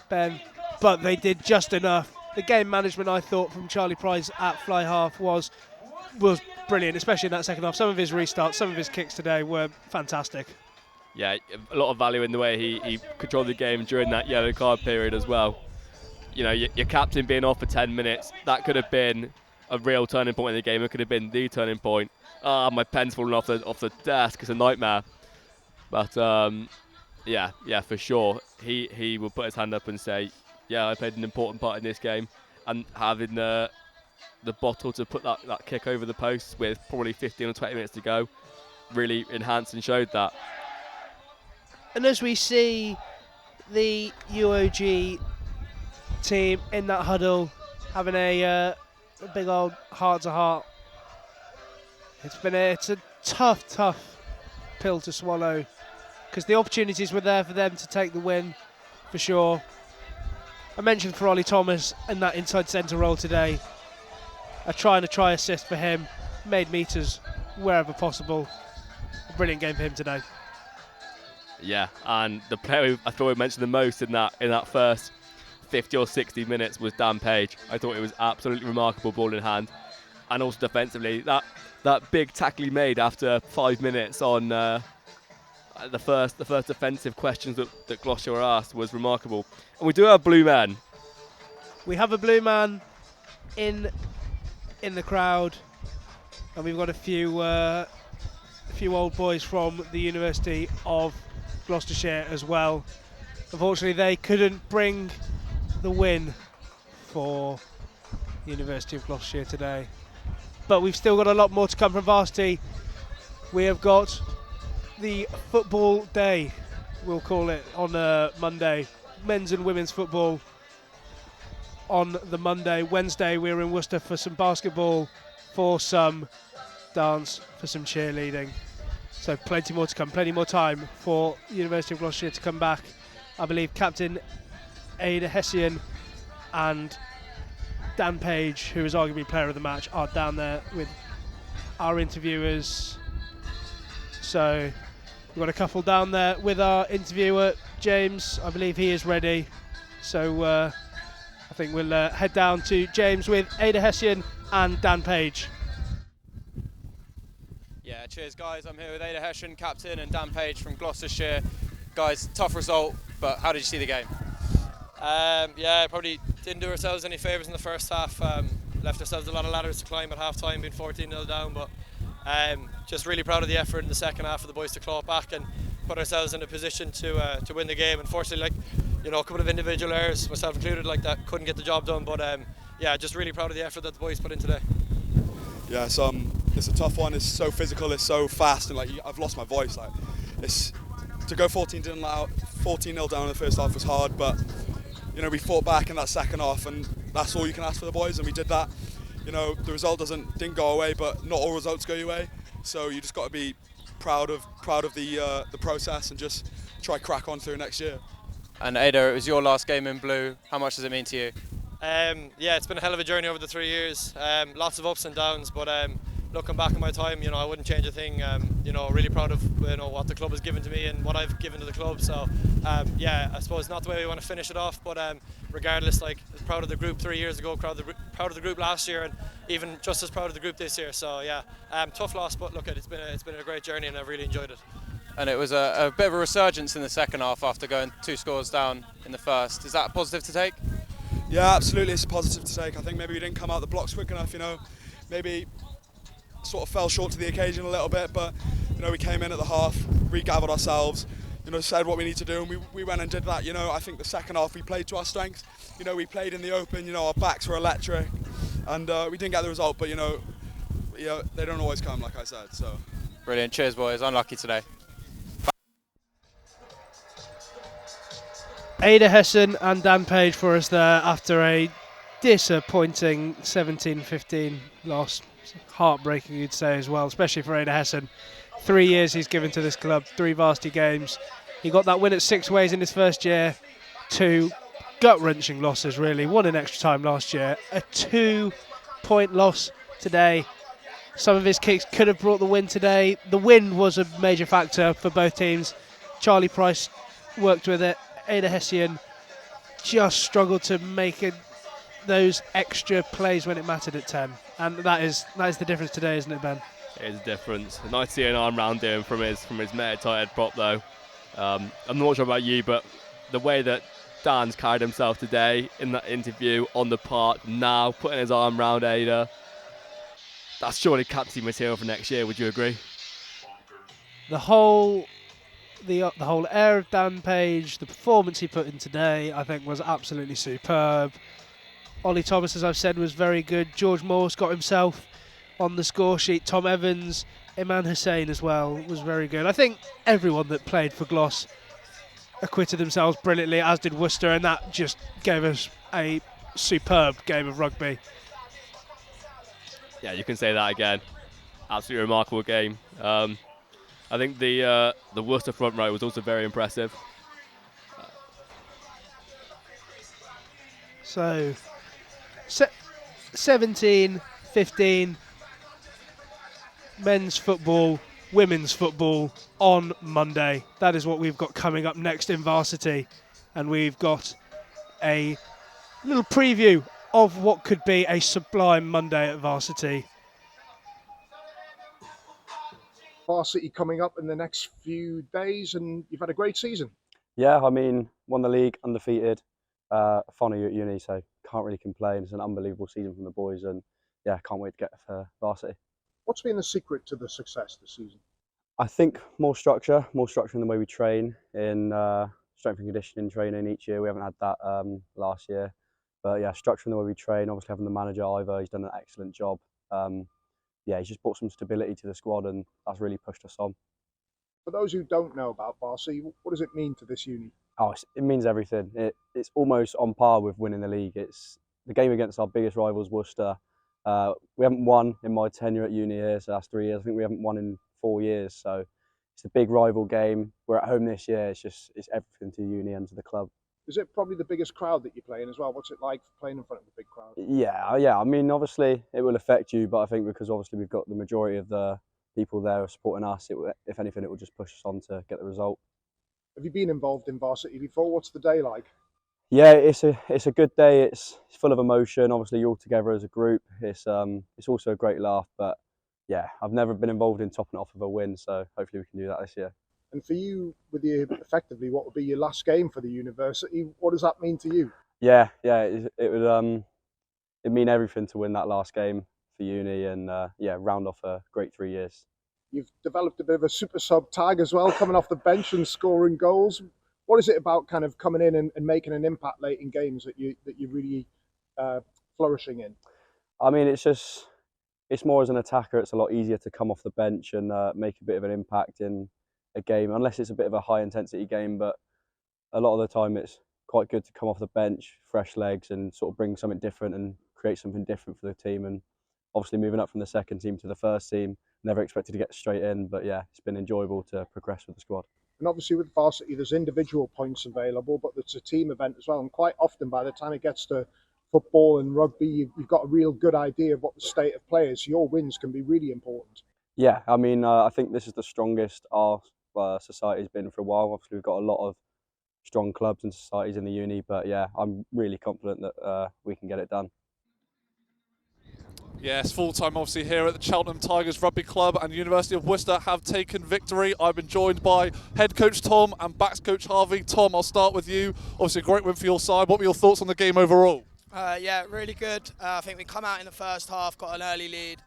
Ben. But they did just enough. The game management, I thought, from Charlie Price at fly half was brilliant, especially in that second half. Some of his restarts, some of his kicks today were fantastic. Yeah, a lot of value in the way he controlled the game during that yellow card period as well. You know, your captain being off for 10 minutes, that could have been a real turning point in the game. It could have been the turning point. My pen's falling off the desk. It's a nightmare. But yeah, for sure. He will put his hand up and say, yeah, I played an important part in this game. And having the bottle to put that kick over the post with probably 15 or 20 minutes to go really enhanced and showed that. And as we see the UoG team in that huddle having a big old heart-to-heart, it's a tough pill to swallow, because the opportunities were there for them to take the win, for sure. I mentioned for Ollie Thomas in that inside centre role today. A try assist for him, made meters wherever possible. A brilliant game for him today. Yeah, and the player I thought we mentioned the most in that first 50 or 60 minutes was Dan Page. I thought it was absolutely remarkable, ball in hand, and also defensively. That big tackle he made after 5 minutes on the first defensive questions that Gloucester were asked was remarkable. And we do have blue man. We have a blue man in the crowd, and we've got a few old boys from the University of Gloucestershire as well. Unfortunately, they couldn't bring the win for the University of Gloucestershire today, but we've still got a lot more to come from Varsity. We have got the football day, we'll call it, on Monday. Men's and women's football on the Monday. Wednesday we're in Worcester for some basketball, for some dance, for some cheerleading. So plenty more to come, plenty more time for University of Gloucestershire to come back. I believe Captain Ada Hessian and Dan Page, who is arguably player of the match, are down there with our interviewers. So we've got a couple down there with our interviewer, James. I believe he is ready. So I think we'll head down to James with Ada Hessian and Dan Page. Yeah, cheers guys. I'm here with Ada Hessian, captain, and Dan Page from Gloucestershire. Guys, tough result, but how did you see the game? Yeah, probably didn't do ourselves any favours in the first half. Left ourselves a lot of ladders to climb at half time, being 14-0 down, but just really proud of the effort in the second half for the boys to claw back and put ourselves in a position to win the game. Unfortunately, a couple of individual errors, myself included, that couldn't get the job done, but yeah, just really proud of the effort that the boys put in today. Yeah, it's a tough one. It's so physical, it's so fast, and I've lost my voice. It's to go 14-0 down in the first half was hard, but you know, we fought back in that second half, and that's all you can ask for the boys, and we did that. You know, the result didn't go away, but not all results go your way. So you just got to be proud of the process and just try crack on through next year. And Ada, it was your last game in blue. How much does it mean to you? Yeah, it's been a hell of a journey over the 3 years. Lots of ups and downs, but looking back on my time, you know, I wouldn't change a thing. You know, really proud of what the club has given to me and what I've given to the club. So yeah, I suppose not the way we want to finish it off, but regardless, like, proud of the group 3 years ago, proud of the group last year, and even just as proud of the group this year. So yeah, tough loss, but look, it's been a great journey, and I've really enjoyed it. And it was a bit of a resurgence in the second half after going 2 scores down in the first. Is that a positive to take? Yeah, absolutely, it's a positive to take. I think maybe we didn't come out the blocks quick enough, you know, maybe sort of fell short to the occasion a little bit, but you know, we came in at the half, regathered ourselves, you know, said what we need to do, and we went and did that. You know, I think the second half we played to our strength. You know, we played in the open, you know, our backs were electric, and we didn't get the result, but you know, they don't always come, like I said, so. Brilliant, cheers boys, unlucky today. Ada Hessen and Dan Page for us there after a disappointing 17-15 loss. Heartbreaking, you'd say, as well, especially for Ada Hessen. 3 years he's given to this club, 3 varsity games. He got that win at 6 ways in his first year. 2 gut-wrenching losses, really. 1 in extra time last year. A 2-point loss today. Some of his kicks could have brought the win today. The wind was a major factor for both teams. Charlie Price worked with it. Ada Hessian just struggled to make those extra plays when it mattered at 10, and that is the difference today, isn't it, Ben? It is a difference. Nice to see an arm round him from his mate tight head prop though. I'm not sure about you, but the way that Dan's carried himself today in that interview on the park, now putting his arm round Ada, that's surely captain material for next year. Would you agree? The whole air of Dan Page, the performance he put in today, I think was absolutely superb. Ollie Thomas, as I've said, was very good. George Morse got himself on the score sheet. Tom Evans, Iman Hussein as well was very good. I think everyone that played for Gloucester acquitted themselves brilliantly, as did Worcester, and that just gave us a superb game of rugby. Yeah, you can say that again. Absolutely remarkable game. I think the Worcester front row was also very impressive. So, 17-15, men's football, women's football on Monday. That is what we've got coming up next in Varsity. And we've got a little preview of what could be a sublime Monday at Varsity. Varsity coming up in the next few days, and you've had a great season. Yeah, I mean, won the league, undefeated, fun of you at uni, so can't really complain. It's an unbelievable season from the boys, and yeah, can't wait to get to Varsity. What's been the secret to the success this season? I think more structure in the way we train, in strength and conditioning training each year. We haven't had that last year, but yeah, structure in the way we train. Obviously having the manager Ivor, he's done an excellent job. Yeah, he's just brought some stability to the squad, and that's really pushed us on. For those who don't know about Varsity, what does it mean to this uni? Oh, it means everything. It's almost on par with winning the league. It's the game against our biggest rivals, Worcester. We haven't won in my tenure at uni here, so that's 3 years. I think we haven't won in 4 years, so it's a big rival game. We're at home this year. It's everything to the uni and to the club. Is it probably the biggest crowd that you're playing as well? What's it like playing in front of a big crowd? Yeah. I mean, obviously it will affect you, but I think because obviously we've got the majority of the people there supporting us, if anything, it will just push us on to get the result. Have you been involved in Varsity before? What's the day like? Yeah, it's a good day. It's full of emotion. Obviously, you're all together as a group. It's also a great laugh. But yeah, I've never been involved in topping it off with a win, so hopefully we can do that this year. And for you, effectively, what will be your last game for the university? What does that mean to you? Yeah, it would it mean everything to win that last game for uni, and round off a great 3 years. You've developed a bit of a super sub tag as well, coming off the bench and scoring goals. What is it about kind of coming in and making an impact late in games that you're really flourishing in? I mean, it's more as an attacker. It's a lot easier to come off the bench and make a bit of an impact in a game, unless it's a bit of a high intensity game. But a lot of the time, it's quite good to come off the bench, fresh legs, and sort of bring something different and create something different for the team. And obviously moving up from the second team to the first team, never expected to get straight in, but yeah, it's been enjoyable to progress with the squad. And obviously with Varsity, there's individual points available, but it's a team event as well. And quite often, by the time it gets to football and rugby, you've got a real good idea of what the state of play is. Your wins can be really important. Yeah, I mean, I think this is the strongest our society's been for a while. Obviously, we've got a lot of strong clubs and societies in the uni, but yeah, I'm really confident that we can get it done. Yes, full-time obviously here at the Cheltenham Tigers Rugby Club, and University of Worcester have taken victory. I've been joined by head coach Tom and backs coach Harvey. Tom, I'll start with you. Obviously a great win for your side. What were your thoughts on the game overall? Yeah, really good. I think we come out in the first half, got an early lead,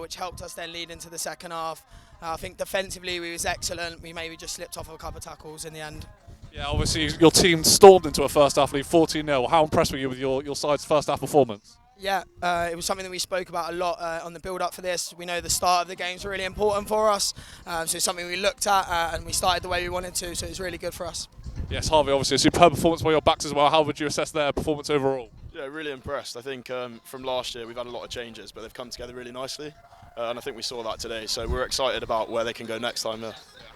which helped us then lead into the second half. I think defensively we was excellent. We maybe just slipped off of a couple of tackles in the end. Yeah, obviously your team stormed into a first half lead, 14-0. How impressed were you with your side's first half performance? Yeah, it was something that we spoke about a lot on the build-up for this. We know the start of the game is really important for us, so it's something we looked at and we started the way we wanted to, so it's really good for us. Yes, Harvey, obviously a superb performance by your backs as well. How would you assess their performance overall? Yeah, really impressed. I think from last year we've had a lot of changes, but they've come together really nicely, and I think we saw that today, so we're excited about where they can go next time.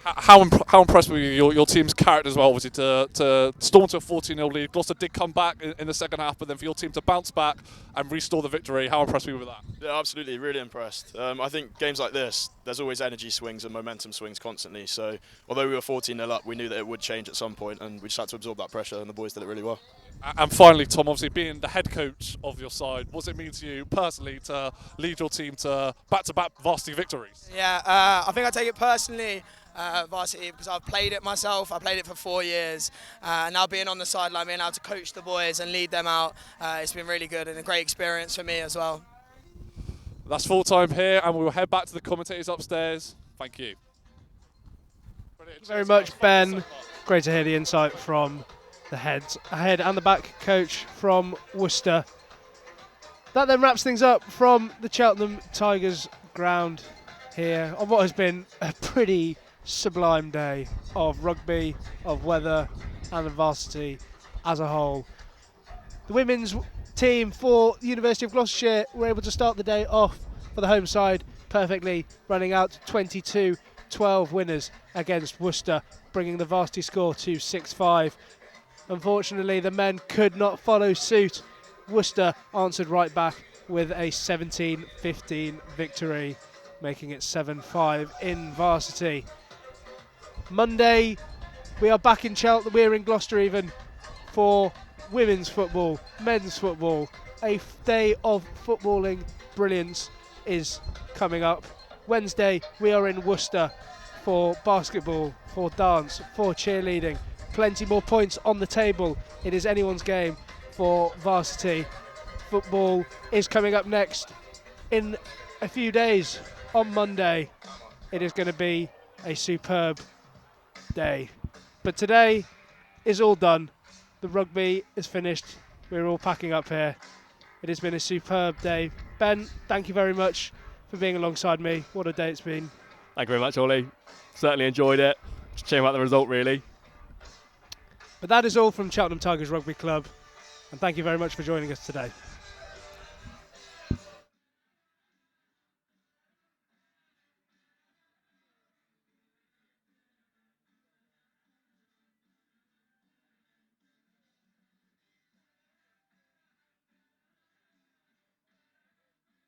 How impressed were you, your team's character as well, obviously, to storm to a 14-0 lead? Gloucester did come back in the second half, but then for your team to bounce back and restore the victory, how impressed were you with that? Yeah, absolutely, really impressed. I think games like this, there's always energy swings and momentum swings constantly, so although we were 14-0 up, we knew that it would change at some point, and we just had to absorb that pressure, and the boys did it really well. And finally, Tom, obviously being the head coach of your side, what does it mean to you personally to lead your team to back-to-back varsity victories? Yeah, I think I take it personally, Varsity, because I've played it myself. I played it for 4 years, and now being on the sideline, being able to coach the boys and lead them out, it's been really good and a great experience for me as well. That's full time here, and we will head back to the commentators upstairs. Thank you. Thank you very much, Ben. Great to hear the insight from the head and the back coach from Worcester. That then wraps things up from the Cheltenham Tigers ground here on what has been a pretty sublime day of rugby, of weather and of varsity as a whole. The women's team for the University of Gloucestershire were able to start the day off for the home side perfectly, running out 22-12 winners against Worcester, bringing the varsity score to 6-5. Unfortunately, the men could not follow suit. Worcester answered right back with a 17-15 victory, making it 7-5 in varsity. Monday, we are back in Cheltenham. We're in Gloucester even for women's football, men's football. A day of footballing brilliance is coming up. Wednesday, we are in Worcester for basketball, for dance, for cheerleading. Plenty more points on the table. It is anyone's game for varsity. Football is coming up next in a few days on Monday. It is going to be a superb day. But today is all done. The rugby is finished. We're all packing up here. It has been a superb day. Ben, thank you very much for being alongside me. What a day it's been. Thank you very much, Ollie. Certainly enjoyed it. Just shame about the result, really. But that is all from Cheltenham Tigers Rugby Club, and thank you very much for joining us today.